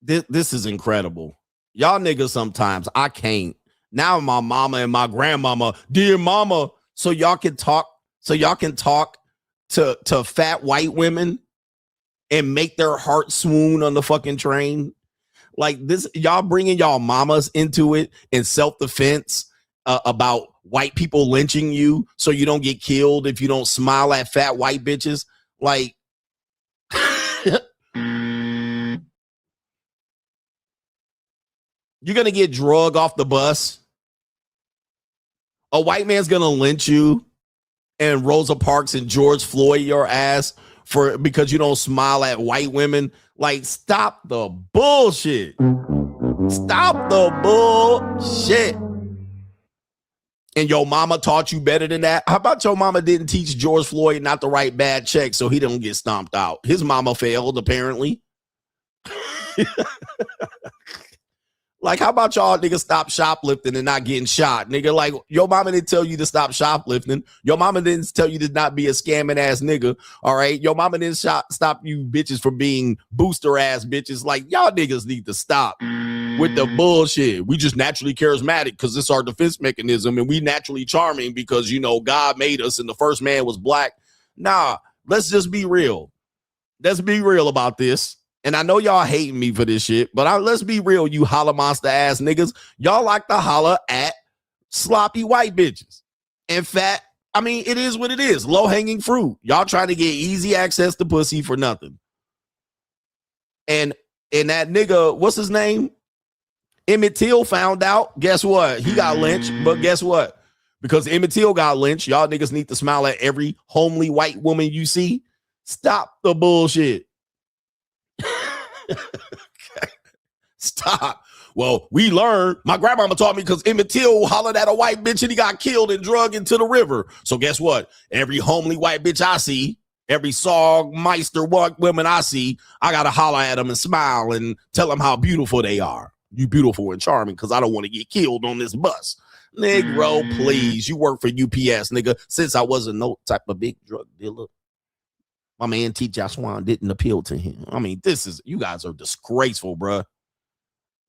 This is incredible. Y'all niggas sometimes, I can't. Now my mama and my grandmama, dear mama, so y'all can talk to fat white women and make their heart swoon on the fucking train. Like this, y'all bringing y'all mamas into it in self-defense about white people lynching you so you don't get killed if you don't smile at fat white bitches. Like, you're going to get drug off the bus. A white man's going to lynch you and Rosa Parks and George Floyd your ass because you don't smile at white women. Like, stop the bullshit. Stop the bullshit. And your mama taught you better than that? How about your mama didn't teach George Floyd not to write bad checks so he don't get stomped out? His mama failed, apparently. Like, how about y'all niggas stop shoplifting and not getting shot? Nigga, like, your mama didn't tell you to stop shoplifting. Your mama didn't tell you to not be a scamming ass nigga. All right. Your mama didn't stop you bitches from being booster ass bitches. Like, y'all niggas need to stop with the bullshit. We just naturally charismatic because it's our defense mechanism, and we naturally charming because, you know, God made us and the first man was black. Nah, let's just be real. Let's be real about this. And I know y'all hating me for this shit, but let's be real, you holla monster ass niggas. Y'all like to holler at sloppy white bitches. In fact, I mean, it is what it is. Low hanging fruit. Y'all trying to get easy access to pussy for nothing. And that nigga, what's his name? Emmett Till found out. Guess what? He got lynched. But guess what? Because Emmett Till got lynched, y'all niggas need to smile at every homely white woman you see. Stop the bullshit. Stop. Well, we learned. My grandmama taught me because Emmett Till hollered at a white bitch and he got killed and drugged into the river. So guess what? Every homely white bitch I see, every Sogmeister woman I see, I gotta holler at them and smile and tell them how beautiful they are. You beautiful and charming because I don't want to get killed on this bus. Negro, please. You work for UPS, nigga. Since I wasn't no type of big drug dealer, my man T. Jaswan didn't appeal to him. I mean, you guys are disgraceful, bruh.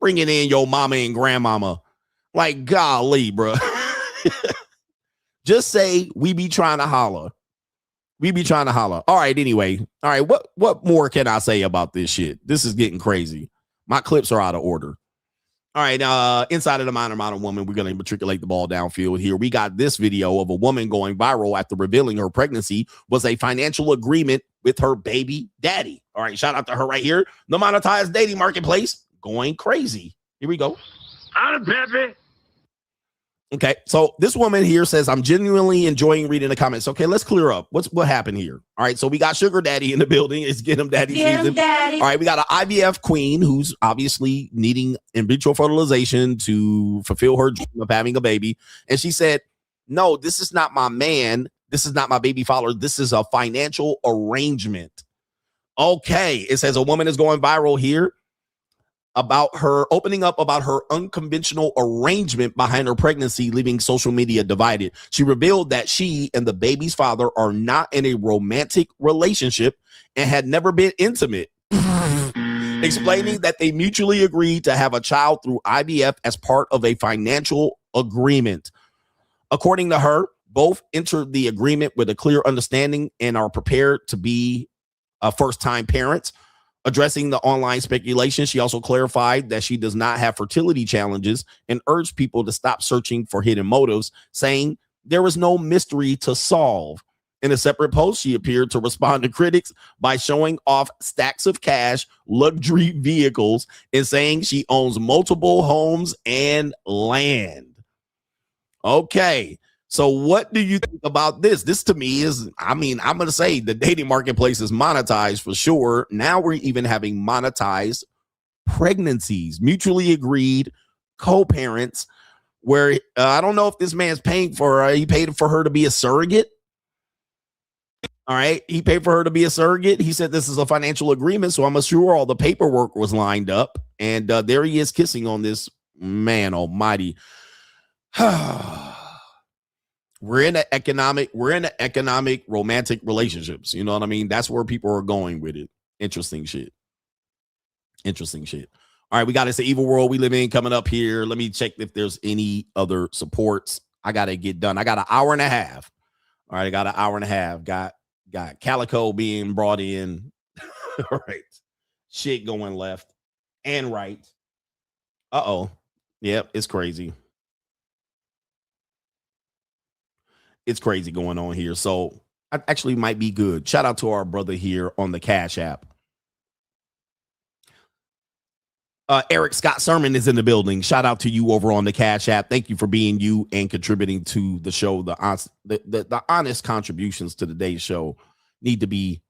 Bringing in your mama and grandmama. Like, golly, bruh. Just say we be trying to holler. We be trying to holler. All right, anyway. All right, what more can I say about this shit? This is getting crazy. My clips are out of order. All right, inside of the minor modern woman, we're going to matriculate the ball downfield here. We got this video of a woman going viral after revealing her pregnancy was a financial agreement with her baby daddy. All right, shout out to her right here. The monetized dating marketplace going crazy. Here we go. I'm Pepe. Okay, so this woman here says, I'm genuinely enjoying reading the comments. Okay, let's clear up. What happened here? All right, so we got Sugar Daddy in the building. It's Get Him Daddy season. Daddy. All right, we got an IVF queen who's obviously needing in vitro fertilization to fulfill her dream of having a baby. And she said, no, this is not my man. This is not my baby father. This is a financial arrangement. Okay, it says a woman is going viral here about her opening up about her unconventional arrangement behind her pregnancy, leaving social media divided. She revealed that she and the baby's father are not in a romantic relationship and had never been intimate, explaining that they mutually agreed to have a child through IVF as part of a financial agreement. According to her, both entered the agreement with a clear understanding and are prepared to be first-time parents. Addressing the online speculation, she also clarified that she does not have fertility challenges and urged people to stop searching for hidden motives, saying there is no mystery to solve. In a separate post, she appeared to respond to critics by showing off stacks of cash, luxury vehicles, and saying she owns multiple homes and land. Okay. So what do you think about this? This to me is, I mean, I'm going to say the dating marketplace is monetized for sure. Now we're even having monetized pregnancies, mutually agreed co-parents, where I don't know if this man's paying for her. He paid for her to be a surrogate. All right. He paid for her to be a surrogate. He said this is a financial agreement. So I'm sure all the paperwork was lined up. And there he is kissing on this man almighty. We're in economic romantic relationships. You know what I mean? That's where people are going with it. Interesting shit. All right, we got It's the Evil World we live in coming up here. Let me check if there's any other supports. I got to get done. I got an hour and a half. All right, I got an hour and a half. Got Calico being brought in. All right. Shit going left and right. Uh-oh. Yep, it's crazy. It's crazy going on here. So I actually might be good. Shout out to our brother here on the Cash App. Eric Scott Sermon is in the building. Shout out to you over on the Cash App. Thank you for being you and contributing to the show. The honest contributions to today's show need to be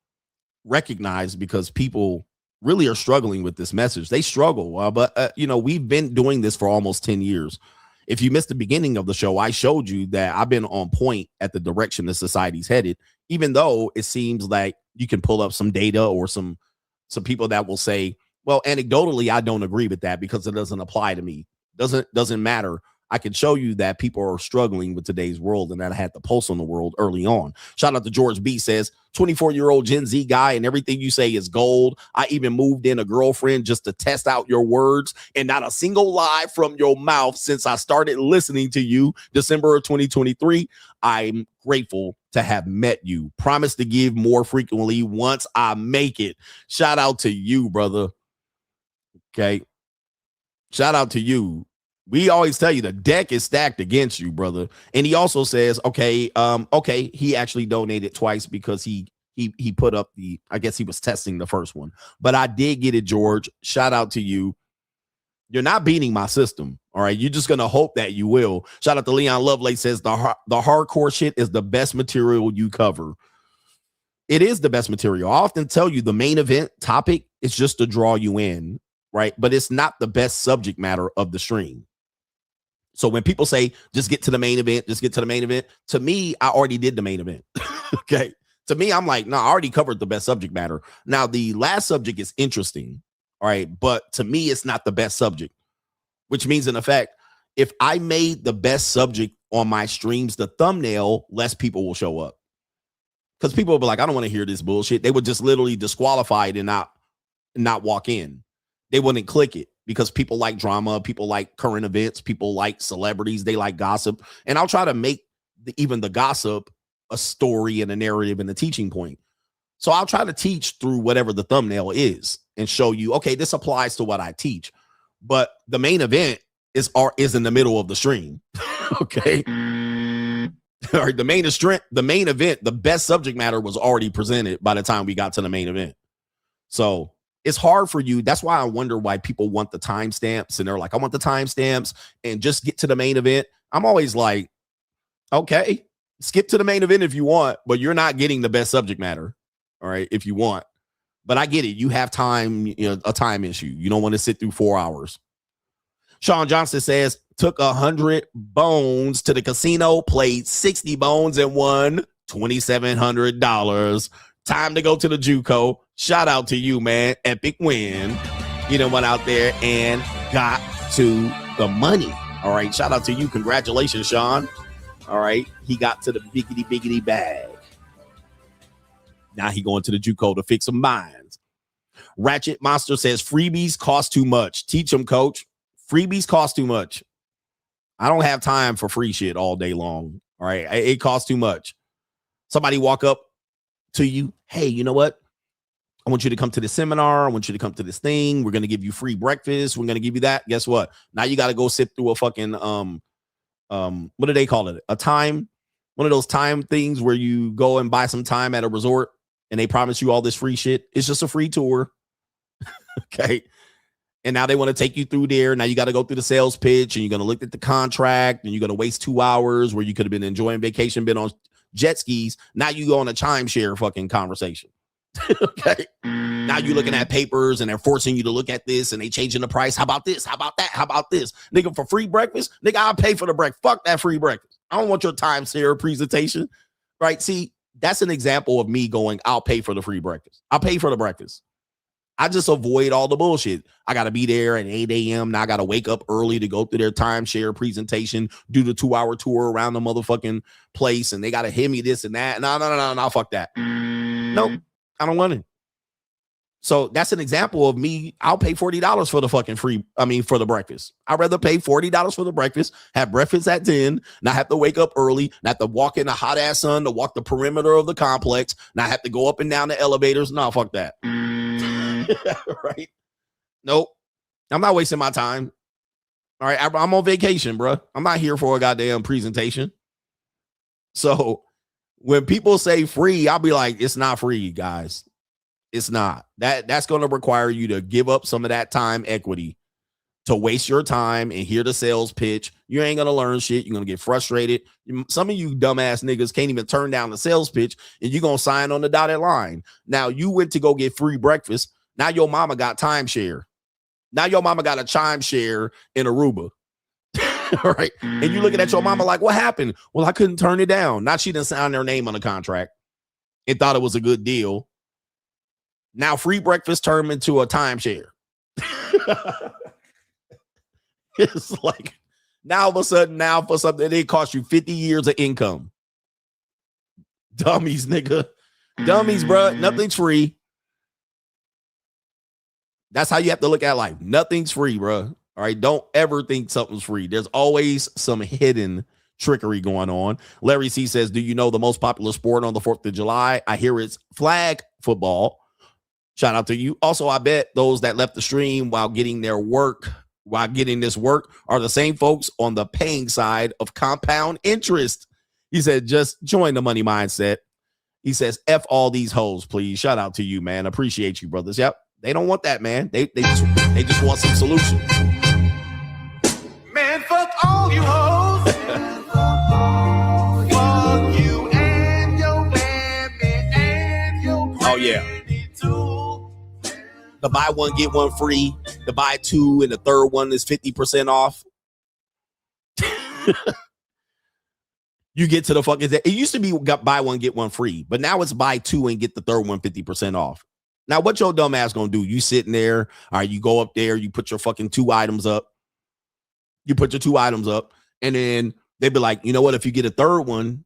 recognized because people really are struggling with this message. They struggle. But we've been doing this for almost 10 years. If you missed the beginning of the show, I showed you that I've been on point at the direction the society's headed, even though it seems like you can pull up some data or some people that will say, Well, anecdotally, I don't agree with that because it doesn't apply to me. Doesn't matter. I can show you that people are struggling with today's world and that I had the pulse on the world early on. Shout out to George B says, 24-year-old Gen Z guy and everything you say is gold. I even moved in a girlfriend just to test out your words and not a single lie from your mouth since I started listening to you December of 2023. I'm grateful to have met you. Promise to give more frequently once I make it. Shout out to you, brother. Okay. Shout out to you. We always tell you the deck is stacked against you, brother. And he also says, okay, he actually donated twice because he put up I guess he was testing the first one. But I did get it, George. Shout out to you. You're not beating my system. All right. You're just going to hope that you will. Shout out to Leon Lovelace says the hardcore shit is the best material you cover. It is the best material. I often tell you the main event topic is just to draw you in, right? But it's not the best subject matter of the stream. So when people say, just get to the main event, to me, I already did the main event. Okay. To me, I'm like, no, I already covered the best subject matter. Now, the last subject is interesting. All right. But to me, it's not the best subject, which means in effect, if I made the best subject on my streams, the thumbnail, less people will show up. Because people will be like, I don't want to hear this bullshit. They would just literally disqualify it and not walk in. They wouldn't click it. Because people like drama, people like current events, people like celebrities, they like gossip. And I'll try to make even the gossip a story and a narrative and a teaching point. So I'll try to teach through whatever the thumbnail is and show you, okay, this applies to what I teach. But the main event is in the middle of the stream. Okay. All right. The main event, the best subject matter was already presented by the time we got to the main event. So it's hard for you. That's why I wonder why people want the timestamps and they're like, I want the timestamps and just get to the main event. I'm always like, okay, skip to the main event if you want, but you're not getting the best subject matter. All right. If you want, but I get it. You have time, a time issue. You don't want to sit through 4 hours. Sean Johnson says, took 100 bones to the casino, played 60 bones and won $2,700. Time to go to the JUCO. Shout out to you, man. Epic win. You done went out there and got to the money. All right. Shout out to you. Congratulations, Sean. All right. He got to the biggity bag. Now he going to the JUCO to fix some minds. Ratchet Monster says freebies cost too much. Teach them, coach. Freebies cost too much. I don't have time for free shit all day long. All right. It costs too much. Somebody walk up to you. Hey, you know what? I want you to come to this seminar. I want you to come to this thing. We're going to give you free breakfast. We're going to give you that. Guess what? Now you got to go sit through a fucking, what do they call it? One of those time things where you go and buy some time at a resort and they promise you all this free shit. It's just a free tour. Okay. And now they want to take you through there. Now you got to go through the sales pitch and you're going to look at the contract and you're going to waste 2 hours where you could have been enjoying vacation, been on jet skis. Now you go on a timeshare fucking conversation. Okay. Now you're looking at papers and they're forcing you to look at this and they changing the price. How about this? How about that? How about this? Nigga, for free breakfast? Nigga, I'll pay for the breakfast. Fuck that free breakfast. I don't want your timeshare presentation. Right? See, that's an example of me going, I'll pay for the free breakfast. I'll pay for the breakfast. I just avoid all the bullshit. I got to be there at 8 a.m. Now I got to wake up early to go through their timeshare presentation, do the 2-hour tour around the motherfucking place, and they got to hit me this and that. No, fuck that. Nope, I don't want it. So that's an example of me. I'll pay $40 for the fucking for the breakfast. I'd rather pay $40 for the breakfast, have breakfast at 10, not have to wake up early, not have to walk in the hot ass sun to walk the perimeter of the complex, not have to go up and down the elevators. No, fuck that. Right? Nope. I'm not wasting my time. All right. I'm on vacation, bro. I'm not here for a goddamn presentation. So when people say free, I'll be like, it's not free, guys. It's not. That's going to require you to give up some of that time equity to waste your time and hear the sales pitch. You ain't going to learn shit. You're going to get frustrated. Some of you dumbass niggas can't even turn down the sales pitch and you're going to sign on the dotted line. Now you went to go get free breakfast. Now your mama got timeshare. Now your mama got a timeshare in Aruba. All right. And you looking at your mama like, what happened? Well, I couldn't turn it down. Now she didn't sign their name on the contract and thought it was a good deal. Now free breakfast turned into a timeshare. It's like now all of a sudden, now for something it cost you 50 years of income. Dummies, nigga. Dummies, bro. Nothing's free. That's how you have to look at life. Nothing's free, bro. All right. Don't ever think something's free. There's always some hidden trickery going on. Larry C says, do you know the most popular sport on the 4th of July? I hear it's flag football. Shout out to you. Also, I bet those that left the stream while getting this work are the same folks on the paying side of compound interest. He said, just join the money mindset. He says, F all these hoes, please. Shout out to you, man. Appreciate you, brothers. Yep. They don't want that, man. They just want some solutions. Man, fuck all you hoes. Fuck you and your baby and your Oh, yeah. The buy one, get one free. The buy two and the third one is 50% off. You get to the fucking... It used to be buy one, get one free. But now it's buy two and get the third one 50% off. Now, what your dumb ass gonna do? You sitting there, all right, you go up there, you put your fucking 2 items up. You put your 2 items up, and then they be like, you know what? If you get a third one,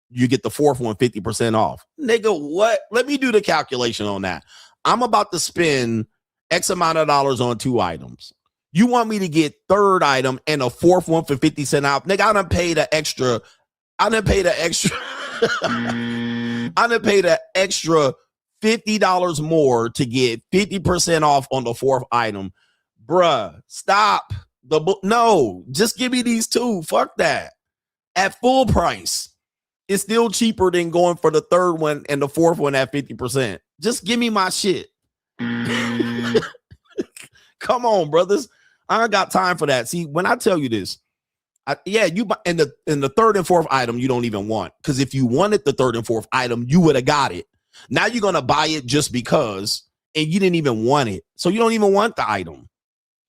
you get the fourth one 50% off. Nigga, what? Let me do the calculation on that. I'm about to spend X amount of dollars on 2 items. You want me to get third item and a fourth one for 50 cents off? Nigga, I done paid the extra. I done paid the extra $50 more to get 50% off on the fourth item. Bruh, stop. No, just give me these 2. Fuck that. At full price, it's still cheaper than going for the third one and the fourth one at 50%. Just give me my shit. Come on, brothers. I ain't got time for that. See, when I tell you this, you buy in the third and fourth item you don't even want, because if you wanted the third and fourth item, you would have got it. Now you're gonna buy it just because, and you didn't even want it, so you don't even want the item.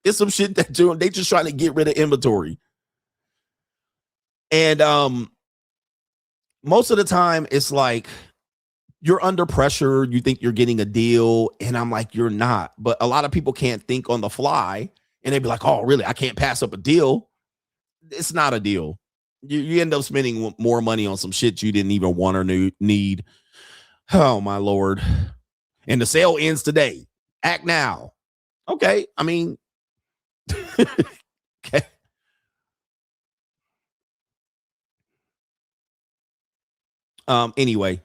It's some shit that they just trying to get rid of inventory. And most of the time it's like you're under pressure, you think you're getting a deal, and I'm like, you're not. But a lot of people can't think on the fly, and they'd be like, oh, really? I can't pass up a deal. It's not a deal. You end up spending more money on some shit you didn't even want or need. Oh, my Lord. And the sale ends today. Act now. Okay. I mean, okay. Anyway,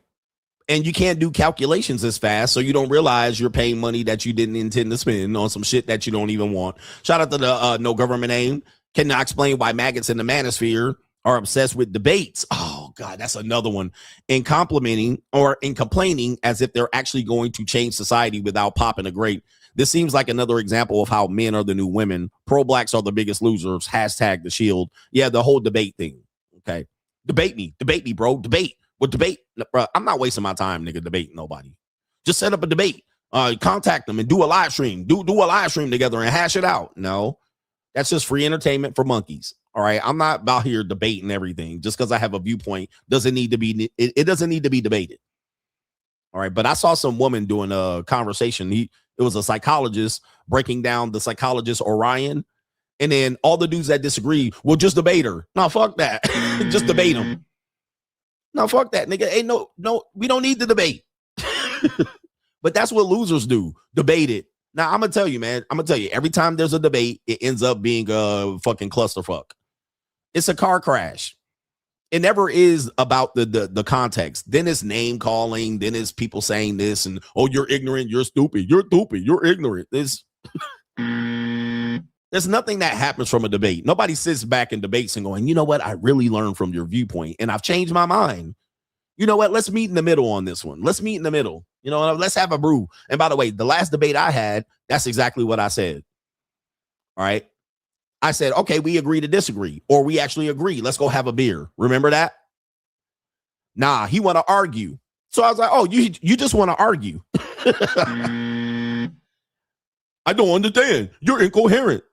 and you can't do calculations as fast, so you don't realize you're paying money that you didn't intend to spend on some shit that you don't even want. Shout out to the no government name. Cannot explain why maggots in the manosphere are obsessed with debates. Oh God, that's another one. In complaining as if they're actually going to change society without popping a grape. This seems like another example of how men are the new women. Pro-blacks are the biggest losers. Hashtag the shield. Yeah, the whole debate thing. Okay. Debate me, bro. Debate. What debate? Bro, I'm not wasting my time, nigga, debating nobody. Just set up a debate. Contact them and do a live stream. Do a live stream together and hash it out. No, that's just free entertainment for monkeys. All right. I'm not about here debating everything. Just because I have a viewpoint doesn't need to be, it doesn't need to be debated. All right. But I saw some woman doing a conversation. It was a psychologist breaking down the psychologist Orion. And then all the dudes that disagree, well, just debate her. No, fuck that. Just debate them. No, fuck that, nigga. Ain't no, we don't need to debate. But that's what losers do. Debate it. Now, I'm going to tell you, man. I'm going to tell you, every time there's a debate, it ends up being a fucking clusterfuck. It's a car crash. It never is about the context. Then it's name calling. Then it's people saying this and, oh, you're ignorant. You're stupid. You're stupid. You're ignorant. There's nothing that happens from a debate. Nobody sits back and debates and going, you know what? I really learned from your viewpoint and I've changed my mind. You know what? Let's meet in the middle on this one. Let's meet in the middle. You know, let's have a brew. And by the way, the last debate I had, that's exactly what I said. All right. I said, okay, we agree to disagree, or we actually agree. Let's go have a beer. Remember that? Nah, he want to argue. So I was like, oh, you just want to argue. I don't understand. You're incoherent.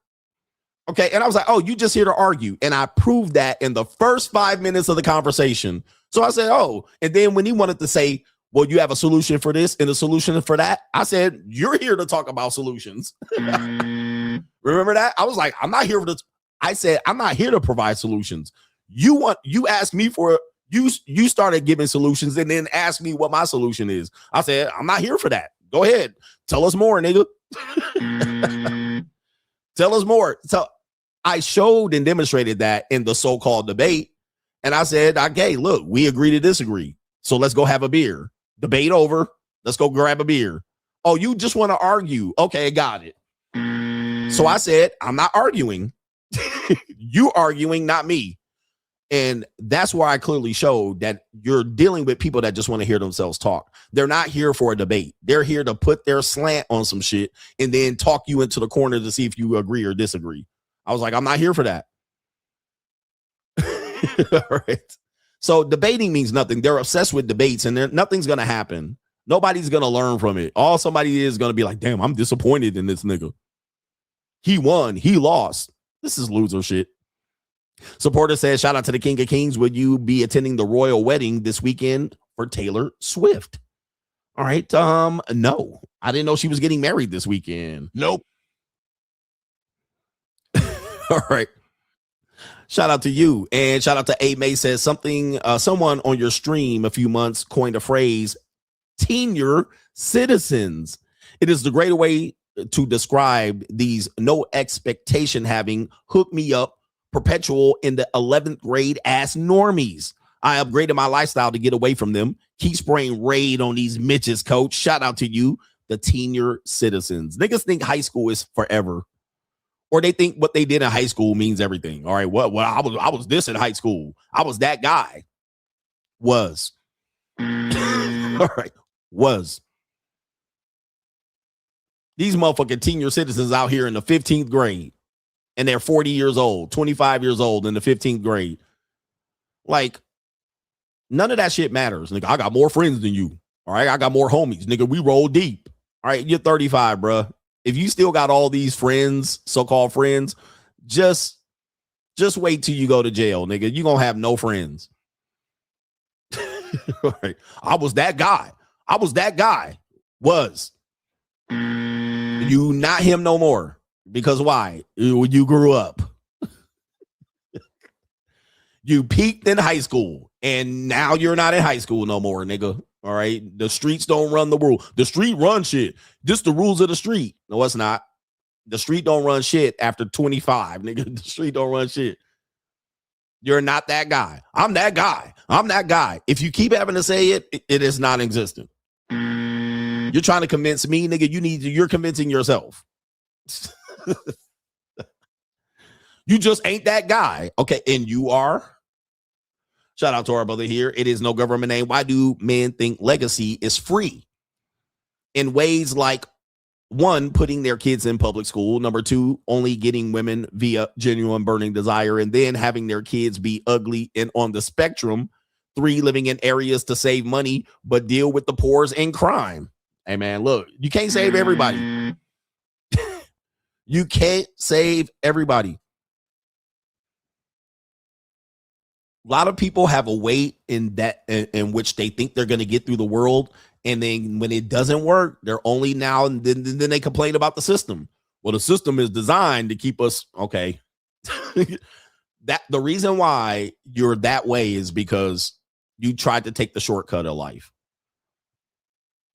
Okay. And I was like, oh, you just here to argue. And I proved that in the first 5 minutes of the conversation. So I said, oh, and then when he wanted to say, well, you have a solution for this and a solution for that, I said, you're here to talk about solutions. Remember that? I was like, I'm not here for this. I said, I'm not here to provide solutions. You asked me for, you started giving solutions and then asked me what my solution is. I said, I'm not here for that. Go ahead. Tell us more, nigga. Tell us more. So I showed and demonstrated that in the so-called debate. And I said, okay, look, we agree to disagree. So let's go have a beer. Debate over. Let's go grab a beer. Oh, you just want to argue. Okay, got it. So I said, I'm not arguing. You arguing, not me. And that's where I clearly showed that you're dealing with people that just want to hear themselves talk. They're not here for a debate. They're here to put their slant on some shit and then talk you into the corner to see if you agree or disagree. I was like, I'm not here for that. All right. So debating means nothing. They're obsessed with debates and nothing's going to happen. Nobody's going to learn from it. All somebody is going to be like, damn, I'm disappointed in this nigga. He won. He lost. This is loser shit. Supporter says, shout out to the King of Kings. Would you be attending the royal wedding this weekend for Taylor Swift? All right. No, I didn't know she was getting married this weekend. Nope. All right. Shout out to you. And shout out to A May says someone on your stream a few months coined a phrase, senior citizens. It is the greater way to describe these no expectation having hook me up perpetual in the 11th grade ass normies. I upgraded my lifestyle to get away from them. Keep spraying raid on these Mitches, coach. Shout out to you, the senior citizens. Niggas think high school is forever. Or they think what they did in high school means everything. All right, well, I was this in high school. I was that guy. Was. All right, was. These motherfucking senior citizens out here in the 15th grade, and they're 40 years old, 25 years old in the 15th grade. Like, none of that shit matters. Nigga, I got more friends than you. All right, I got more homies. Nigga, we roll deep. All right, you're 35, bruh. If you still got all these friends, so-called friends, just wait till you go to jail, nigga. You're going to have no friends. All right. I was that guy. Was. You not him no more. Because why? You grew up. You peaked in high school, and now you're not in high school no more, nigga. All right. The streets don't run the world. The street run shit. Just the rules of the street. No, it's not. The street don't run shit after 25, nigga. The street don't run shit. You're not that guy. I'm that guy. I'm that guy. If you keep having to say it, it is non-existent. You're trying to convince me, nigga. You're convincing yourself. You just ain't that guy. Okay. And you are. Shout out to our brother here. It is no government name. Why do men think legacy is free? In ways like, 1, putting their kids in public school. Number 2, only getting women via genuine burning desire, and then having their kids be ugly and on the spectrum. 3, living in areas to save money, but deal with the poors and crime. Hey, man, look, you can't save everybody. You can't save everybody. A lot of people have a weight in which they think they're going to get through the world. And then when it doesn't work, they're only now and then they complain about the system. Well, the system is designed to keep us. Okay. That the reason why you're that way is because you tried to take the shortcut of life.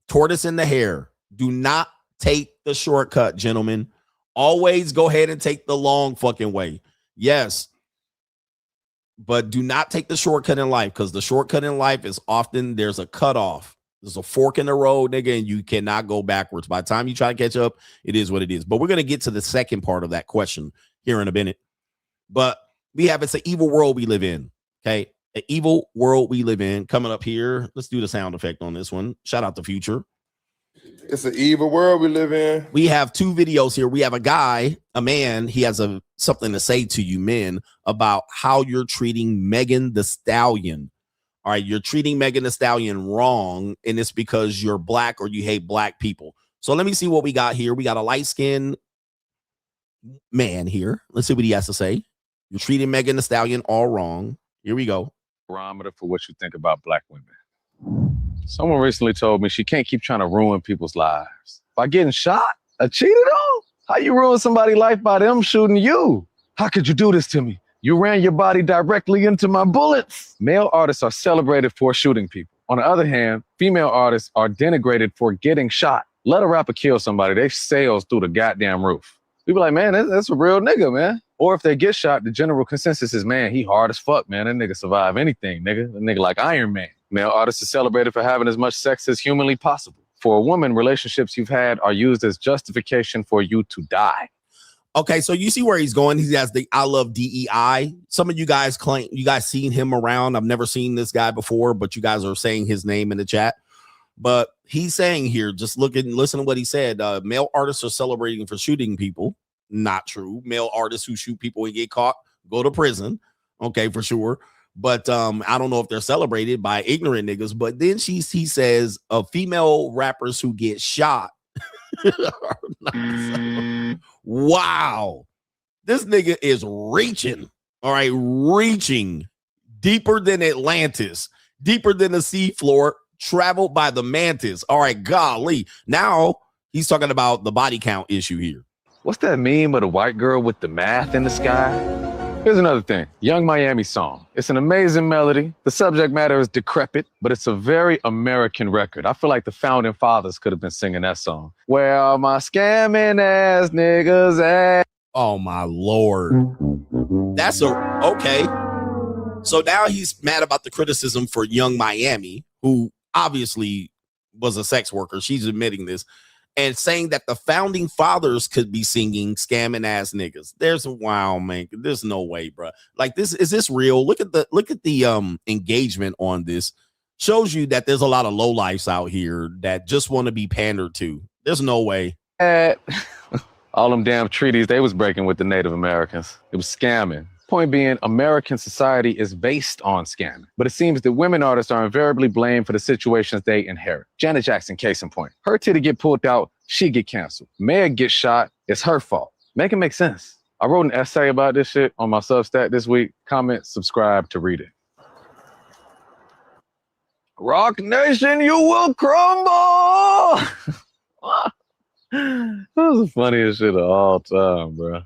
Tortoise in the hare. Do not take the shortcut, gentlemen. Always go ahead and take the long fucking way. Yes. But do not take the shortcut in life, because the shortcut in life is often there's a cutoff. There's a fork in the road, nigga, and you cannot go backwards. By the time you try to catch up, it is what it is. But we're going to get to the second part of that question here in a minute. But it's an evil world we live in. Okay. An evil world we live in. Coming up here. Let's do the sound effect on this one. Shout out to Future. It's an evil world we live in. We have 2 videos here. We have a man. He has something to say to you men about how you're treating Megan Thee Stallion. All right, you're treating Megan Thee Stallion wrong, and it's because you're black or you hate black people. So let me see what we got here. We got a light-skinned man here. Let's see what he has to say. You're treating Megan Thee Stallion all wrong. Here we go. Barometer for what you think about black women. Someone recently told me she can't keep trying to ruin people's lives by getting shot or cheated on. How you ruin somebody's life by them shooting you? How could you do this to me? You ran your body directly into my bullets. Male artists are celebrated for shooting people. On the other hand, female artists are denigrated for getting shot. Let a rapper kill somebody, they sails through the goddamn roof. People like, man, that's a real nigga, man. Or if they get shot, the general consensus is, man, he hard as fuck, man. That nigga survive anything, nigga. That nigga like Iron Man. Male artists are celebrated for having as much sex as humanly possible. For a woman, relationships you've had are used as justification for you to die. Okay, so you see where he's going. He has the I love DEI. Some of you guys claim you guys seen him around. I've never seen this guy before, but you guys are saying his name in the chat. But he's saying here, just listen to what he said. Male artists are celebrating for shooting people. Not true. Male artists who shoot people and get caught go to prison. Okay, for sure. But I don't know if they're celebrated by ignorant niggas. But then he says female rappers who get shot. Wow, this nigga is reaching. All right, reaching deeper than Atlantis, deeper than the seafloor, traveled by the mantis. All right, golly. Now he's talking about the body count issue here. What's that meme of the white girl with the math in the sky? Here's another thing. Young Miami song. It's an amazing melody. The subject matter is decrepit, but it's a very American record. I feel like the founding fathers could have been singing that song. Where are my scamming ass niggas at? Oh my Lord. That's okay. So now he's mad about the criticism for Young Miami, who obviously was a sex worker. She's admitting this. And saying that the founding fathers could be singing scamming ass niggas. Wow, man. There's no way, bro. Like, is this real? Look at the engagement on this. Shows you that there's a lot of lowlifes out here that just want to be pandered to. There's no way. All them damn treaties they was breaking with the Native Americans. It was scamming. Point being, American society is based on scamming. But it seems that women artists are invariably blamed for the situations they inherit. Janet Jackson, case in point. Her titty get pulled out, she get canceled. Meg get shot, it's her fault. Make it make sense. I wrote an essay about this shit on my Substack this week. Comment, subscribe to read it. Rock Nation, you will crumble! That was the funniest shit of all time, bro.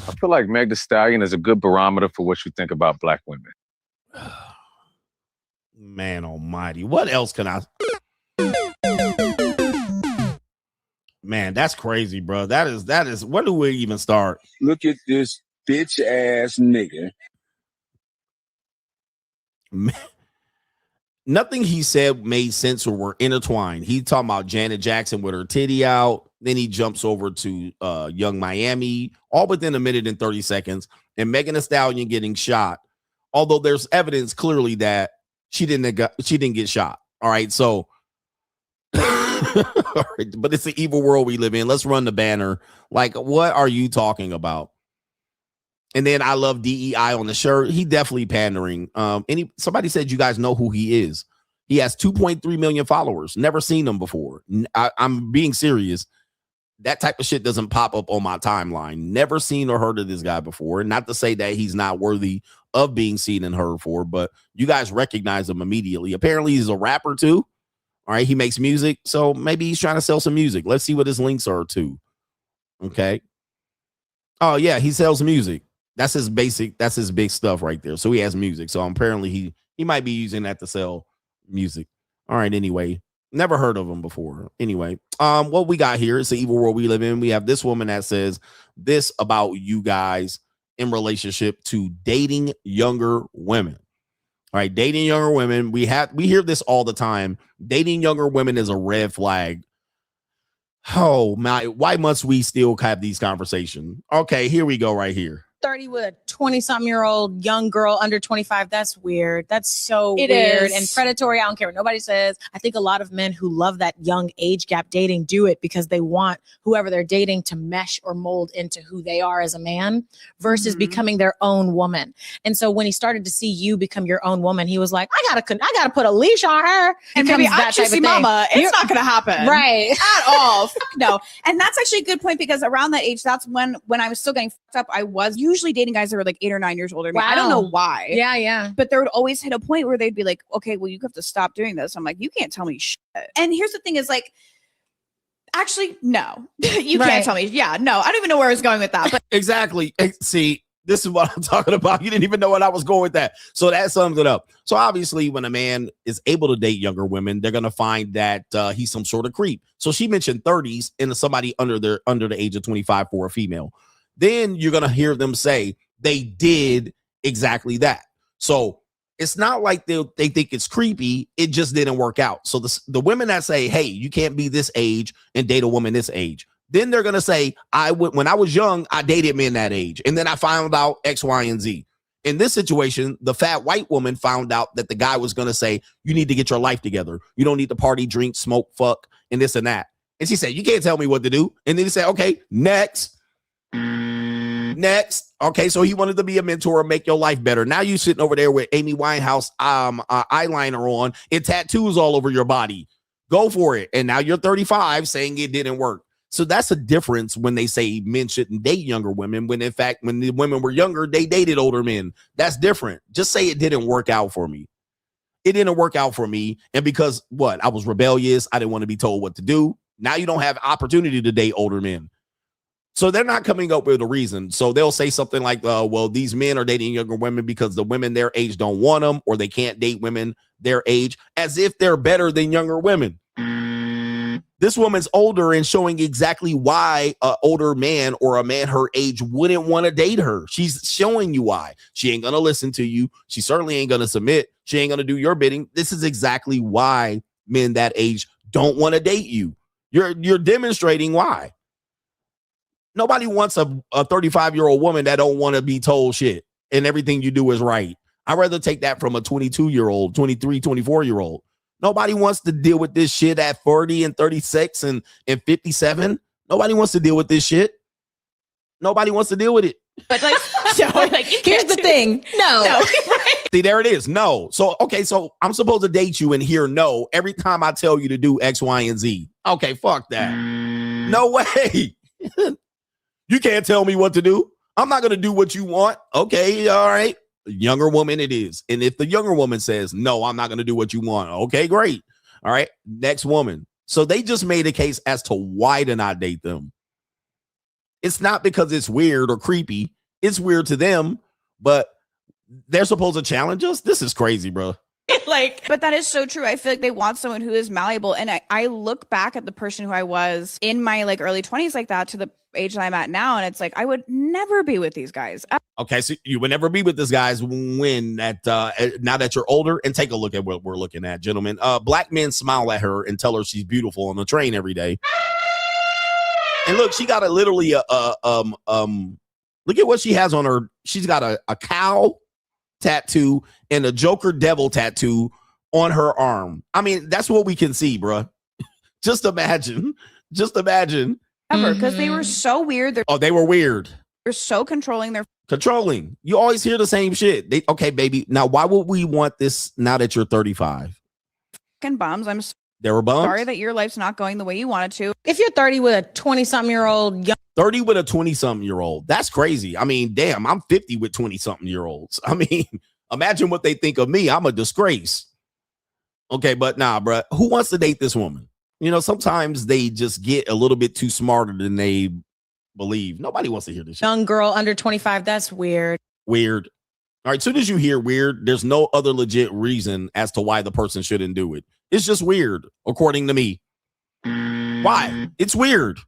I feel like Meg Thee Stallion is a good barometer for what you think about black women. Man almighty. What else can I... Man, that's crazy, bro. That is, where do we even start? Look at this bitch ass nigga. Nothing he said made sense or were intertwined. He talking about Janet Jackson with her titty out. Then he jumps over to Young Miami, all within a minute and 30 seconds, and Megan Thee Stallion getting shot. Although there's evidence clearly that she didn't get shot. All right, so, all right, but it's the evil world we live in. Let's run the banner. Like, what are you talking about? And then I love DEI on the shirt. He definitely pandering. Somebody said you guys know who he is. He has 2.3 million followers. Never seen him before. I'm being serious. That type of shit doesn't pop up on my timeline. Never seen or heard of this guy before. Not to say that he's not worthy of being seen and heard for, but you guys recognize him immediately. Apparently he's a rapper too. All right, he makes music, so maybe he's trying to sell some music. Let's see what his links are to. Okay. Oh yeah, he sells music. That's his big stuff right there. So he has music. So apparently he might be using that to sell music. All right, anyway. Never heard of him before. Anyway, what we got here is the evil world we live in. We have this woman that says this about you guys in relationship to dating younger women. All right, dating younger women. We hear this all the time. Dating younger women is a red flag. Oh my, why must we still have these conversations? Okay, here we go right here. 30 with a 20-something-year-old young girl under 25. That's weird. That's so It weird is. and predatory. I don't care what nobody says. I think a lot of men who love that young age gap dating do it because they want whoever they're dating to mesh or mold into who they are as a man versus becoming their own woman. And so when he started to see you become your own woman, he was like, I gotta put a leash on her. And Becomes maybe that I'm type of choosy thing. mama. It's not going to happen. Right. At all. Fuck no. And that's actually a good point because around that age, that's when I was still getting fucked up. I was usually dating guys that were like 8 or 9 years older than me. I don't know Wow. why. Yeah. But there would always hit a point where they'd be like, okay, well, you have to stop doing this. I'm like, you can't tell me shit. And here's the thing is like, Actually, no. You Right. can't tell me. Yeah, no. I don't even know where I was going with that. But Exactly. See, this is what I'm talking about. You didn't even know what I was going with that. So that sums it up. So obviously, when a man is able to date younger women, they're gonna find that he's some sort of creep. So she mentioned 30s and somebody under the age of 25 for a female. Then you're gonna hear them say they did exactly that. So it's not like they think it's creepy. It just didn't work out. So the women that say, hey, you can't be this age and date a woman this age. Then they're going to say, when I was young, I dated men that age. And then I found out X, Y, and Z. In this situation, the fat white woman found out that the guy was going to say, you need to get your life together. You don't need to party, drink, smoke, fuck, and this and that. And she said, you can't tell me what to do. And then he said, okay, next. Okay, so he wanted to be a mentor and make your life better. Now you sitting over there with Amy Winehouse eyeliner on and tattoos all over your body. Go for it. And now you're 35 saying it didn't work. So that's a difference when they say men shouldn't date younger women, when in fact, when the women were younger, they dated older men. That's different. Just say it didn't work out for me. It didn't work out for me. And because I was rebellious. I didn't want to be told what to do. Now you don't have opportunity to date older men. So they're not coming up with a reason. So they'll say something like, well, these men are dating younger women because the women their age don't want them, or they can't date women their age, as if they're better than younger women. This woman's older and showing exactly why an older man or a man her age wouldn't want to date her. She's showing you why. She ain't going to listen to you. She certainly ain't going to submit. She ain't going to do your bidding. This is exactly why men that age don't want to date you. You're demonstrating why. Nobody wants a 35-year-old woman that don't want to be told shit and everything you do is right. I'd rather take that from a 22-year-old, 23, 24-year-old. Nobody wants to deal with this shit at 40 and 36 and 57. Nobody wants to deal with this shit. Nobody wants to deal with it. But Here's the thing. No. See, there it is. No. So, okay, so I'm supposed to date you and hear no every time I tell you to do X, Y, and Z. Okay, fuck that. No way. You can't tell me what to do. I'm not going to do what you want. Okay, all right. Younger woman it is. And if the younger woman says, no, I'm not going to do what you want. Okay, great. All right. Next woman. So they just made a case as to why to not date them. It's not because it's weird or creepy. It's weird to them, but they're supposed to challenge us. This is crazy, bro. But that is so true. I feel like they want someone who is malleable. And I look back at the person who I was in my early 20s like that to the age that I'm at now. And it's like, I would never be with these guys. Okay, so you would never be with this guys when now that you're older. And take a look at what we're looking at, gentlemen. Black men smile at her and tell her she's beautiful on the train every day. And look, she got look at what she has on her. She's got a cow tattoo and a Joker devil tattoo on her arm. I mean, that's what we can see, bro. Just imagine. Ever, because they were so weird. They were weird. They're so controlling. They're controlling. You always hear the same shit. Okay, baby. Now, why would we want this now that you're 35? fucking bums. I'm They were bums. sorry that your life's not going the way you wanted to. If you're 30 with a 20-something-year-old young 30 with a 20-something-year-old. That's crazy. I mean, damn, I'm 50 with 20-something-year-olds. I mean, imagine what they think of me. I'm a disgrace. Okay, but nah, bro. Who wants to date this woman? You know, sometimes they just get a little bit too smarter than they believe. Nobody wants to hear this shit. young girl under 25, that's weird. Weird. All right, as soon as you hear weird, there's no other legit reason as to why the person shouldn't do it. It's just weird, according to me. Why? It's weird.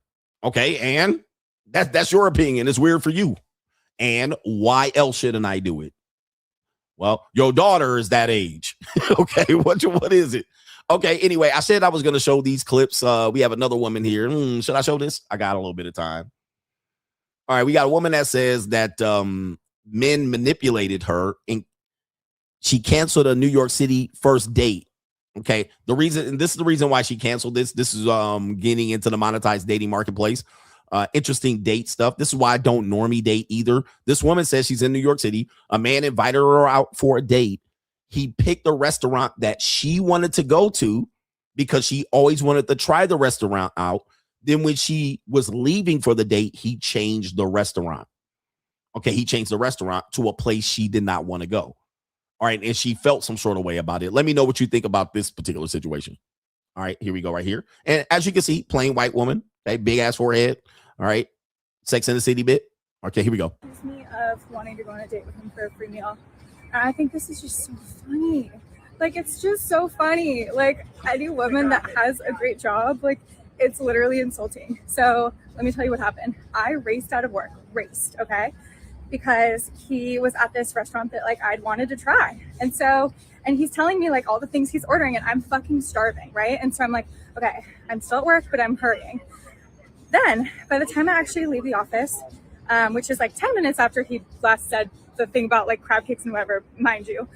Okay, and that's your opinion. It's weird for you. And why else shouldn't I do it? Well, your daughter is that age. Okay, what is it? Okay, anyway, I said I was going to show these clips. We have another woman here. Should I show this? I got a little bit of time. All right, we got a woman that says that men manipulated her and she canceled a New York City first date. Okay, this is the reason why she canceled this. This is getting into the monetized dating marketplace. Interesting date stuff. This is why I don't normie date either. This woman says she's in New York City. A man invited her out for a date. He picked a restaurant that she wanted to go to because she always wanted to try the restaurant out. Then when she was leaving for the date, he changed the restaurant. Okay, he changed the restaurant to a place she did not want to go. All right, and she felt some sort of way about it. Let me know what you think about this particular situation. All right, here we go right here. And as you can see, plain white woman, okay, big ass forehead. All right, Sex in the City bit. Okay, here we go. Me of wanting to go on a date with him for a free meal. And I think this is just so funny. Like, it's just so funny. Like, any woman that has a great job, like, it's literally insulting. So let me tell you what happened. I raced out of work, okay? Because he was at this restaurant that like I'd wanted to try. And he's telling me like all the things he's ordering and I'm fucking starving, right? And so I'm like, okay, I'm still at work, but I'm hurrying. Then by the time I actually leave the office, which is like 10 minutes after he last said the thing about like crab cakes and whatever, mind you,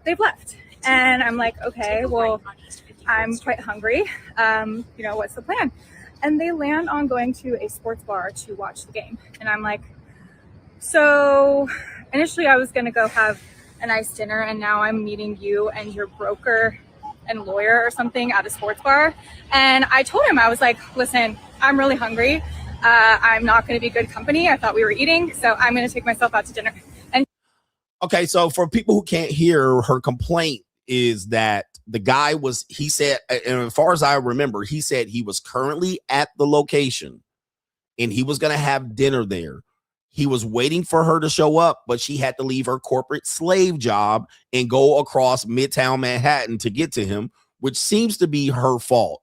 they've left. And I'm like, okay, well, I'm quite hungry. What's the plan? And they land on going to a sports bar to watch the game. And I'm like, so initially I was going to go have a nice dinner, and now I'm meeting you and your broker and lawyer or something at a sports bar. And I told him, I was like, listen, I'm really hungry. I'm not going to be good company. I thought we were eating, so I'm going to take myself out to dinner. And okay, so for people who can't hear, her complaint is that the guy he said, and as far as I remember, he said he was currently at the location and he was going to have dinner there. He was waiting for her to show up, but she had to leave her corporate slave job and go across Midtown Manhattan to get to him, which seems to be her fault.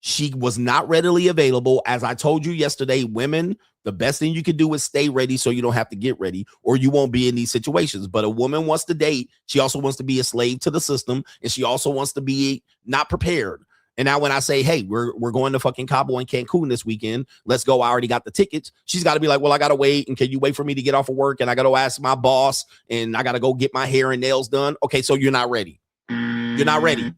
She was not readily available. As I told you yesterday, women, the best thing you can do is stay ready so you don't have to get ready, or you won't be in these situations. But a woman wants to date. She also wants to be a slave to the system, and she also wants to be not prepared. And now when I say, hey, we're going to fucking Cabo and Cancun this weekend, let's go, I already got the tickets, she's got to be like, well, I got to wait, and can you wait for me to get off of work, and I got to ask my boss, and I got to go get my hair and nails done. Okay, so you're not ready. You're not ready.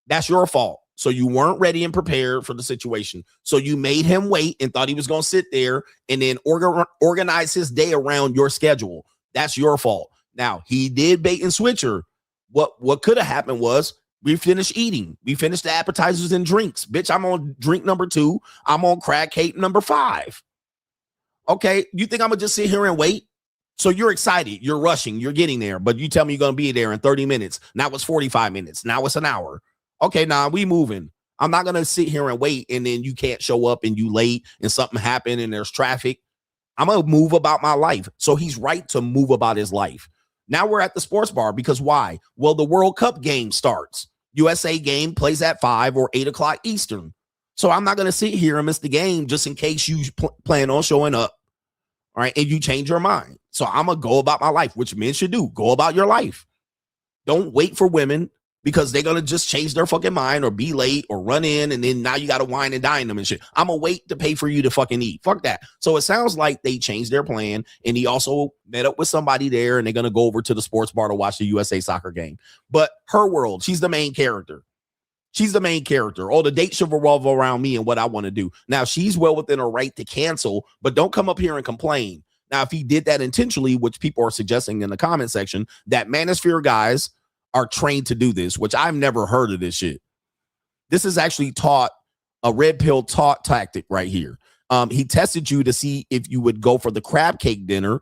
That's your fault. So you weren't ready and prepared for the situation. So you made him wait and thought he was going to sit there and then organize his day around your schedule. That's your fault. Now, he did bait and switch her. What could have happened was we finished eating. We finished the appetizers and drinks. Bitch, I'm on drink number 2. I'm on crack cake number 5. Okay, you think I'm going to just sit here and wait? So you're excited. You're rushing. You're getting there. But you tell me you're going to be there in 30 minutes. Now it's 45 minutes. Now it's an hour. Okay, now we moving. I'm not going to sit here and wait, and then you can't show up and you late and something happened and there's traffic. I'm going to move about my life. So he's right to move about his life. Now we're at the sports bar because why? Well, the World Cup game starts. USA game plays at 5 or 8 o'clock Eastern. So I'm not going to sit here and miss the game just in case you plan on showing up. All right. And you change your mind. So I'm going to go about my life, which men should do. Go about your life. Don't wait for women because they're going to just change their fucking mind or be late or run in. And then now you got to wine and dine them and shit. I'm going to wait to pay for you to fucking eat. Fuck that. So it sounds like they changed their plan. And he also met up with somebody there and they're going to go over to the sports bar to watch the USA soccer game. But her world, she's the main character. She's the main character. Oh, the date should revolve around me and what I want to do. Now, she's well within her right to cancel, but don't come up here and complain. Now, if he did that intentionally, which people are suggesting in the comment section, that manosphere guys are trained to do this, which I've never heard of this shit. This is actually taught a red pill taught tactic right here. He tested you to see if you would go for the crab cake dinner.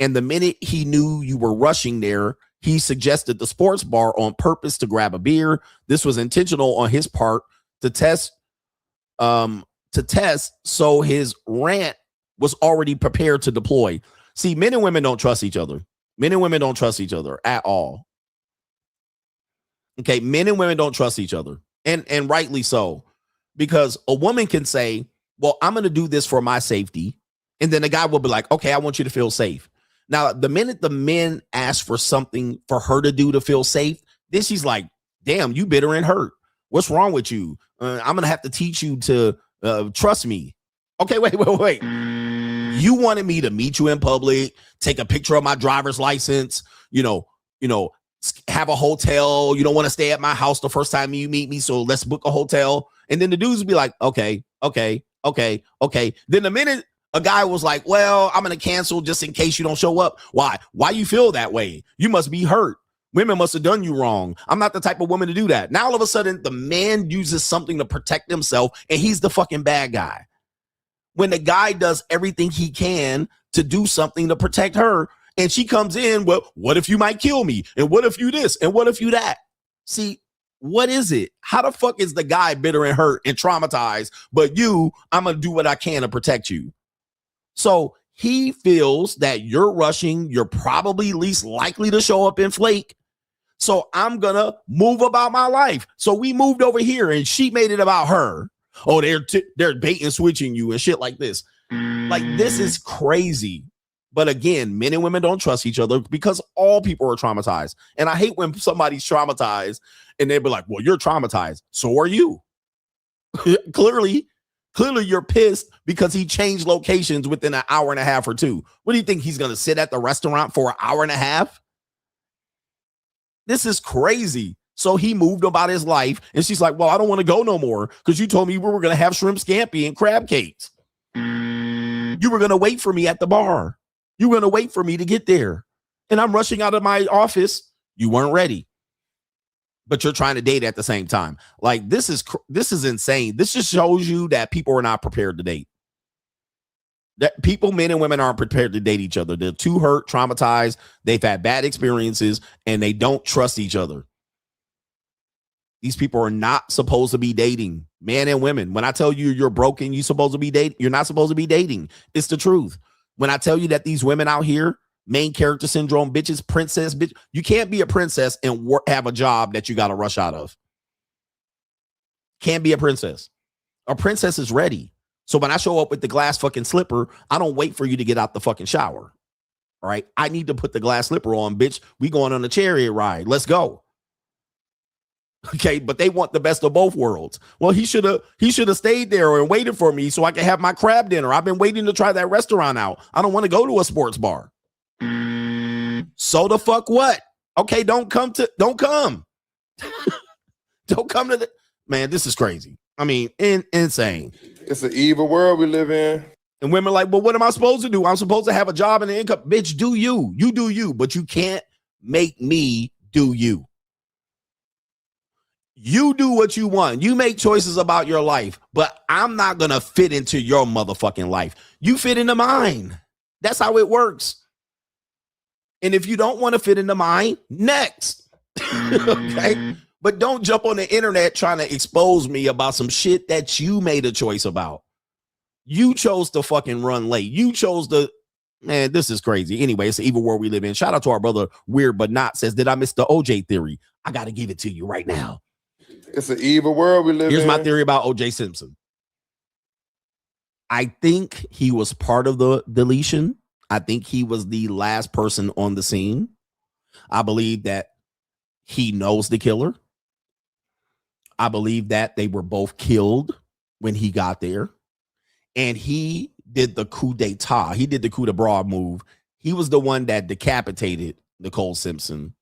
And the minute he knew you were rushing there, he suggested the sports bar on purpose to grab a beer. This was intentional on his part to test. So his rant was already prepared to deploy. See, men and women don't trust each other. Men and women don't trust each other at all. Okay, men and women don't trust each other. And rightly so. Because a woman can say, well, I'm going to do this for my safety. And then the guy will be like, okay, I want you to feel safe. Now, the minute the men ask for something for her to do to feel safe, then she's like, damn, you bitter and hurt. What's wrong with you? I'm going to have to teach you to trust me. Okay, wait. You wanted me to meet you in public, take a picture of my driver's license, have a hotel. You don't want to stay at my house the first time you meet me, so let's book a hotel. And then the dudes be like, okay. Then the minute a guy was like, well, I'm going to cancel just in case you don't show up. Why you feel that way? You must be hurt. Women must have done you wrong. I'm not the type of woman to do that. Now, all of a sudden, the man uses something to protect himself, and he's the fucking bad guy. When the guy does everything he can to do something to protect her, and she comes in, well, what if you might kill me? And what if you this? And what if you that? See, What is it? How the fuck is the guy bitter and hurt and traumatized, but you, I'm going to do what I can to protect you? So he feels that you're rushing. You're probably least likely to show up in flake. So I'm going to move about my life. So we moved over here and she made it about her. Oh, they're bait and switching you and shit like this. Like, this is crazy. But again, men and women don't trust each other because all people are traumatized. And I hate when somebody's traumatized and they be like, well, you're traumatized. So are you. Clearly you're pissed because he changed locations within an hour and a half or two. What do you think? He's going to sit at the restaurant for an hour and a half? This is crazy. So he moved about his life. And she's like, well, I don't want to go no more because you told me we were going to have shrimp scampi and crab cakes. You were going to wait for me at the bar. You were going to wait for me to get there. And I'm rushing out of my office. You weren't ready. But you're trying to date at the same time. Like, this is insane. This just shows you that people are not prepared to date. That people, men and women, aren't prepared to date each other. They're too hurt, traumatized. They've had bad experiences and they don't trust each other. These people are not supposed to be dating, men and women. When I tell you you're broken, you're supposed to be dating. You're not supposed to be dating. It's the truth. When I tell you that these women out here, main character syndrome, bitches, princess, bitch, you can't be a princess and have a job that you got to rush out of. Can't be a princess. A princess is ready. So when I show up with the glass fucking slipper, I don't wait for you to get out the fucking shower. All right. I need to put the glass slipper on, bitch. We going on a chariot ride. Let's go. Okay, but they want the best of both worlds. Well, he should have stayed there and waited for me so I could have my crab dinner. I've been waiting to try that restaurant out. I don't want to go to a sports bar. So the fuck what? Okay, don't come. Don't come to the man. This is crazy. I mean, insane. It's an evil world we live in. And women are like, well, what am I supposed to do? I'm supposed to have a job and an income. Bitch, do you. You do you, but you can't make me do you. You do what you want. You make choices about your life, but I'm not going to fit into your motherfucking life. You fit into mine. That's how it works. And if you don't want to fit into mine, next. Okay? But don't jump on the internet trying to expose me about some shit that you made a choice about. You chose to fucking run late. You chose to, man, this is crazy. Anyway, it's the evil world we live in. Shout out to our brother, Weird But Not, says, did I miss the OJ theory? I got to give it to you right now. It's an evil world we live in. Here's my theory about OJ Simpson. I think he was part of the deletion. I think he was the last person on the scene. I believe that he knows the killer. I believe that they were both killed when he got there. And he did the coup d'etat. He did the coup de bras move. He was the one that decapitated Nicole Simpson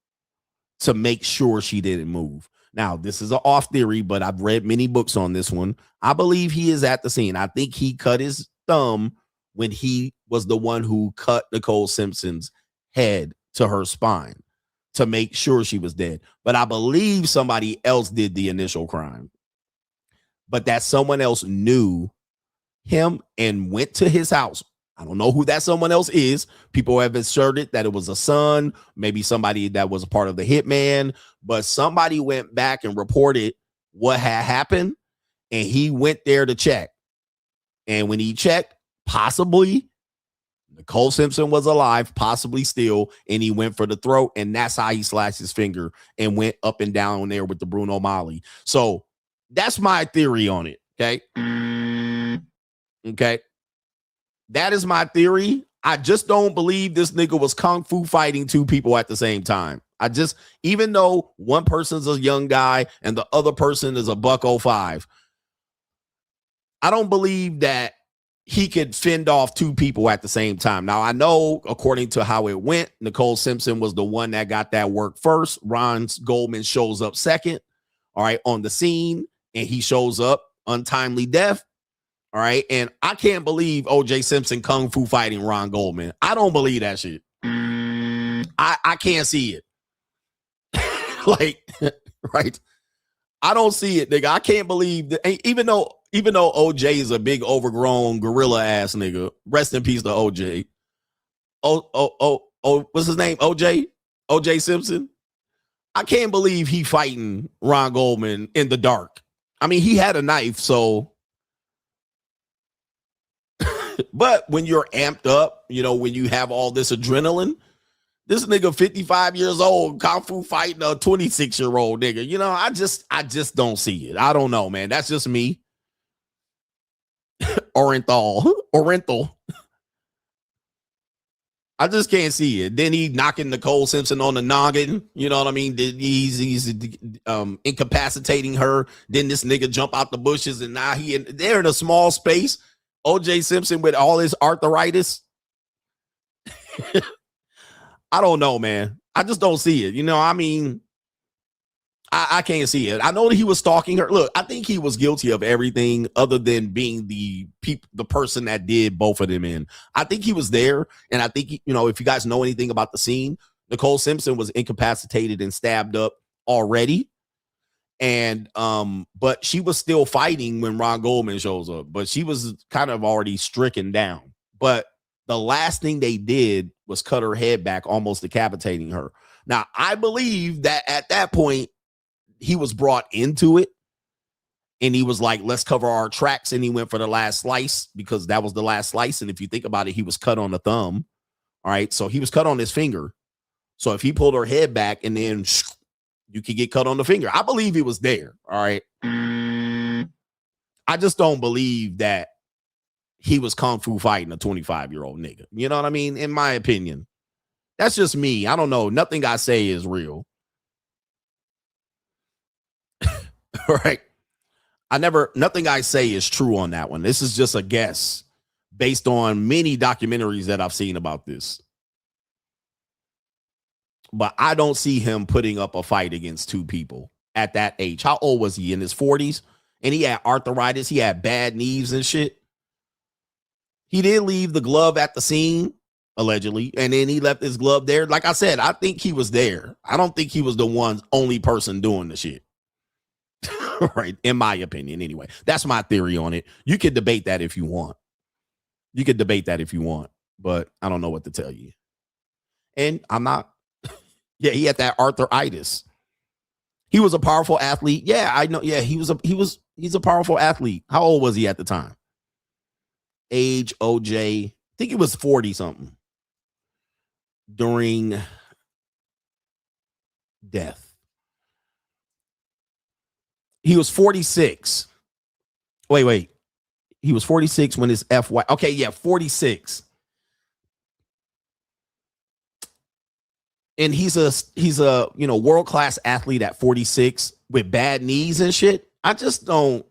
to make sure she didn't move. Now, this is an off theory, but I've read many books on this one. I believe he is at the scene. I think he cut his thumb when he was the one who cut Nicole Simpson's head to her spine to make sure she was dead. But I believe somebody else did the initial crime. But that someone else knew him and went to his house. I don't know who that someone else is. People have asserted that it was a son, maybe somebody that was a part of the hitman, but somebody went back and reported what had happened, and he went there to check. And when he checked, possibly Nicole Simpson was alive, possibly still, and he went for the throat, and that's how he slashed his finger and went up and down there with the Bruno Mali. So that's my theory on it, okay? Okay. That is my theory. I just don't believe this nigga was kung fu fighting two people at the same time. Even though one person's a young guy and the other person is a $105, I don't believe that he could fend off two people at the same time. Now, I know according to how it went, Nicole Simpson was the one that got that work first. Ron Goldman shows up second, all right, on the scene, and he shows up untimely death. All right. And I can't believe OJ Simpson kung fu fighting Ron Goldman. I don't believe that shit. I can't see it. Like, right. I don't see it, nigga. I can't believe that. Even though OJ is a big overgrown gorilla ass nigga. Rest in peace to OJ. What's his name? OJ Simpson. I can't believe he fighting Ron Goldman in the dark. I mean, he had a knife, so. But when you're amped up, you know, when you have all this adrenaline, this nigga 55 years old, kung fu fighting a 26-year-old nigga. You know, I just don't see it. I don't know, man. That's just me. Oriental. I just can't see it. Then he knocking Nicole Simpson on the noggin. You know what I mean? He's incapacitating her. Then this nigga jump out the bushes, and now they're in a small space. OJ Simpson with all his arthritis. I don't know, man. I just don't see it. You know, I mean, I can't see it. I know that he was stalking her. Look, I think he was guilty of everything other than being the person that did both of them in. I think he was there, and I think, you know, if you guys know anything about the scene, Nicole Simpson was incapacitated and stabbed up already. And but she was still fighting when Ron Goldman shows up, but she was kind of already stricken down. But the last thing they did was cut her head back, almost decapitating her. Now, I believe that at that point, he was brought into it, and he was like, let's cover our tracks, and he went for the last slice because that was the last slice. And if you think about it, he was cut on the thumb. All right, so he was cut on his finger. So if he pulled her head back and then you could get cut on the finger. I believe he was there. All right. I just don't believe that he was kung fu fighting a 25-year-old nigga. You know what I mean? In my opinion, that's just me. I don't know. Nothing I say is real. All right. Nothing I say is true on that one. This is just a guess based on many documentaries that I've seen about this. But I don't see him putting up a fight against two people at that age. How old was he? In his 40s? And he had arthritis. He had bad knees and shit. He did leave the glove at the scene, allegedly. And then he left his glove there. Like I said, I think he was there. I don't think he was the only person doing the shit. Right. In my opinion, anyway. That's my theory on it. You could debate that if you want. But I don't know what to tell you. And I'm not. Yeah, he had that arthritis. He was a powerful athlete. Yeah, I know. Yeah, he's a powerful athlete. How old was he at the time? Age, OJ, I think he was 40 something during death. He was 46. Wait. He was 46 when his FY. Okay, yeah, 46. And he's a world-class athlete at 46 with bad knees and shit. I just don't.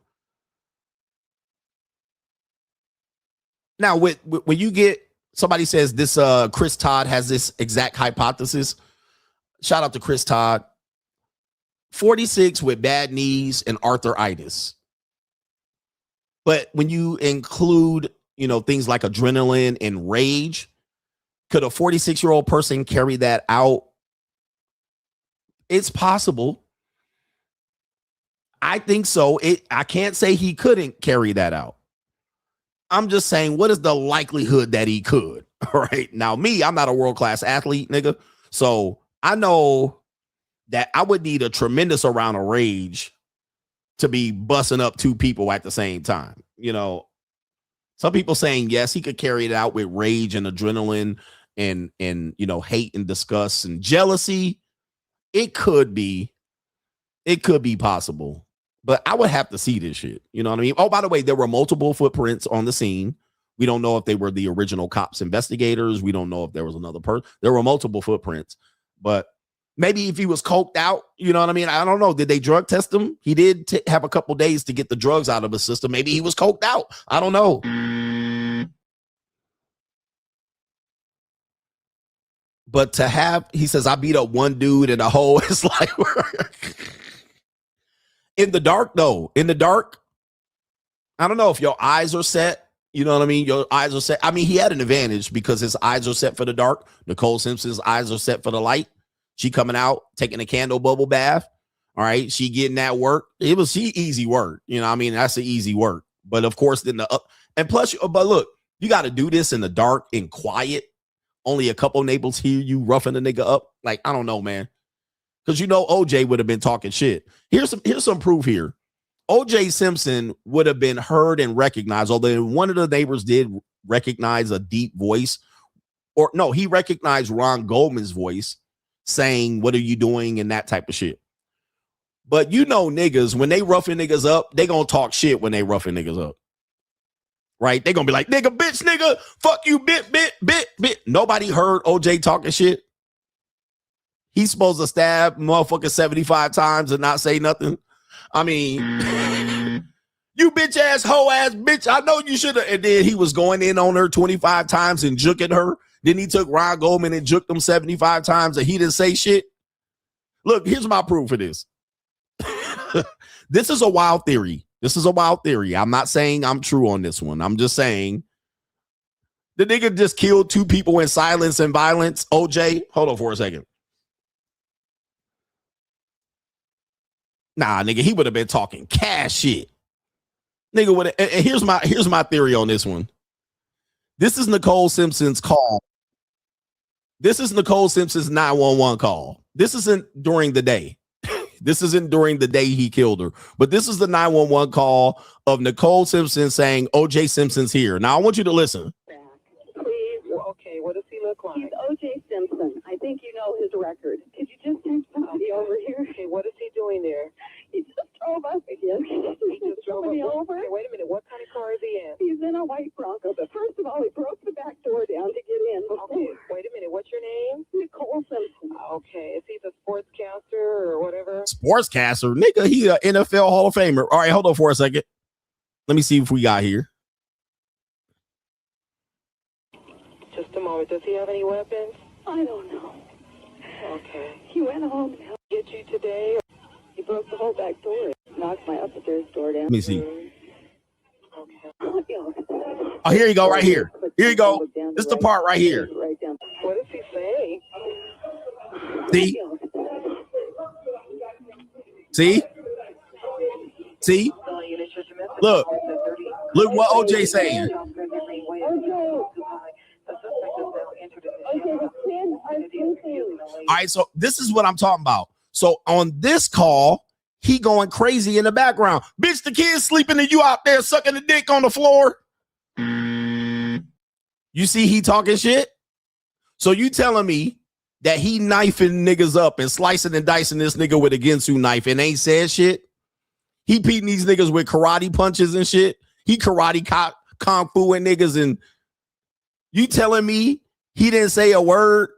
Now, when you get somebody says this, Chris Todd has this exact hypothesis. Shout out to Chris Todd. 46 with bad knees and arthritis. But when you include, things like adrenaline and rage, could a 46-year-old person carry that out? It's possible. I think so. I can't say he couldn't carry that out. I'm just saying, what is the likelihood that he could? All right. Now, I'm not a world-class athlete, nigga. So I know that I would need a tremendous amount of rage to be busting up two people at the same time. Some people saying, yes, he could carry it out with rage and adrenaline and hate and disgust and jealousy. It could be possible, but I would have to see this shit. You know what I mean? Oh, by the way, there were multiple footprints on the scene. We don't know if they were the original cops investigators. We don't know if there was another person. There were multiple footprints, but maybe if he was coked out, you know what I mean? I don't know. Did they drug test him? He did have a couple days to get the drugs out of his system. Maybe he was coked out. I don't know. But to have, he says, I beat up one dude in a hole. It's like, in the dark, though. In the dark, I don't know if your eyes are set. You know what I mean? Your eyes are set. I mean, he had an advantage because his eyes are set for the dark. Nicole Simpson's eyes are set for the light. She coming out, taking a candle bubble bath. All right. She getting that work. She easy work. You know what I mean? That's the easy work. But of course, then and plus, but look, you got to do this in the dark and quiet. Only a couple neighbors hear you roughing the nigga up. Like, I don't know, man. because you know OJ would have been talking shit. Here's some proof here. OJ Simpson would have been heard and recognized, although one of the neighbors did recognize a deep voice, or no, he recognized Ron Goldman's voice saying, "What are you doing?" and that type of shit. But you know niggas, when they roughing niggas up, they gonna talk shit when they roughing niggas up. Right? They gonna be like, nigga, bitch, nigga, fuck you, bit. Nobody heard OJ talking shit. He's supposed to stab motherfucker 75 times and not say nothing. I mean, you bitch ass, hoe ass bitch. I know you should have. And then he was going in on her 25 times and juking her. Then he took Ron Goldman and juked him 75 times and he didn't say shit. Look, here's my proof for this. This is a wild theory. I'm not saying I'm true on this one. I'm just saying the nigga just killed 2 people in silence and violence. OJ, hold on for a second. Nah, nigga, he would have been talking cash shit. Nigga would have, and here's my theory on this one. This is Nicole Simpson's call. This is Nicole Simpson's 911 call. This isn't during the day. This isn't during the day he killed her. But this is the 911 call of Nicole Simpson saying OJ Simpson's here. Now I want you to listen. Please. Okay, what does he look like? He's OJ Simpson. I think you know his record. Could you just send somebody over here? Okay, what is he doing there? He just drove up again. He just drove me over. Okay, wait a minute. What kind of car is he in? He's in a white Bronco. But first of all, he broke the back door down to get in. Okay, wait a minute. What's your name? Nicole Simpson. Okay, is he the sportscaster or whatever? Sportscaster? Nigga, he an NFL Hall of Famer. All right, hold on for a second. Let me see if we got here. Just a moment. Does he have any weapons? I don't know. Okay. He went home to help get you today. He broke the whole back door. Knocked my upstairs door down. Let me see. Okay. Oh, here you go, right here. Here you go. This is the part right here. What does he say? See? Look what OJ saying. All right, so this is what I'm talking about. So on this call, he going crazy in the background. Bitch, the kid's sleeping and you out there sucking the dick on the floor. You see he talking shit? So you telling me that he knifing niggas up and slicing and dicing this nigga with a Ginsu knife and ain't said shit? He beating these niggas with karate punches and shit. He karate kung fu and niggas, and you telling me he didn't say a word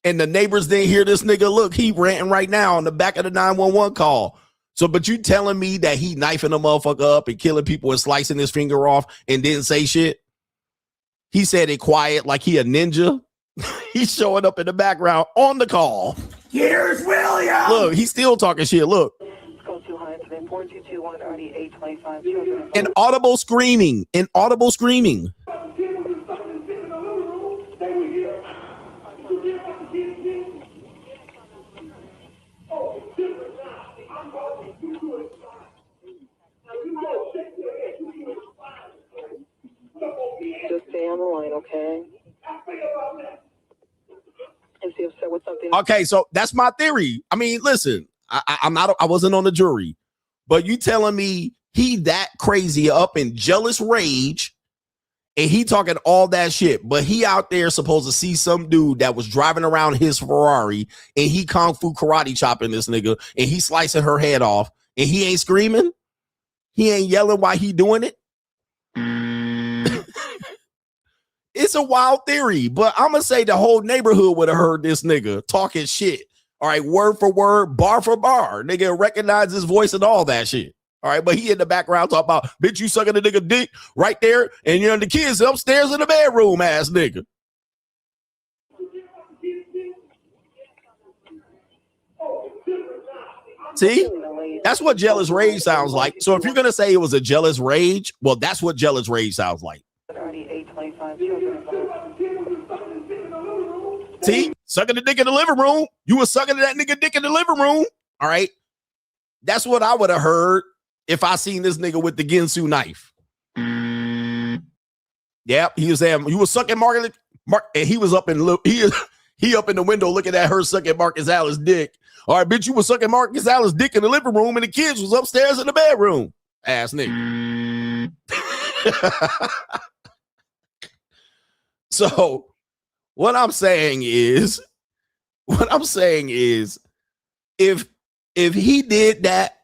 and the neighbors didn't hear this nigga? Look, he ranting right now on the back of the 911 call. So, but you telling me that he knifing a motherfucker up and killing people and slicing his finger off and didn't say shit? He said it quiet like he a ninja. He's showing up in the background on the call. Here's William. Look, he's still talking shit. Look. And audible screaming. Just stay on the line, okay? Is he upset with something? Okay, so that's my theory. I mean, listen, I wasn't on the jury, but you telling me he that crazy up in jealous rage and he talking all that shit, but he out there supposed to see some dude that was driving around his Ferrari and he kung fu karate chopping this nigga and he slicing her head off and he ain't screaming? He ain't yelling while he doing it? It's a wild theory, but I'm going to say the whole neighborhood would have heard this nigga talking shit. All right, word for word, bar for bar. Nigga recognize his voice and all that shit. All right, but he in the background talking about, bitch, you sucking the nigga dick right there, and you're the kids upstairs in the bedroom, ass nigga. See? That's what jealous rage sounds like. So if you're going to say it was a jealous rage, well, that's what jealous rage sounds like. See? Sucking the dick in the living room. You was sucking that nigga dick in the living room. All right. That's what I would have heard if I seen this nigga with the Ginsu knife. Yep. He was saying, you was sucking Mark, and he was up in, He up in the window looking at her sucking Marcus Allen's dick. All right, bitch, you was sucking Marcus Allen's dick in the living room and the kids was upstairs in the bedroom. Ass nigga. So what I'm saying is, if he did that,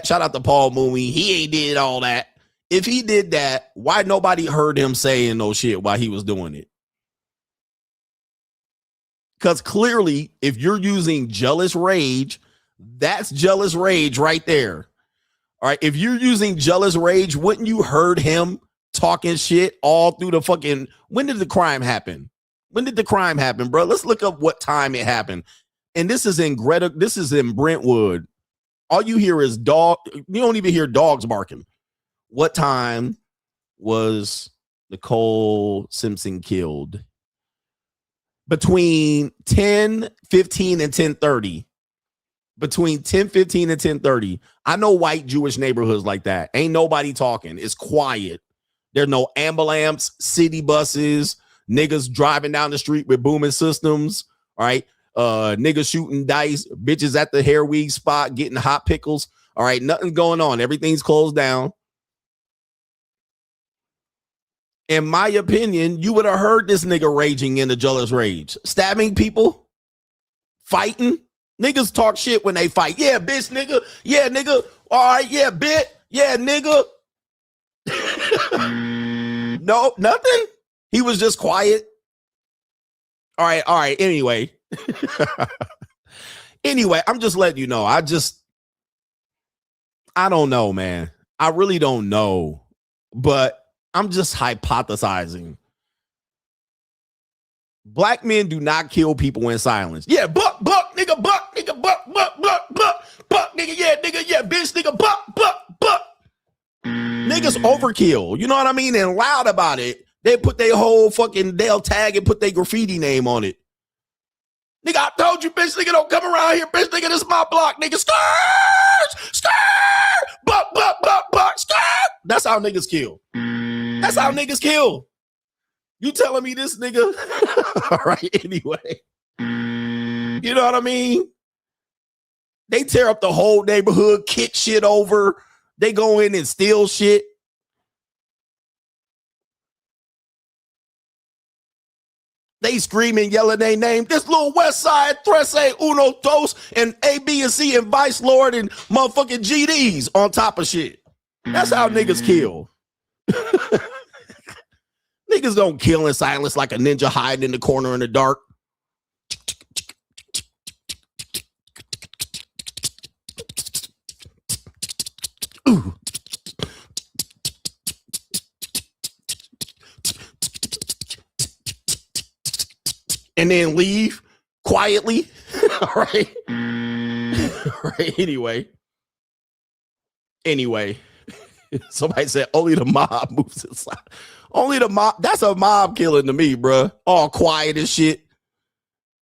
shout out to Paul Mooney, he ain't did all that. If he did that, why nobody heard him saying no shit while he was doing it? Because clearly, if you're using jealous rage, that's jealous rage right there. All right. If you're using jealous rage, wouldn't you heard him talking shit all through the fucking, when did the crime happen? When did the crime happen, bro? Let's look up what time it happened. And this is in Brentwood. All you hear is dog. You don't even hear dogs barking. What time was Nicole Simpson killed? Between 10:15 and 10:30. Between 10:15 and 10:30. I know white Jewish neighborhoods like that. Ain't nobody talking. It's quiet. There's no ambulance, city buses, niggas driving down the street with booming systems. All right. Niggas shooting dice, bitches at the hair weave spot getting hot pickles. All right, nothing going on. Everything's closed down. In my opinion, you would have heard this nigga raging in the jealous rage, stabbing people, fighting. Niggas talk shit when they fight. Yeah, bitch, nigga. Yeah, nigga. All right, yeah, bitch. Yeah, nigga. No, nothing. He was just quiet. All right. Anyway. Anyway, I'm just letting you know. I don't know, man. I really don't know. But I'm just hypothesizing. Black men do not kill people in silence. Yeah, buck, nigga, buck, nigga, yeah, bitch, nigga, buck. Niggas overkill. You know what I mean? And loud about it. They put their whole fucking, they'll tag and put their graffiti name on it. Nigga, I told you, bitch, nigga, don't come around here, bitch, nigga, this is my block, nigga. Skirt, buck, skirt. That's how niggas kill. That's how niggas kill. You telling me this nigga? All right, anyway. You know what I mean? They tear up the whole neighborhood, kick shit over. They go in and steal shit. They screaming, yelling their name. This little West Side, Trece, Uno, Dos, and A, B, and C, and Vice Lord, and motherfucking GDs on top of shit. That's how niggas kill. Niggas don't kill in silence like a ninja hiding in the corner in the dark. Ooh. And then leave quietly. All right. All right. Anyway. Somebody said only the mob moves inside. Only the mob. That's a mob killing to me, bro. All quiet and shit.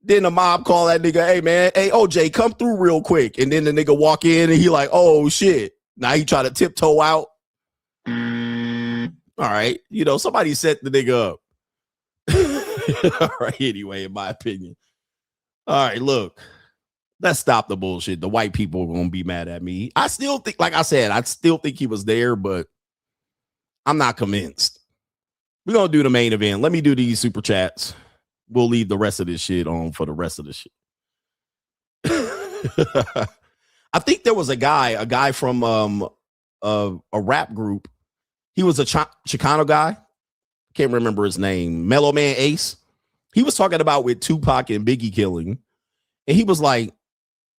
Then the mob call that nigga, hey, man, hey, OJ, come through real quick. And then the nigga walk in and he like, oh, shit. Now he try to tiptoe out. All right. You know, somebody set the nigga up. All right. Anyway, in my opinion. All right. Look, let's stop the bullshit. The white people are going to be mad at me. I still think, like I said, I still think he was there, but I'm not convinced. We're going to do the main event. Let me do these super chats. We'll leave the rest of this shit on for the rest of the shit. I think there was a guy from a rap group. He was a Chicano guy. Can't remember his name. Mellow Man Ace. He was talking about with Tupac and Biggie killing. And he was like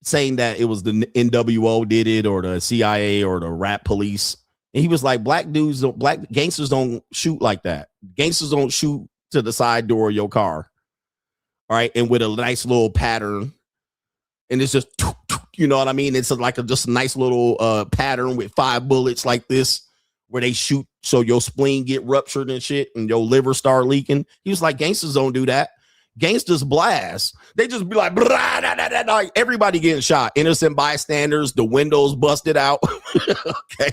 saying that it was the NWO did it or the CIA or the rap police. And he was like, black gangsters don't shoot like that. Gangsters don't shoot to the side door of your car. All right. And with a nice little pattern. And it's just, you know what I mean? It's like just a nice little pattern with 5 bullets like this where they shoot so your spleen get ruptured and shit and your liver start leaking. He was like, gangsters don't do that. Gangsters blast. They just be like, like everybody getting shot. Innocent bystanders, the windows busted out. Okay.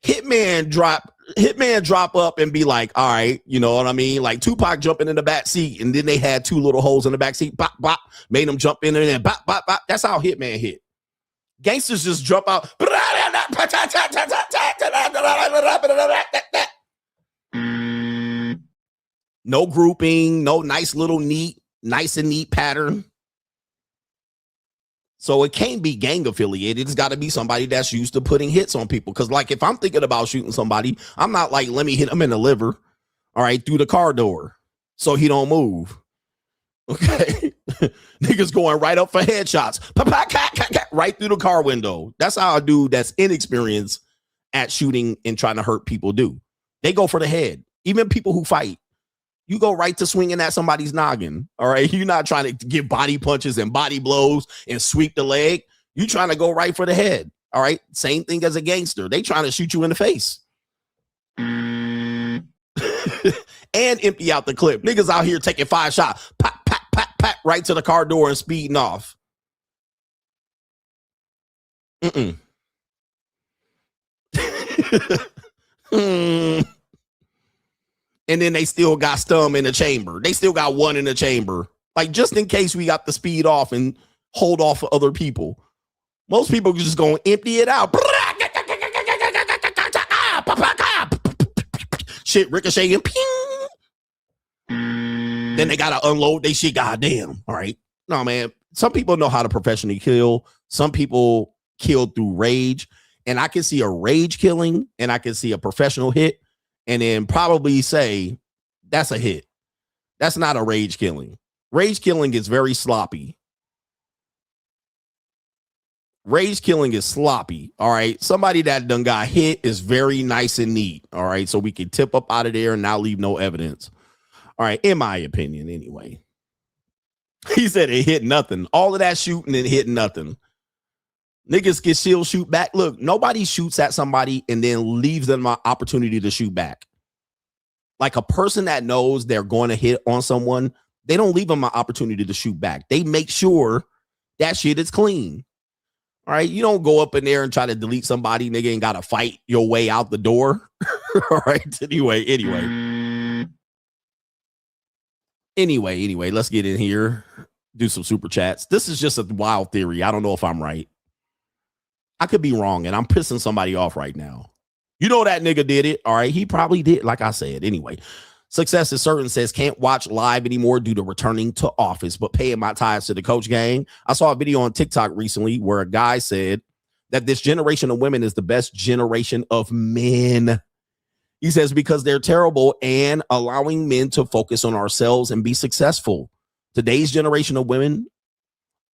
Hitman drop up and be like, all right, you know what I mean? Like Tupac jumping in the back seat, and then they had two little holes in the back seat, bop, bop, made them jump in there and bop, bop, bop. That's how Hitman hit. Gangsters just jump out. No grouping, no nice and neat pattern. So it can't be gang affiliated. It's got to be somebody that's used to putting hits on people. Because like if I'm thinking about shooting somebody, I'm not like, let me hit him in the liver, all right, through the car door so he don't move. Okay. Niggas going right up for headshots. Right through the car window. That's how a dude that's inexperienced at shooting and trying to hurt people do. They go for the head. Even people who fight. You go right to swinging at somebody's noggin. All right. You're not trying to give body punches and body blows and sweep the leg. You're trying to go right for the head. All right. Same thing as a gangster. They trying to shoot you in the face. And empty out the clip. Niggas out here taking 5 shots. Pop, pop, pop, pop, right to the car door and speeding off. And then they still got stum in the chamber. They still got one in the chamber. Like, just in case we got the speed off and hold off for other people. Most people just going to empty it out. Shit ricocheting. Then they got to unload they shit. Goddamn. All right. No, man. Some people know how to professionally kill. Some people kill through rage. And I can see a rage killing and I can see a professional hit. And then probably say, that's a hit. That's not a rage killing. Rage killing is very sloppy. Rage killing is sloppy. All right. Somebody that done got hit is very nice and neat. All right. So we can tip up out of there and not leave no evidence. All right. In my opinion, anyway. He said it hit nothing. All of that shooting and hit nothing. Niggas can still shoot back. Look, nobody shoots at somebody and then leaves them an opportunity to shoot back. Like a person that knows they're going to hit on someone, they don't leave them an opportunity to shoot back. They make sure that shit is clean. All right. You don't go up in there and try to delete somebody. Nigga ain't got to fight your way out the door. All right. Anyway, let's get in here. Do some super chats. This is just a wild theory. I don't know if I'm right. I could be wrong, and I'm pissing somebody off right now. You know that nigga did it. All right. He probably did, like I said. Anyway, Success is Certain says, can't watch live anymore due to returning to office, but paying my ties to the coach gang. I saw a video on TikTok recently where a guy said that this generation of women is the best generation of men. He says, because they're terrible and allowing men to focus on ourselves and be successful. Today's generation of women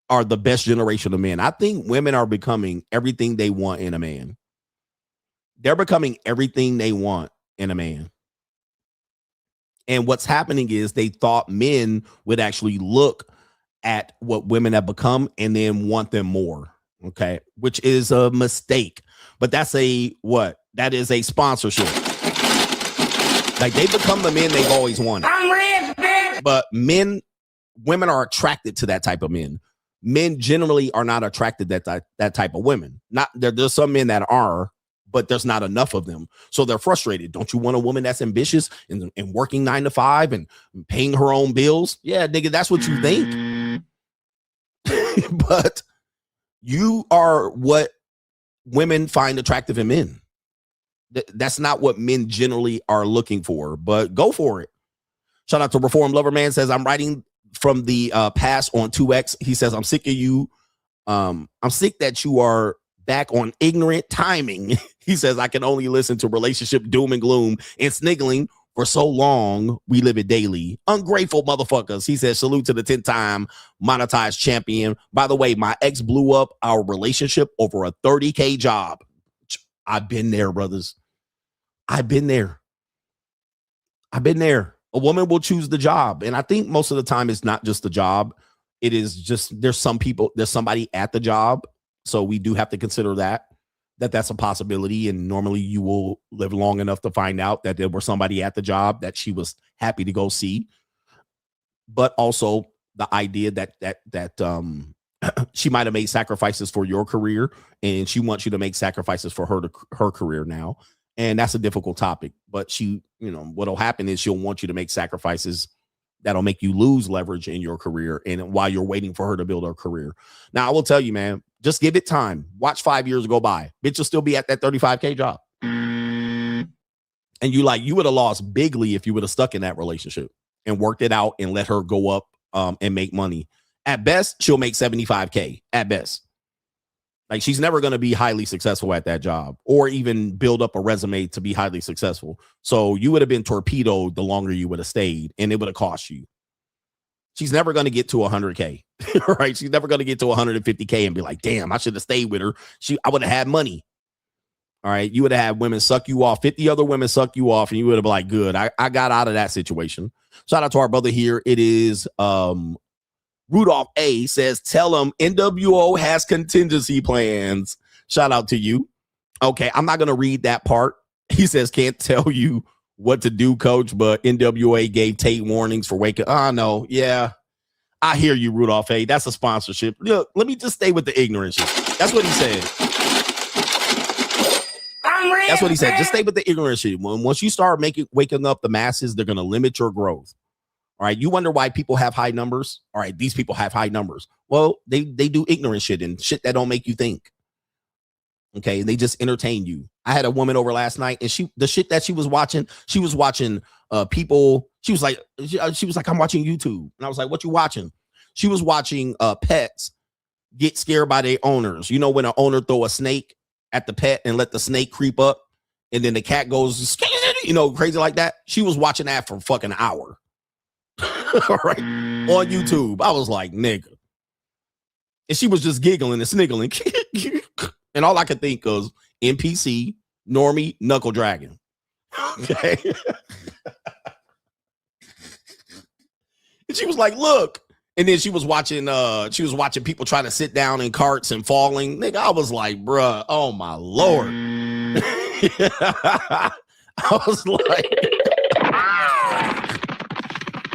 are the best generation of men. I think women are becoming everything they want in a man. They're becoming everything they want in a man. And what's happening is they thought men would actually look at what women have become and then want them more. Okay. Which is a mistake. But that's what? That is a sponsorship. Like they become the men they've always wanted. I'm rich, man. But women are attracted to that type of men. Men generally are not attracted to that type of women. Not there's some men that are, but there's not enough of them. So they're frustrated. Don't you want a woman that's ambitious and working 9 to 5 and paying her own bills? Yeah, nigga, that's what you think. But you are what women find attractive in men. That's not what men generally are looking for, but go for it. Shout out to Reform Lover Man says, I'm writing from the pass on 2X. He says, I'm sick of you. I'm sick that you are back on ignorant timing. He says, I can only listen to relationship doom and gloom and sniggling for so long. We live it daily. Ungrateful motherfuckers. He says, salute to the 10-time monetized champion. By the way, my ex blew up our relationship over a $30K job. I've been there, brothers. I've been there. A woman will choose the job. And I think most of the time it's not just the job. It is just there's somebody at the job. So we do have to consider that's a possibility. And normally you will live long enough to find out that there was somebody at the job that she was happy to go see. But also the idea that she might have made sacrifices for your career and she wants you to make sacrifices for her career now. And that's a difficult topic. But she, you know, what'll happen is she'll want you to make sacrifices that'll make you lose leverage in your career and while you're waiting for her to build her career. Now, I will tell you, man, just give it time. Watch 5 years go by. Bitch will still be at that 35K job. And you would have lost bigly if you would have stuck in that relationship and worked it out and let her go up and make money. At best, she'll make 75K at best. Like, she's never going to be highly successful at that job or even build up a resume to be highly successful. So you would have been torpedoed the longer you would have stayed, and it would have cost you. She's never going to get to 100K, right? She's never going to get to 150K and be like, damn, I should have stayed with her. I would have had money. All right. You would have had women suck you off. 50 other women suck you off, and you would have been like, good. I got out of that situation. Shout out to our brother here. It is Rudolph A says, tell him NWO has contingency plans. Shout out to you. Okay, I'm not going to read that part. He says, can't tell you what to do, coach, but NWA gave Tate warnings for waking. Oh, no. Yeah, I hear you, Rudolph A. That's a sponsorship. Look, let me just stay with the ignorance shit. That's what he said. That's what he said. Just stay with the ignorance shit. Once you start waking up the masses, they're going to limit your growth. All right. You wonder why people have high numbers. All right. These people have high numbers. Well, they do ignorant shit and shit that don't make you think. Okay. They just entertain you. I had a woman over last night, and the shit that she was watching people. She was like, I'm watching YouTube. And I was like, what you watching? She was watching pets get scared by their owners. You know, when an owner throw a snake at the pet and let the snake creep up, and then the cat goes, you know, crazy like that. She was watching that for fucking an hour. All right, on YouTube. I was like, nigga. And she was just giggling and sniggling. And all I could think was NPC, Normie, Knuckle Dragon. Okay. And she was like, look. And then she was watching people trying to sit down in carts and falling. Nigga, I was like, bruh, oh my Lord. I was like,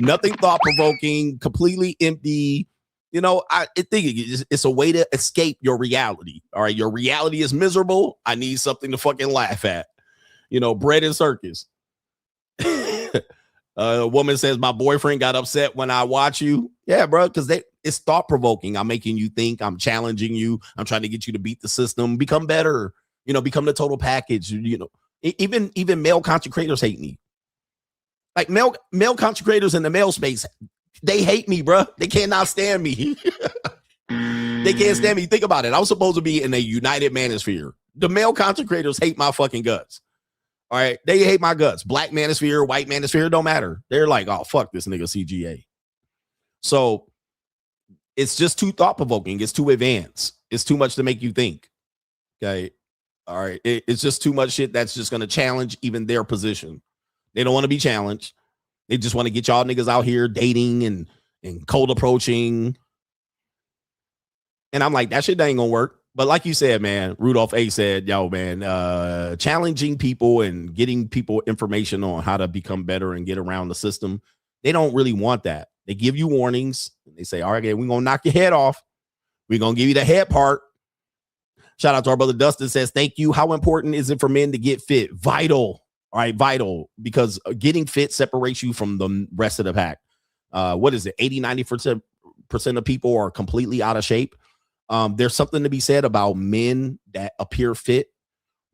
nothing thought-provoking, completely empty. You know, I think it's a way to escape your reality. All right, your reality is miserable. I need something to fucking laugh at. You know, bread and circus. A woman says, my boyfriend got upset when I watch you. Yeah, bro, because it's thought-provoking. I'm making you think. I'm challenging you. I'm trying to get you to beat the system, become better. You know, become the total package. You know, even male content creators hate me. Like male content creators in the male space, they hate me, bro. They cannot stand me. They can't stand me. Think about it. I was supposed to be in a united manosphere. The male content creators hate my fucking guts. All right. They hate my guts. Black manosphere, white manosphere, don't matter. They're like, oh, fuck this nigga CGA. So it's just too thought-provoking. It's too advanced. It's too much to make you think. Okay. All right. It's just too much shit that's just going to challenge even their position. They don't want to be challenged. They just want to get y'all niggas out here dating and cold approaching. And I'm like, that shit ain't gonna work. But like you said, man, Rudolph A said, yo, man, challenging people and getting people information on how to become better and get around the system. They don't really want that. They give you warnings. They say, all right, we're going to knock your head off. We're going to give you the head part. Shout out to our brother Dustin says, thank you. How important is it for men to get fit? Vital. All right, vital, because getting fit separates you from the rest of the pack. What is it? 80-90% of people are completely out of shape. There's something to be said about men that appear fit.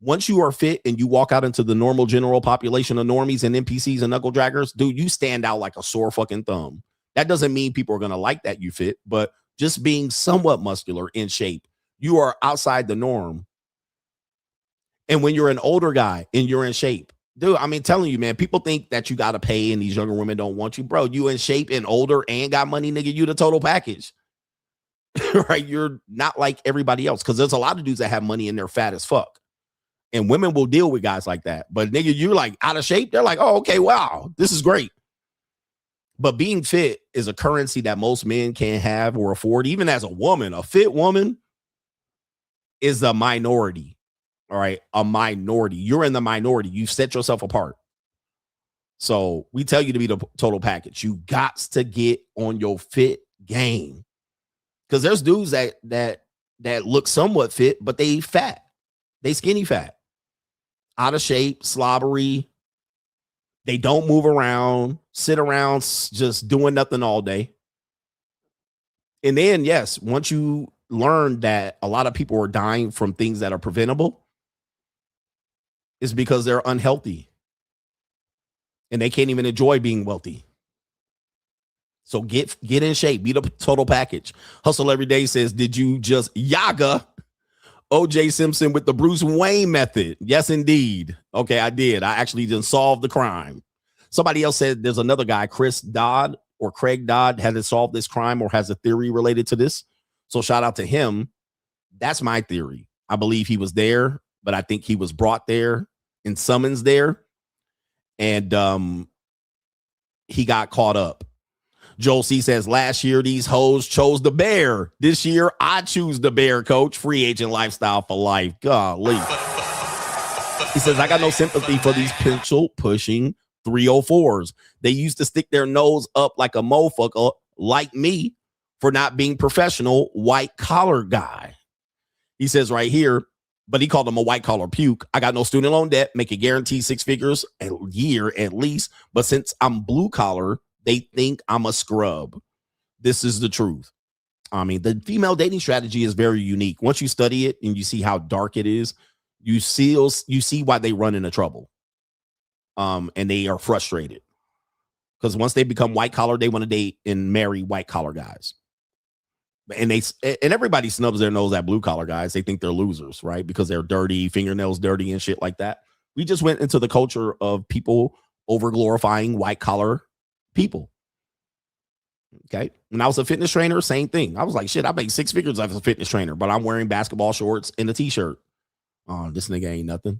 Once you are fit and you walk out into the normal general population of normies and NPCs and knuckle draggers, dude, you stand out like a sore fucking thumb. That doesn't mean people are going to like that you fit, but just being somewhat muscular in shape, you are outside the norm. And when you're an older guy and you're in shape, dude, I mean, telling you, man, people think that you got to pay and these younger women don't want you. Bro, you in shape and older and got money, nigga, you the total package. Right? You're not like everybody else, because there's a lot of dudes that have money and they're fat as fuck. And women will deal with guys like that. But nigga, you're like out of shape. They're like, oh, okay, wow, this is great. But being fit is a currency that most men can't have or afford. Even as a woman, a fit woman is a minority. All right, a minority. You're in the minority. You set yourself apart. So we tell you to be the total package. You got to get on your fit game, because there's dudes that look somewhat fit, but they fat. They skinny fat. out of shape, slobbery. They don't move around, sit around just doing nothing all day. And then, yes, once you learn that a lot of people are dying from things that are preventable, it's because they're unhealthy and they can't even enjoy being wealthy. So get in shape, be the total package. Hustle Every Day says, did you just yaga O.J. Simpson with the Bruce Wayne method? Yes, indeed. Okay, I did. I actually just solved the crime. Somebody else said there's another guy, Chris Dodd or Craig Dodd, hasn't solved this crime or has a theory related to this. So shout out to him. That's my theory. I believe he was there, but I think he was brought there and summons there. And he got caught up. Joel C says, last year, these hoes chose the bear. This year, I choose the bear, coach. Free agent lifestyle for life. Golly. He says, I got no sympathy for these pencil pushing 304s. They used to stick their nose up like a motherfucker like me for not being professional white collar guy. He says right here, but he called him a white collar puke. I got no student loan debt, make a guarantee 6 figures a year at least. But since I'm blue collar, they think I'm a scrub. This is the truth. I mean, the female dating strategy is very unique. Once you study it and you see how dark it is, you see why they run into trouble. And they are frustrated. Because once they become white collar, they want to date and marry white collar guys. And everybody snubs their nose at blue collar guys. They think they're losers, right? Because they're dirty, fingernails dirty and shit like that. We just went into the culture of people over glorifying white collar people. Okay. When I was a fitness trainer, same thing. I was like, shit, I make 6 figures as a fitness trainer, but I'm wearing basketball shorts and a t-shirt. Oh, this nigga ain't nothing.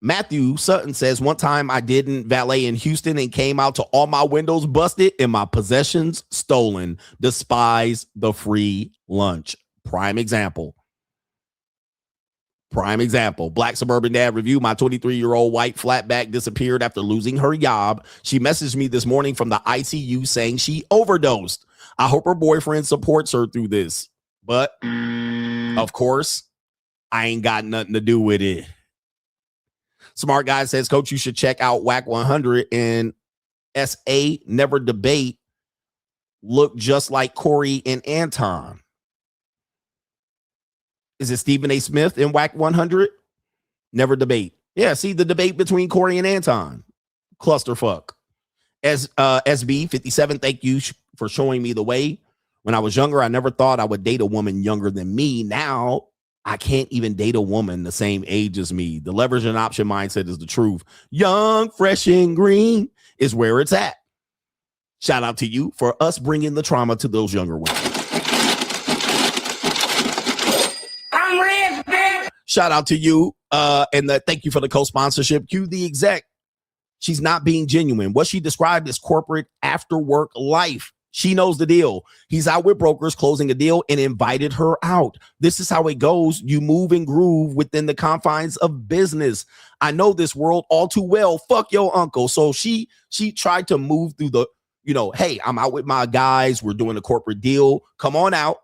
Matthew Sutton says, one time I didn't valet in Houston and came out to all my windows busted and my possessions stolen. Despise the free lunch. Prime example. Black Suburban Dad review. My 23-year-old white flatback disappeared after losing her job. She messaged me this morning from the ICU saying she overdosed. I hope her boyfriend supports her through this. But, of course, I ain't got nothing to do with it. Smart Guy says, Coach, you should check out WAC 100 and SA Never Debate. Look just like Corey and Anton. Is it Stephen A. Smith in WAC 100? Never Debate. Yeah, see the debate between Corey and Anton. Clusterfuck. As SB 57, thank you for showing me the way. When I was younger, I never thought I would date a woman younger than me. Now, I can't even date a woman the same age as me. The leverage and option mindset is the truth. Young, fresh, and green is where it's at. Shout out to you for us bringing the trauma to those younger women. I'm rich, bitch. Shout out to you. And thank you for the co-sponsorship. Cue the exec. She's not being genuine. What she described as corporate after work life. She knows the deal. He's out with brokers closing a deal and invited her out. This is how it goes. You move and groove within the confines of business. I know this world all too well. Fuck your uncle. So she tried to move through the, hey, I'm out with my guys. We're doing a corporate deal. Come on out.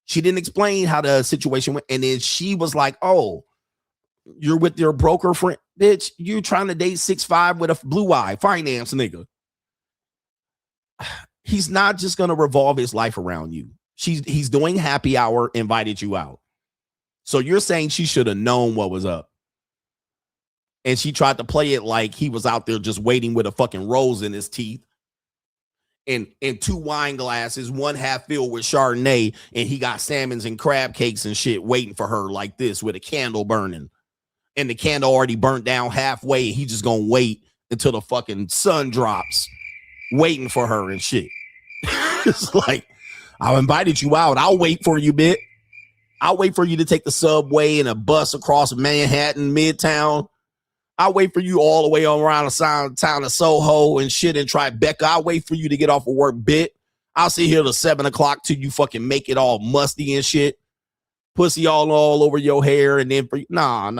She didn't explain how the situation went. And then she was like, oh, you're with your broker friend. Bitch, you're trying to date 6'5" with a blue eye finance nigga. He's not just going to revolve his life around you. He's doing happy hour, invited you out. So you're saying she should have known what was up. And she tried to play it like he was out there just waiting with a fucking rose in his teeth. And 2 wine glasses, 1 half filled with Chardonnay. And he got salmons and crab cakes and shit waiting for her like this with a candle burning. And the candle already burnt down halfway. And he just going to wait until the fucking sun drops. Waiting for her and shit. It's like, I invited you out. I'll wait for you, bitch. I'll wait for you to take the subway and a bus across Manhattan, Midtown. I'll wait for you all the way around the town of Soho and shit and Tribeca. I'll wait for you to get off of work, bitch. I'll sit here till 7 o'clock till you fucking make it all musty and shit. Pussy all over your hair and then for you. Nah.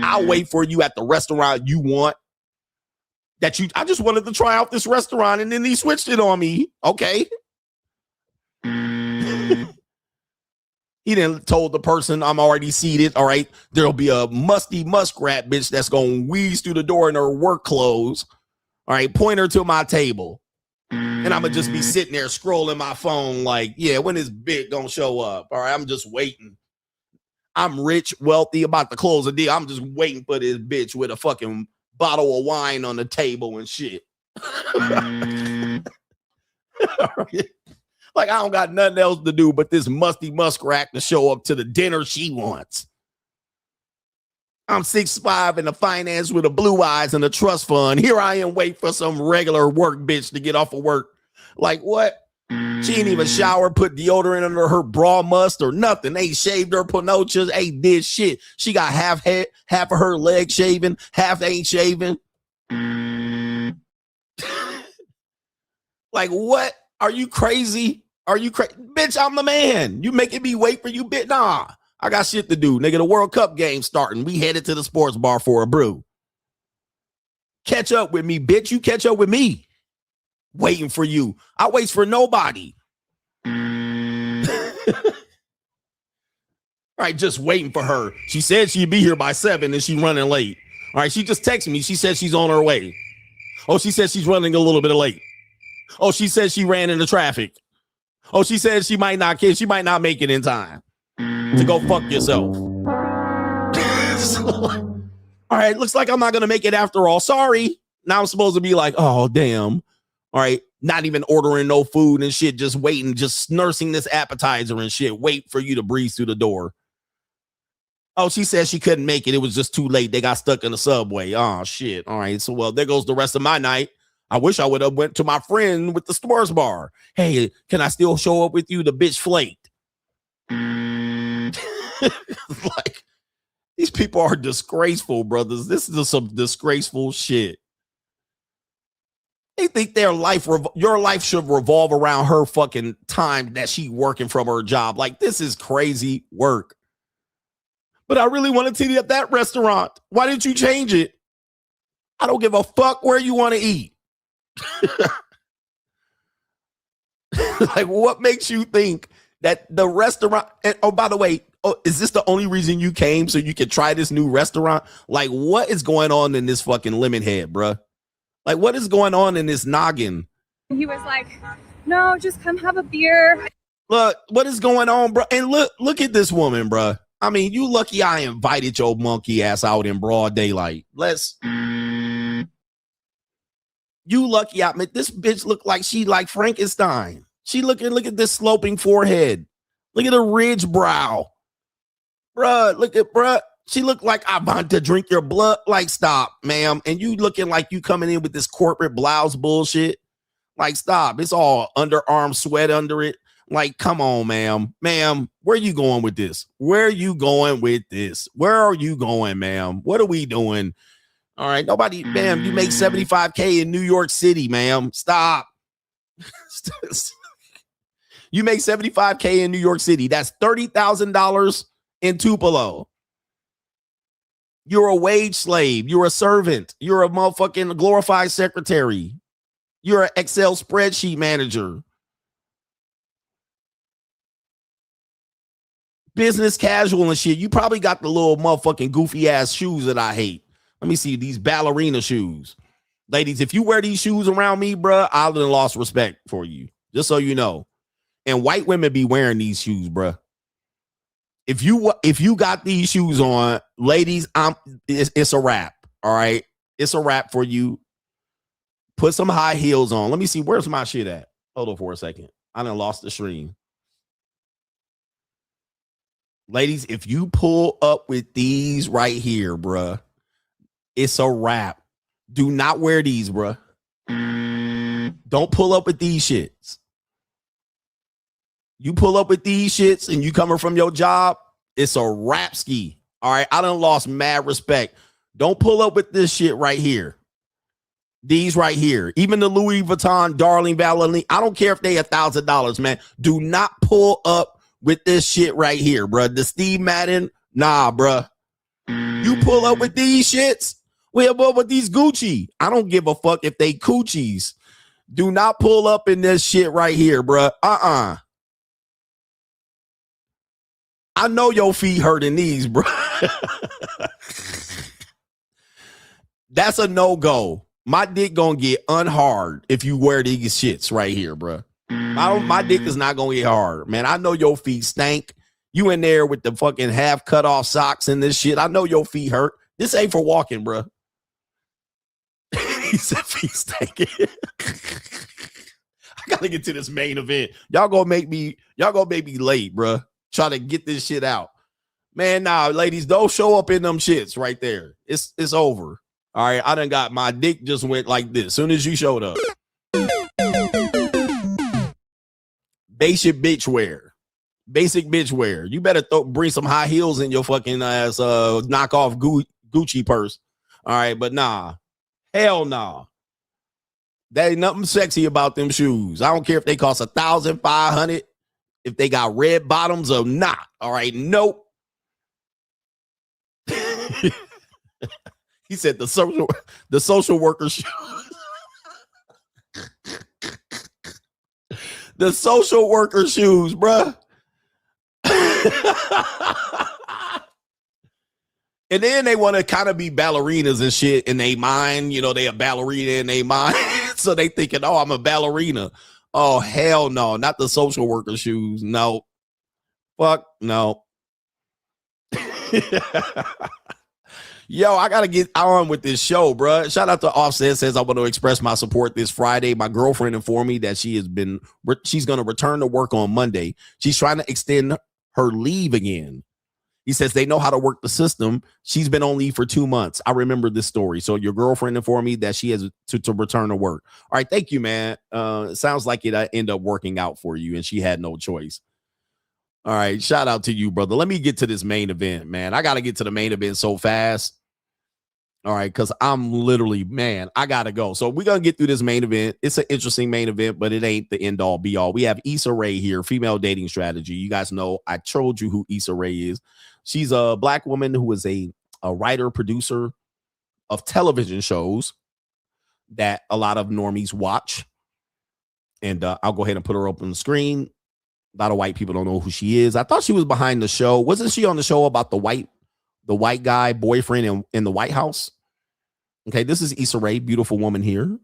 I'll wait for you at the restaurant you want. I just wanted to try out this restaurant and then he switched it on me. Okay. He then told the person, I'm already seated. All right. There'll be a musty muskrat bitch that's going to wheeze through the door in her work clothes. All right. Point her to my table. And I'm going to just be sitting there scrolling my phone like, yeah, when is bitch going to show up? All right. I'm just waiting. I'm rich, wealthy, about to close a deal. I'm just waiting for this bitch with a fucking bottle of wine on the table and shit. Like, I don't got nothing else to do but this musty muskrat to show up to the dinner she wants. I'm 6'5" in the finance with the blue eyes and the trust fund. Here I am waiting for some regular work bitch to get off of work. Like, what? She ain't even shower, put deodorant under her bra must or nothing. Ain't shaved her panochas, ain't did shit. She got half of her leg shaven, half ain't shaven. Like, what? Are you crazy? Are you crazy? Bitch, I'm the man. You making me wait for you, bitch? Nah, I got shit to do. Nigga, the World Cup game starting. We headed to the sports bar for a brew. Catch up with me, bitch. You catch up with me. Waiting for you. I wait for nobody. All right, just waiting for her. She said she'd be here by 7 and she's running late. All right, she just texted me. She said she's on her way. Oh, she said she's running a little bit late. Oh, she said she ran into traffic. Oh, she said she might not make it in time to go fuck yourself. All right, looks like I'm not gonna make it after all. Sorry. Now I'm supposed to be like, oh damn. All right, not even ordering no food and shit, just waiting, just nursing this appetizer and shit. Wait for you to breeze through the door. Oh, she said she couldn't make it. It was just too late. They got stuck in the subway. Oh shit. All right, so well, there goes the rest of my night. I wish I would have went to my friend with the sports bar. Hey, can I still show up with you? The bitch flaked. Like, these people are disgraceful, brothers. This is some disgraceful shit. They think your life should revolve around her fucking time that she working from her job. Like, this is crazy work. But I really wanted to eat at that restaurant. Why didn't you change it? I don't give a fuck where you want to eat. Like, what makes you think that the restaurant, and oh, by the way, is this the only reason you came so you could try this new restaurant? Like, what is going on in this fucking lemon head, bruh? Like, what is going on in this noggin? He was like, no, just come have a beer. Look, what is going on, bro? And look at this woman, bruh. I mean, you lucky I invited your monkey ass out in broad daylight. You lucky I mean, this bitch look like she like Frankenstein. Look at this sloping forehead. Look at her ridge brow. Bruh. She look like I want to drink your blood. Like, stop, ma'am. And you looking like you coming in with this corporate blouse bullshit. Like, stop. It's all underarm sweat under it. Like, come on, ma'am. Ma'am, where are you going with this? Where are you going with this? Where are you going, ma'am? What are we doing? All right, nobody, ma'am, you make $75K in New York City, ma'am. Stop. You make $75K in New York City. That's $30,000 in Tupelo. You're a wage slave. You're a servant. You're a motherfucking glorified secretary. You're an Excel spreadsheet manager. Business casual and shit. You probably got the little motherfucking goofy ass shoes that I hate. Let me see these ballerina shoes. Ladies, if you wear these shoes around me, bruh, I've lost respect for you. Just so you know. And white women be wearing these shoes, bruh. If you got these shoes on, ladies, it's a wrap. All right. It's a wrap for you. Put some high heels on. Let me see. Where's my shit at? Hold on for a second. I done lost the stream. Ladies, if you pull up with these right here, bruh, it's a wrap. Do not wear these, bruh. Don't pull up with these shits. You pull up with these shits and you coming from your job, it's a rap ski. All right. I done lost mad respect. Don't pull up with this shit right here. These right here. Even the Louis Vuitton Darling Valentine. I don't care if they $1,000, man. Do not pull up with this shit right here, bro. The Steve Madden. Nah, bro. You pull up with these shits. We above with these Gucci. I don't give a fuck if they coochies. Do not pull up in this shit right here, bro. I know your feet hurting these, bro. That's a no-go. My dick gonna get unhard if you wear these shits right here, bro. My dick is not gonna get hard, man. I know your feet stank. You in there with the fucking half cut off socks and this shit. I know your feet hurt. This ain't for walking, bro. He said feet stank. I gotta get to this main event. Y'all gonna make me late, bro. Try to get this shit out. Man, nah, ladies, don't show up in them shits right there. It's over. All right, I done got my dick just went like this as soon as you showed up. Basic bitch wear. Basic bitch wear. You better bring some high heels in your fucking ass knockoff Gucci purse. All right, but nah. Hell nah. There ain't nothing sexy about them shoes. I don't care if they cost $1,500, if they got red bottoms or not. All right, nope. He said the social worker shoes. The social worker shoes, bruh. And then they want to kind of be ballerinas and shit in they mind. You know, they a ballerina in they mind. So they thinking, oh, I'm a ballerina. Oh, hell no. Not the social worker shoes. No. Fuck no. Yo, I got to get on with this show, bro. Shout out to Offset. Says I want to express my support this Friday. My girlfriend informed me that she's going to return to work on Monday. She's trying to extend her leave again. He says they know how to work the system. She's been on leave for 2 months. I remember this story. So your girlfriend informed me that she has to return to work. All right. Thank you, man. It sounds like it ended up working out for you and she had no choice. All right. Shout out to you, brother. Let me get to this main event, man. I got to get to the main event so fast. All right. Because I'm literally, man, I got to go. So we're going to get through this main event. It's an interesting main event, but it ain't the end all be all. We have ISSA RAE here, female dating strategy. You guys know I told you who ISSA RAE is. She's a Black woman who is a writer, producer of television shows that a lot of normies watch. And I'll go ahead and put her up on the screen. A lot of white people don't know who she is. I thought she was behind the show. Wasn't she on the show about the white guy boyfriend in the White House? Okay, this is ISSA RAE, beautiful woman here.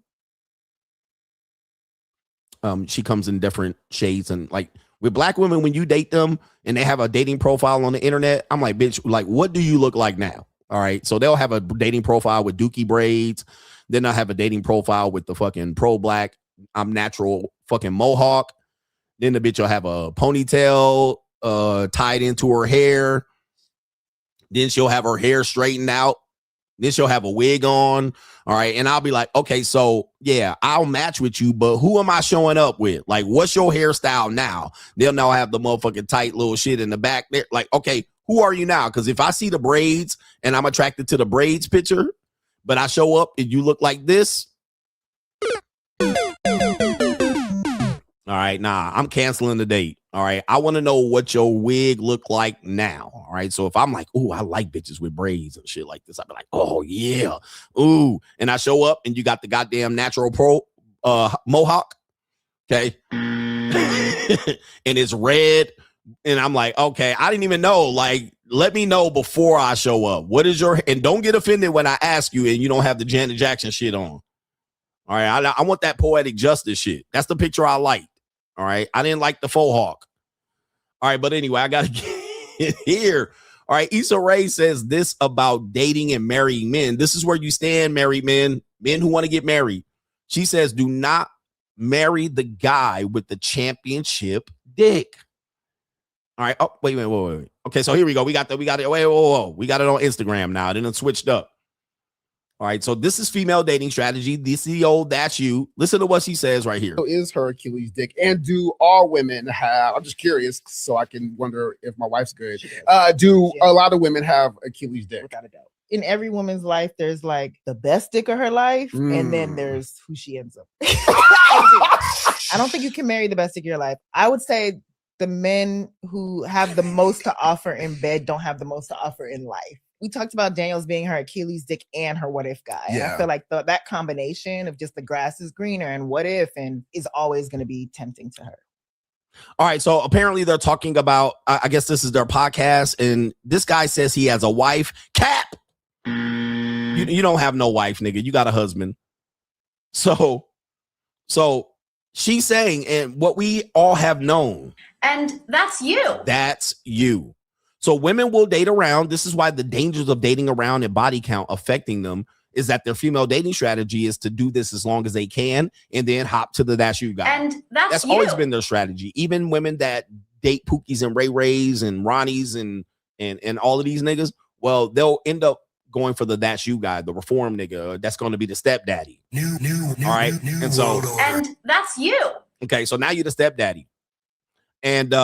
She comes in different shades and like with Black women, when you date them and they have a dating profile on the internet, I'm like, bitch, like, what do you look like now? All right. So they'll have a dating profile with dookie braids. Then they'll have a dating profile with the fucking pro-Black, I'm natural fucking mohawk. Then the bitch will have a ponytail tied into her hair. Then she'll have her hair straightened out. Then she'll have a wig on. All right. And I'll be like, okay, so yeah, I'll match with you, but who am I showing up with? Like, what's your hairstyle now? They'll now have the motherfucking tight little shit in the back there. Like, okay, who are you now? Because if I see the braids and I'm attracted to the braids picture, but I show up and you look like this. All right, nah, I'm canceling the date. All right, I want to know what your wig look like now. All right, so if I'm like, oh, I like bitches with braids and shit like this, I'll be like, oh yeah, ooh, and I show up and you got the goddamn natural pro mohawk, okay, and it's red, and I'm like, okay, I didn't even know. Like, let me know before I show up. What is your, and don't get offended when I ask you and you don't have the Janet Jackson shit on. All right, I want that poetic justice shit. That's the picture I like. All right. I didn't like the faux hawk. All right. But anyway, I got to get here. All right. ISSA RAE says this about dating and marrying men. This is where you stand, married men who want to get married. She says, do not marry the guy with the championship dick. All right. Oh, wait. Okay. So here we go. We got it. Whoa. We got it on Instagram now. Then it switched up. All right, so this is female dating strategy. This is the old that's you. Listen to what she says right here. Is her Achilles dick? And do all women have, I'm just curious, so I can wonder if my wife's good. Do a lot of women have Achilles dick? Without a doubt. In every woman's life, there's like the best dick of her life, and then there's who she ends up. I don't think you can marry the best dick of your life. I would say the men who have the most to offer in bed don't have the most to offer in life. We talked about Daniels being her Achilles dick and her what if guy. Yeah. I feel like that combination of just the grass is greener and what if and is always going to be tempting to her. All right, so apparently they're talking about, I guess this is their podcast, and this guy says he has a wife. Cap! You don't have no wife, nigga. You got a husband. So she's saying, and what we all have known. And that's you. That's you. So women will date around. This is why the dangers of dating around and body count affecting them is that their female dating strategy is to do this as long as they can and then hop to the that's you guy. And that's you. Always been their strategy. Even women that date Pookies and Ray Rays and Ronnies and all of these niggas, well, they'll end up going for the that's you guy, the reform nigga. That's going to be the stepdaddy. All right. And so, and that's you. Okay. So now you're the stepdaddy. And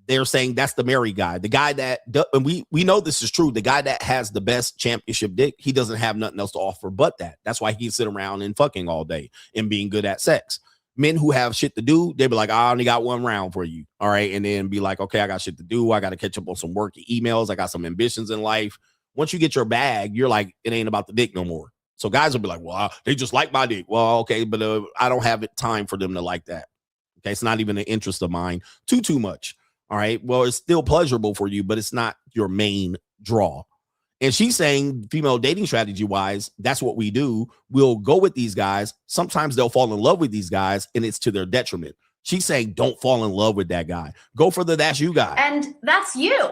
they're saying that's the married guy, the guy that, and we know this is true. The guy that has the best championship dick, he doesn't have nothing else to offer but that. That's why he can sit around and fucking all day and being good at sex. Men who have shit to do, they be like, I only got one round for you. All right. And then be like, okay, I got shit to do. I got to catch up on some work emails. I got some ambitions in life. Once you get your bag, you're like, it ain't about the dick no more. So guys will be like, well, they just like my dick. Well, okay, but I don't have time for them to like that. Okay. It's not even an interest of mine too much. All right. Well, it's still pleasurable for you, but it's not your main draw. And she's saying female dating strategy wise, that's what we do. We'll go with these guys. Sometimes they'll fall in love with these guys and it's to their detriment. She's saying, don't fall in love with that guy. Go for the that's you guy. And that's you.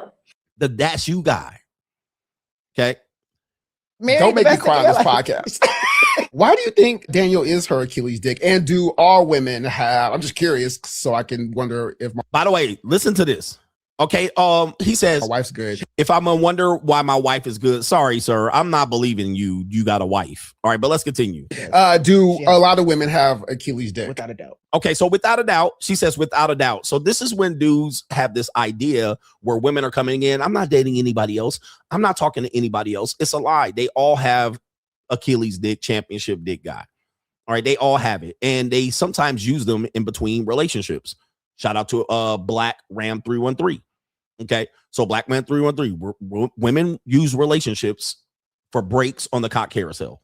The that's you guy. Okay. Don't make me cry on this podcast. Why do you think Daniel is her Achilles dick? And do all women have? I'm just curious, so I can wonder if my. By the way, listen to this. Okay. He says my wife's good. If I'm gonna wonder why my wife is good, sorry, sir, I'm not believing you. You got a wife. All right, but let's continue. Do a lot of women have Achilles dick? Without a doubt. Okay, so without a doubt, she says without a doubt. So this is when dudes have this idea where women are coming in. I'm not dating anybody else. I'm not talking to anybody else. It's a lie. They all have Achilles dick, championship dick guy. All right, they all have it, and they sometimes use them in between relationships. Shout out to Black Ram 313. Okay, so Black Man 313. Women use relationships for breaks on the cock carousel.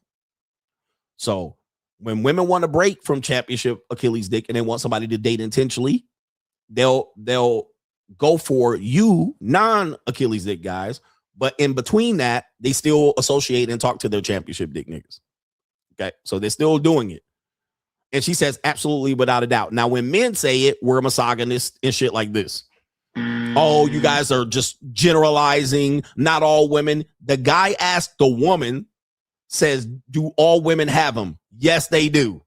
So when women want to break from championship Achilles dick and they want somebody to date intentionally, they'll go for you non-Achilles dick guys, but in between that, they still associate and talk to their championship dick niggas. Okay, so they're still doing it. And she says absolutely without a doubt. Now, when men say it, we're misogynist and shit like this. Oh, you guys are just generalizing. Not all women. The guy asked the woman, says, do all women have them? Yes, they do.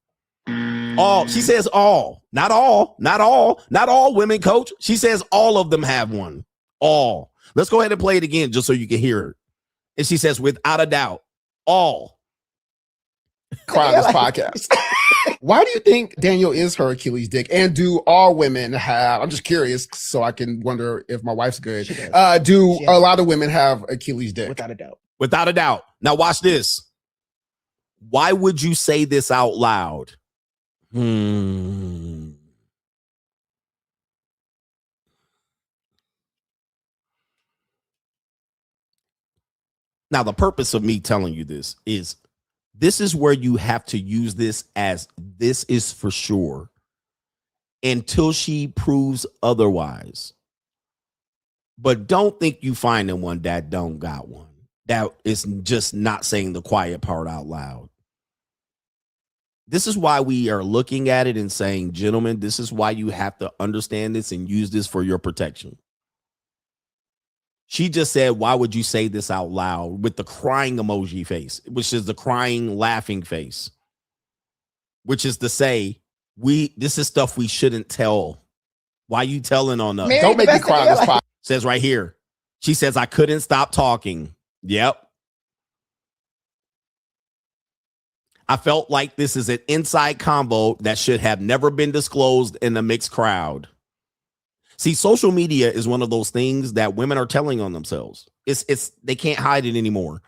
All. She says all. Not all. Not all. Not all women, coach. She says all of them have one. All. Let's go ahead and play it again just so you can hear it. And she says, without a doubt, all. Cry on this podcast. Why do you think Daniel is her Achilles dick? And do all women have? I'm just curious, so I can wonder if my wife's good. Do a lot of women have Achilles dick? Without a doubt. Without a doubt. Now watch this. Why would you say this out loud? Now the purpose of me telling you this is where you have to use this as this is for sure until she proves otherwise. But don't think you finding one that don't got one. That is just not saying the quiet part out loud. This is why we are looking at it and saying, gentlemen, this is why you have to understand this and use this for your protection. She just said, why would you say this out loud with the crying emoji face, which is the crying, laughing face, which is to say, this is stuff we shouldn't tell. Why you telling on us? Don't make me cry on this podcast. Says right here. She says, I couldn't stop talking. Yep. I felt like this is an inside combo that should have never been disclosed in a mixed crowd. See, social media is one of those things that women are telling on themselves. It's they can't hide it anymore.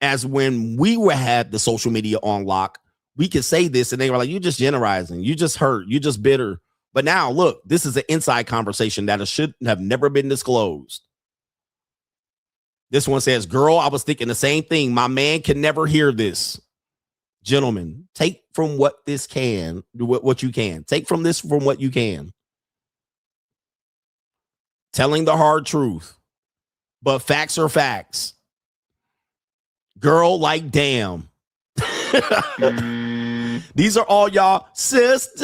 As when we had the social media on lock, we could say this and they were like, you're just generalizing, you just hurt, you're just bitter. But now look, this is an inside conversation that should have never been disclosed. This one says, girl, I was thinking the same thing. My man can never hear this. Gentlemen, take from what this can, what you can. Take from this from what you can. telling the hard truth, but facts are facts. Girl, like, damn. These are all y'all sisters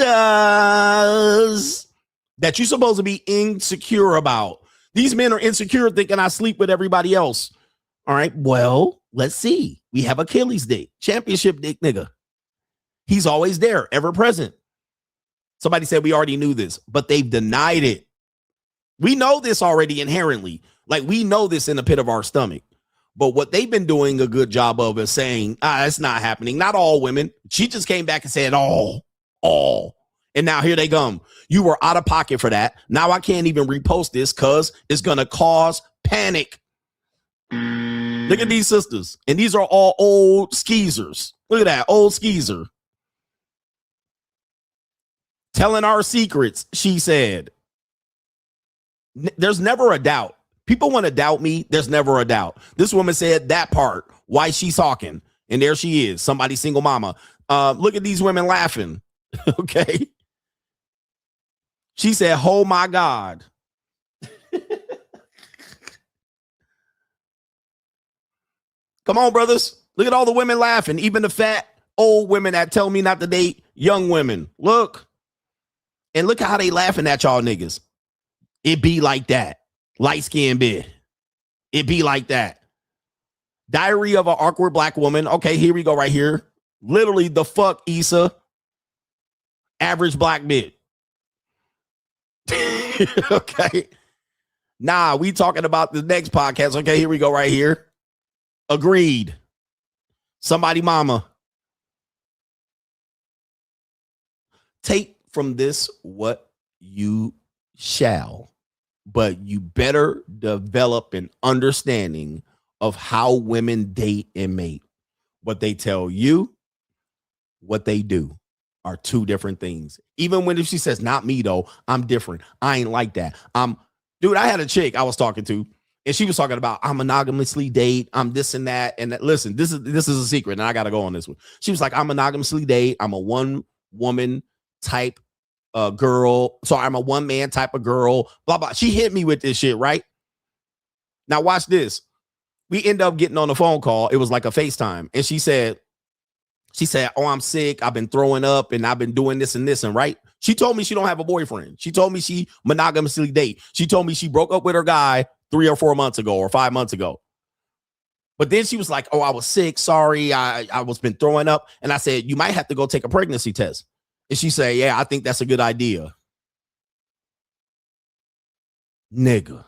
that you're supposed to be insecure about. These men are insecure thinking I sleep with everybody else. All right, well, let's see. We have Achilles dick, championship dick nigga. He's always there, ever present. Somebody said we already knew this, but they've denied it. We know this already inherently. Like, we know this in the pit of our stomach. But what they've been doing a good job of is saying, it's not happening. Not all women. She just came back and said all. And now here they come. You were out of pocket for that. Now I can't even repost this because it's going to cause panic. Look at these sisters. And these are all old skeezers. Look at that, old skeezer. Telling our secrets, she said. There's never a doubt. People want to doubt me. There's never a doubt. This woman said that part. Why she's talking. And there she is. Somebody single mama. Look at these women laughing. Okay. She said, oh my God. Come on, brothers. Look at all the women laughing. Even the fat old women that tell me not to date young women. Look. And look how they laughing at y'all niggas. It be like that. Light skin bit. It be like that. Diary of an awkward black woman. Okay, here we go right here. Literally the fuck, ISSA. Average black bit. Okay. Nah, we talking about the next podcast. Okay, here we go right here. Agreed. Somebody mama. Take from this what you shall. But you better develop an understanding of how women date and mate. What they tell you, what they do are two different things. Even when if she says, not me though, I'm different. I ain't like that. Dude, I had a chick I was talking to, and she was talking about I'm monogamously date, I'm this and that. And listen, this is a secret, and I gotta go on this one. She was like, I'm monogamously date, I'm a one woman type girl. So I'm a one man type of girl, blah, blah. She hit me with this shit, right? Now watch this. We end up getting on a phone call. It was like a FaceTime. And she said, oh, I'm sick. I've been throwing up and I've been doing this and this. And right. She told me she don't have a boyfriend. She told me she monogamously date. She told me she broke up with her guy 3 or 4 months ago or 5 months ago. But then she was like, oh, I was sick. Sorry. I was been throwing up. And I said, you might have to go take a pregnancy test. And she said, yeah, I think that's a good idea. Nigga.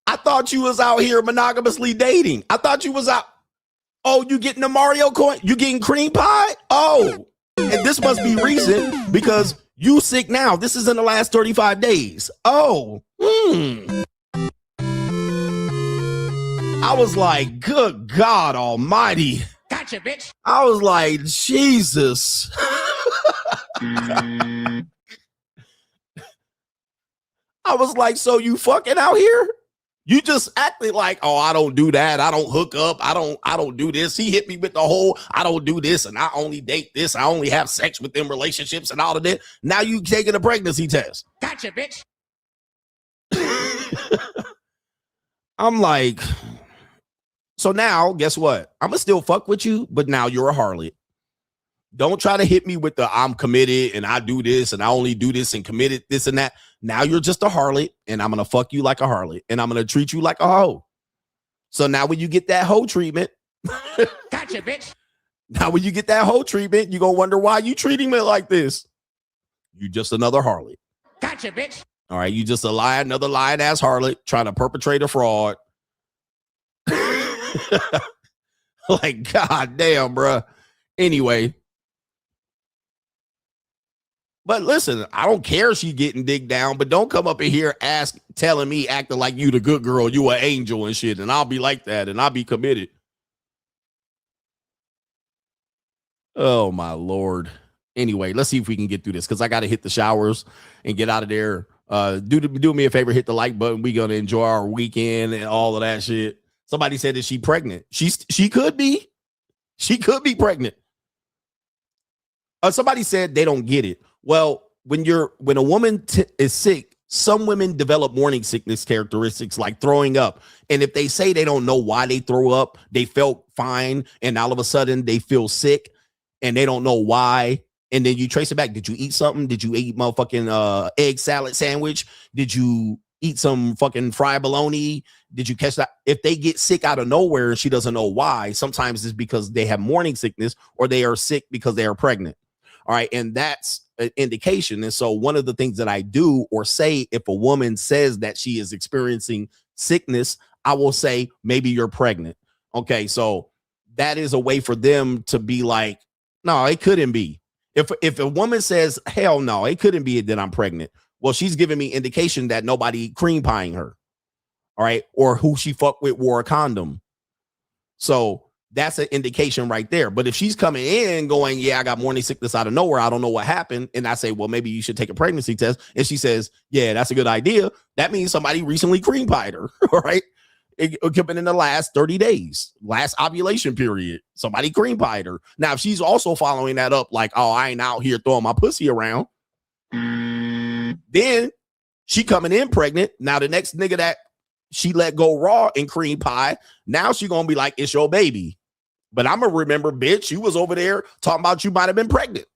I thought you was out here monogamously dating. I thought you was out. Oh, you getting the Mario coin? You getting cream pie? Oh, and this must be recent because you sick now. This is in the last 35 days. Oh, I was like, good God almighty. Gotcha, bitch. I was like, Jesus. I was like, so you fucking out here? You just acted like, oh, I don't do that. I don't hook up. I don't do this. He hit me with the whole, I don't do this. And I only date this. I only have sex with them relationships and all of that. Now you taking a pregnancy test. Gotcha, bitch. I'm like, so now guess what? I'm going to still fuck with you, but now you're a harlot. Don't try to hit me with the I'm committed and I do this and I only do this and committed this and that. Now you're just a harlot and I'm going to fuck you like a harlot and I'm going to treat you like a hoe. So now when you get that hoe treatment, gotcha, bitch. Now when you get that hoe treatment, you're going to wonder why you treating me like this. You just another harlot. Gotcha, bitch. All right. You just another lying ass harlot trying to perpetrate a fraud. Like, God damn, bruh. Anyway. But listen, I don't care if she's getting digged down, but don't come up in here telling me, acting like you the good girl, you an angel and shit, and I'll be like that, and I'll be committed. Oh, my Lord. Anyway, let's see if we can get through this, because I got to hit the showers and get out of there Do me a favor, hit the like button. We're gonna enjoy our weekend and all of that shit. Somebody said that she pregnant. She could be. She could be pregnant. Somebody said they don't get it. Well, when a woman is sick, some women develop morning sickness characteristics like throwing up. And if they say they don't know why they throw up, they felt fine, and all of a sudden they feel sick and they don't know why. And then you trace it back. Did you eat something? Did you eat motherfucking egg salad sandwich? Did you eat some fucking fried bologna? Did you catch that? If they get sick out of nowhere and she doesn't know why, sometimes it's because they have morning sickness or they are sick because they are pregnant. All right. And that's an indication. And so one of the things that I do or say, if a woman says that she is experiencing sickness, I will say, maybe you're pregnant. Okay. So that is a way for them to be like, no, it couldn't be. If a woman says, hell no, it couldn't be that I'm pregnant. Well, she's giving me indication that nobody cream pieing her. All right. Or who she fucked with wore a condom. So that's an indication right there. But if she's coming in going, yeah, I got morning sickness out of nowhere, I don't know what happened. And I say, well, maybe you should take a pregnancy test. And she says, yeah, that's a good idea. That means somebody recently cream pied her. All right. It could have been in the last 30 days, last ovulation period. Somebody cream pied her. Now, if she's also following that up like, oh, I ain't out here throwing my pussy around, then she coming in pregnant. Now, the next nigga that she let go raw in cream pie, now she going to be like, it's your baby. But I'm going to remember, bitch, you was over there talking about you might have been pregnant.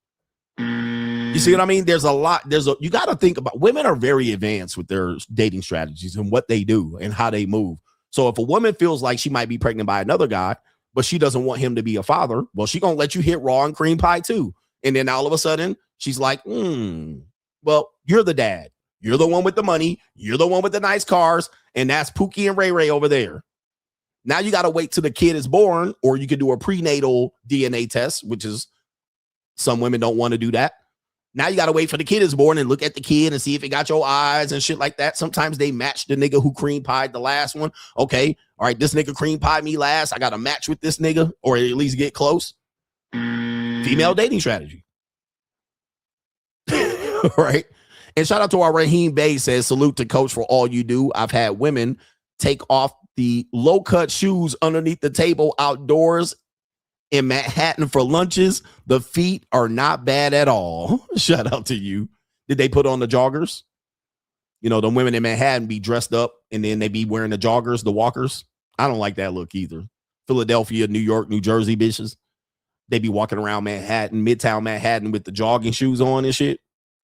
You see what I mean? There's a lot. You got to think about, women are very advanced with their dating strategies and what they do and how they move. So if a woman feels like she might be pregnant by another guy, but she doesn't want him to be a father, well, she going to let you hit raw and cream pie too. And then all of a sudden she's like, well, you're the dad. You're the one with the money. You're the one with the nice cars. And that's Pookie and Ray Ray over there. Now you got to wait till the kid is born, or you could do a prenatal DNA test, which is some women don't want to do that. Now you got to wait for the kid is born and look at the kid and see if it got your eyes and shit like that. Sometimes they match the nigga who cream pied the last one. Okay. All right. This nigga cream pied me last. I got to match with this nigga or at least get close. Female dating strategy. All right. And shout out to our Raheem Bay says, salute to coach for all you do. I've had women take off the low cut shoes underneath the table outdoors in Manhattan for lunches. The feet are not bad at all. Shout out to you. Did they put on the joggers? You know, the women in Manhattan be dressed up and then they be wearing the joggers, the walkers. I don't like that look either. Philadelphia, New York, New Jersey bitches. They be walking around Manhattan, Midtown Manhattan with the jogging shoes on and shit.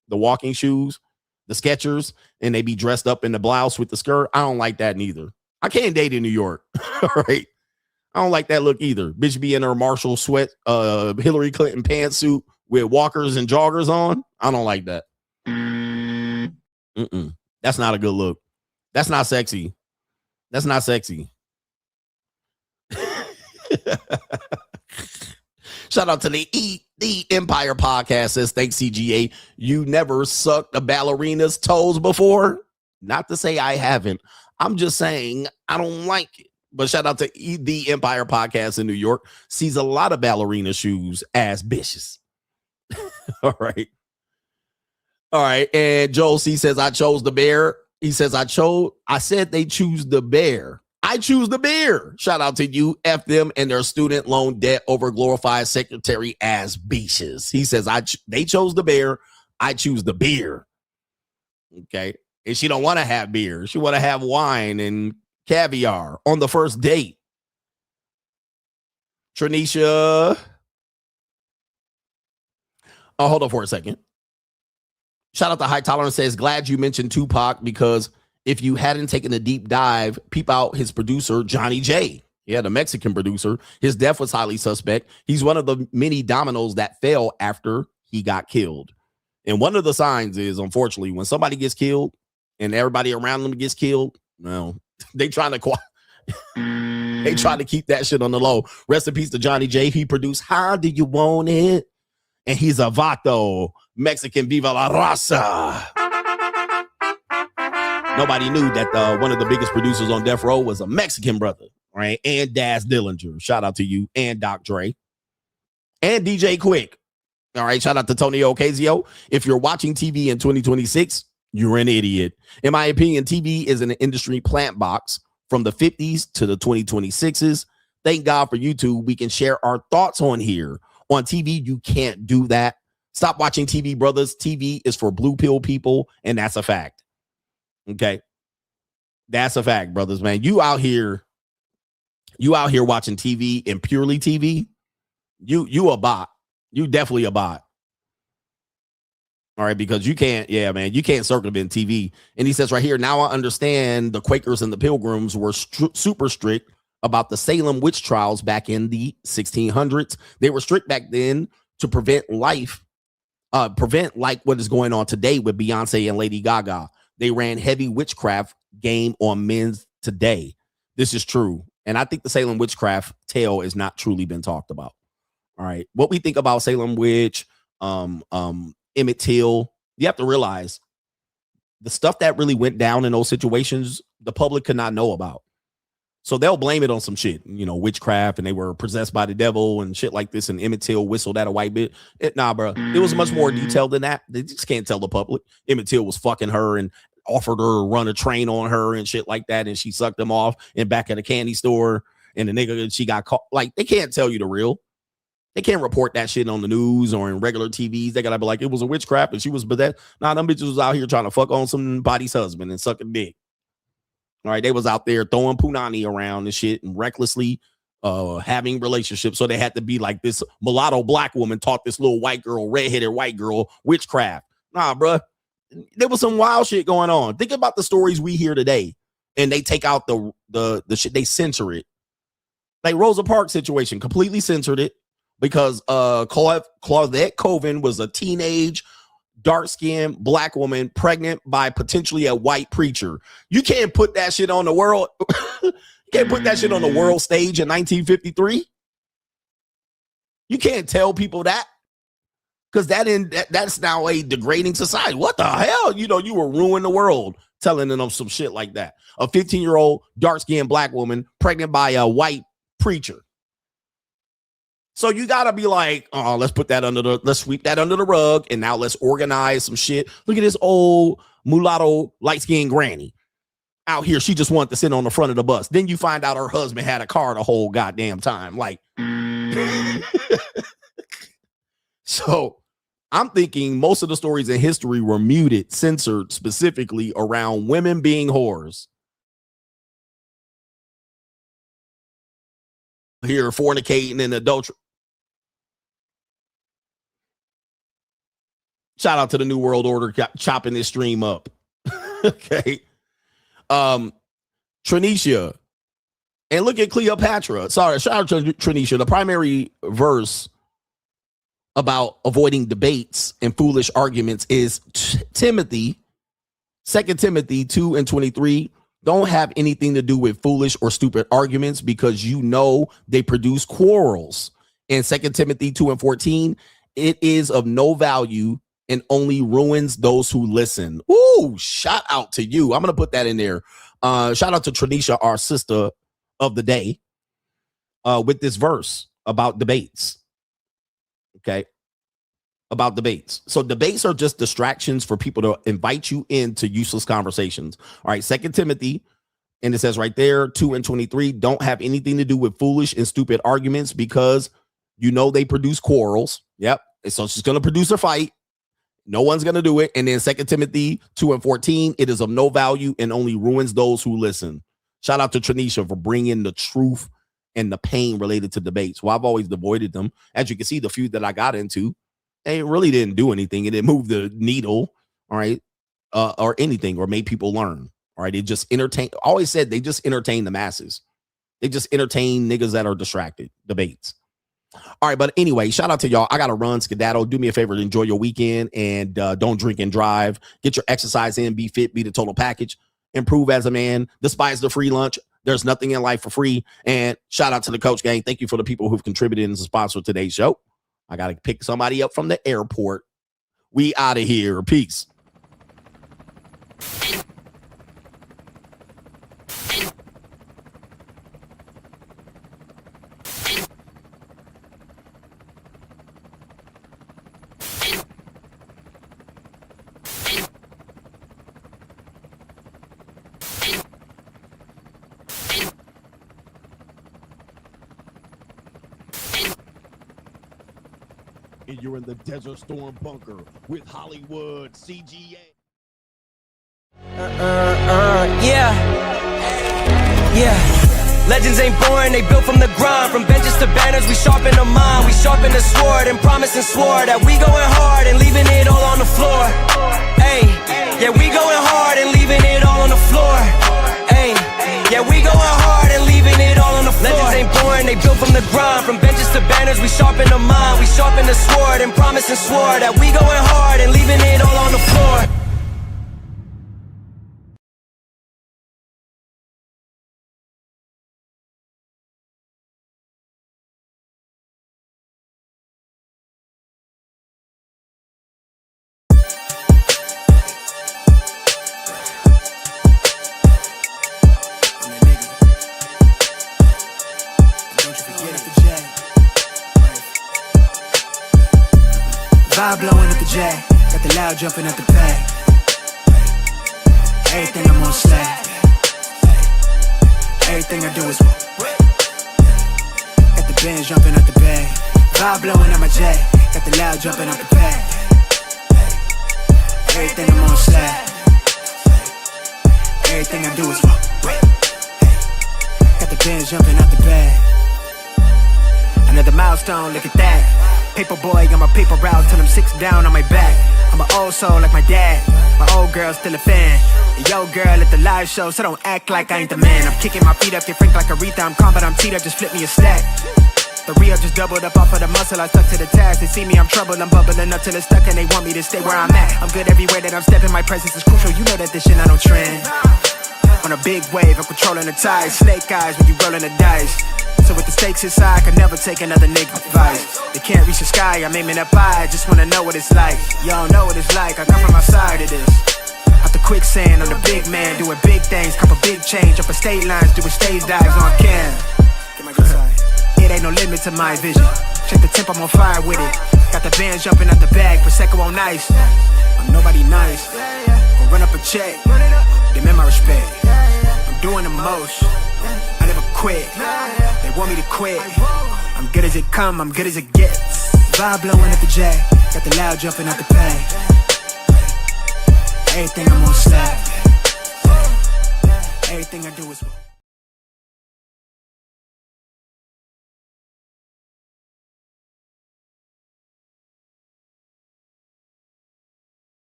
The walking shoes, the Skechers, and they be dressed up in the blouse with the skirt. I don't like that neither. I can't date in New York. All right. I don't like that look either. Bitch be in her Marshall sweat, Hillary Clinton pantsuit with walkers and joggers on. I don't like that. That's not a good look. That's not sexy. That's not sexy. Shout out to the Empire podcast says, thanks CGA. You never sucked a ballerina's toes before? Not to say I haven't. I'm just saying I don't like it. But shout out to the Empire podcast in New York. Sees a lot of ballerina shoes as bitches. All right. All right. And Joel C says, I chose the bear. He says, I said they choose the bear. I choose the bear. Shout out to you. F them and their student loan debt over glorified secretary as bitches. He says, they chose the bear. I choose the beer. Okay. And she don't want to have beer. She want to have wine and caviar on the first date. Tranisha. Oh, hold on for a second. Shout out to High Tolerance says, glad you mentioned Tupac because if you hadn't taken a deep dive, peep out his producer, Johnny J. Yeah, the Mexican producer. His death was highly suspect. He's one of the many dominoes that fell after he got killed. And one of the signs is, unfortunately, when somebody gets killed and everybody around them gets killed, no, they trying to keep that shit on the low. Rest in peace to Johnny J. He produced How Do You Want It? And he's a vato, Mexican Viva la Raza. Nobody knew that one of the biggest producers on Death Row was a Mexican brother, right? And Daz Dillinger. Shout out to you. And Doc Dre. And DJ Quick. All right. Shout out to Tony Ocasio. If you're watching TV in 2026, You're an idiot. In my opinion, TV is an industry plant box from the 50s to the 2026s. Thank God for YouTube. We can share our thoughts on here. On TV, you can't do that. Stop watching TV, brothers. TV is for blue pill people, and that's a fact. Okay? That's a fact, brothers, man. You out here watching TV and purely TV, you a bot. You definitely a bot. All right, because you can't circumvent TV. And he says right here, now I understand the Quakers and the Pilgrims were super strict about the Salem witch trials back in the 1600s. They were strict back then to prevent like what is going on today with Beyonce and Lady Gaga. They ran heavy witchcraft game on men today. This is true. And I think the Salem witchcraft tale is not truly been talked about. All right. What we think about Salem witch, Emmett Till, you have to realize the stuff that really went down in those situations, the public could not know about. So they'll blame it on some shit, witchcraft, and they were possessed by the devil and shit like this. And Emmett Till whistled at a white bitch. Nah, bro. It was much more detailed than that. They just can't tell the public. Emmett Till was fucking her and offered her to run a train on her and shit like that. And she sucked him off in back at a candy store. And the nigga, she got caught. Like, they can't tell you the real. They can't report that shit on the news or in regular TVs. They gotta be like, it was a witchcraft and she was possessed. Nah, them bitches was out here trying to fuck on somebody's husband and suck a dick. All right, they was out there throwing punani around and shit and recklessly having relationships. So they had to be like, this mulatto black woman taught this little white girl, redheaded white girl, witchcraft. Nah, bruh. There was some wild shit going on. Think about the stories we hear today, and they take out the shit. They censor it. Like Rosa Parks situation, completely censored it because Claudette Colvin was a teenage, dark-skinned black woman pregnant by potentially a white preacher. You can't put that shit on the world. You can't put that shit on the world stage in 1953. You can't tell people that. Because that's now a degrading society. What the hell? You will ruin the world telling them some shit like that. A 15-year-old dark-skinned black woman pregnant by a white preacher. So you gotta be like, oh, let's sweep that under the rug, and now let's organize some shit. Look at this old mulatto light-skinned granny out here. She just wanted to sit on the front of the bus. Then you find out her husband had a car the whole goddamn time. Like, so I'm thinking most of the stories in history were muted, censored specifically around women being whores. Here, fornicating and adultery. Shout out to the New World Order chopping this stream up. Okay. Tranisha. And look at Cleopatra. Sorry, shout out to Tranisha. The primary verse about avoiding debates and foolish arguments is Timothy, 2 Timothy 2:23. Don't have anything to do with foolish or stupid arguments because they produce quarrels. And 2 Timothy 2:14, it is of no value and only ruins those who listen. Ooh, shout out to you. I'm going to put that in there. Shout out to Tranisha, our sister of the day, with this verse about debates. Okay. About debates. So debates are just distractions for people to invite you into useless conversations. All right. 2 Timothy, and it says right there, 2:23, don't have anything to do with foolish and stupid arguments because they produce quarrels. Yep. So it's just going to produce a fight. No one's going to do it. And then 2 Timothy 2:14, it is of no value and only ruins those who listen. Shout out to Tranisha for bringing the truth and the pain related to debates. Well, I've always avoided them. As you can see, the few that I got into, they really didn't do anything. It didn't move the needle, all right, or anything, or made people learn. All right, it just entertain. Always said they just entertain the masses. They just entertain niggas that are distracted. Debates. All right, but anyway, shout out to y'all. I got to run, skedaddle. Do me a favor to enjoy your weekend and don't drink and drive. Get your exercise in. Be fit. Be the total package. Improve as a man. Despise the free lunch. There's nothing in life for free. And shout out to the Coach Gang. Thank you for the people who've contributed and sponsored today's show. I got to pick somebody up from the airport. We out of here. Peace. and you're in the Desert Storm bunker with Hollywood CGA. Yeah. Legends ain't born, they built from the grind. From benches to banners, we sharpen the mind. We sharpen the sword and promise and swore that we going hard and leaving it all on the floor. Ayy, yeah, we going hard and leaving it all on the floor. Ayy, yeah, we going hard and leaving it all on the floor. Legends ain't born, they built from the grind. From benches to banners, we sharpen the mind. We sharpen the sword and promise and swore that we going hard and leaving it all on the floor. Vibe blowing at the J, got the loud jumping at the pay. Everything I'm on slay. Everything I do is got the bands jumping at the bay. Vibe blowing at my J, got the loud jumping at the pay. Everything I'm on slay. Everything I do is got the bands jumping at the bay. Another milestone, look at that. Paper boy, got my paper route till I'm 6 down on my back. I'm an old soul like my dad. My old girl still a fan. Yo girl at the live show, so don't act like I ain't the man. I'm kicking my feet up, get frank like Aretha. I'm calm, but I'm teed up, just flip me a stack. The Rio just doubled up off of the muscle, I stuck to the task. They see me, I'm troubled, I'm bubbling up till it's stuck, and they want me to stay where I'm at. I'm good everywhere that I'm stepping, my presence is crucial. You know that this shit I don't trend. On a big wave, I'm controlling the tide. Snake eyes when you rolling the dice. So with the stakes inside, I can never take another nigga advice. They can't reach the sky, I'm aiming up high. I just wanna know what it's like. Y'all know what it's like, I come from outside of this. Out the quicksand, I'm the big man, doing big things. Cop a big change, up a state lines, doing stage dives on cam. Get my good side. It ain't no limit to my vision. Check the temp, I'm on fire with it. Got the bands jumping out the bag, Prosecco on ice. I'm nobody nice. Gonna run up a check, demand my respect. I'm doing the most, I never quit. They want me to quit. I'm good as it come, I'm good as it gets. Vibe blowing at the J, got the loud jumping at the pay. Everything I'm on slap. Everything I do is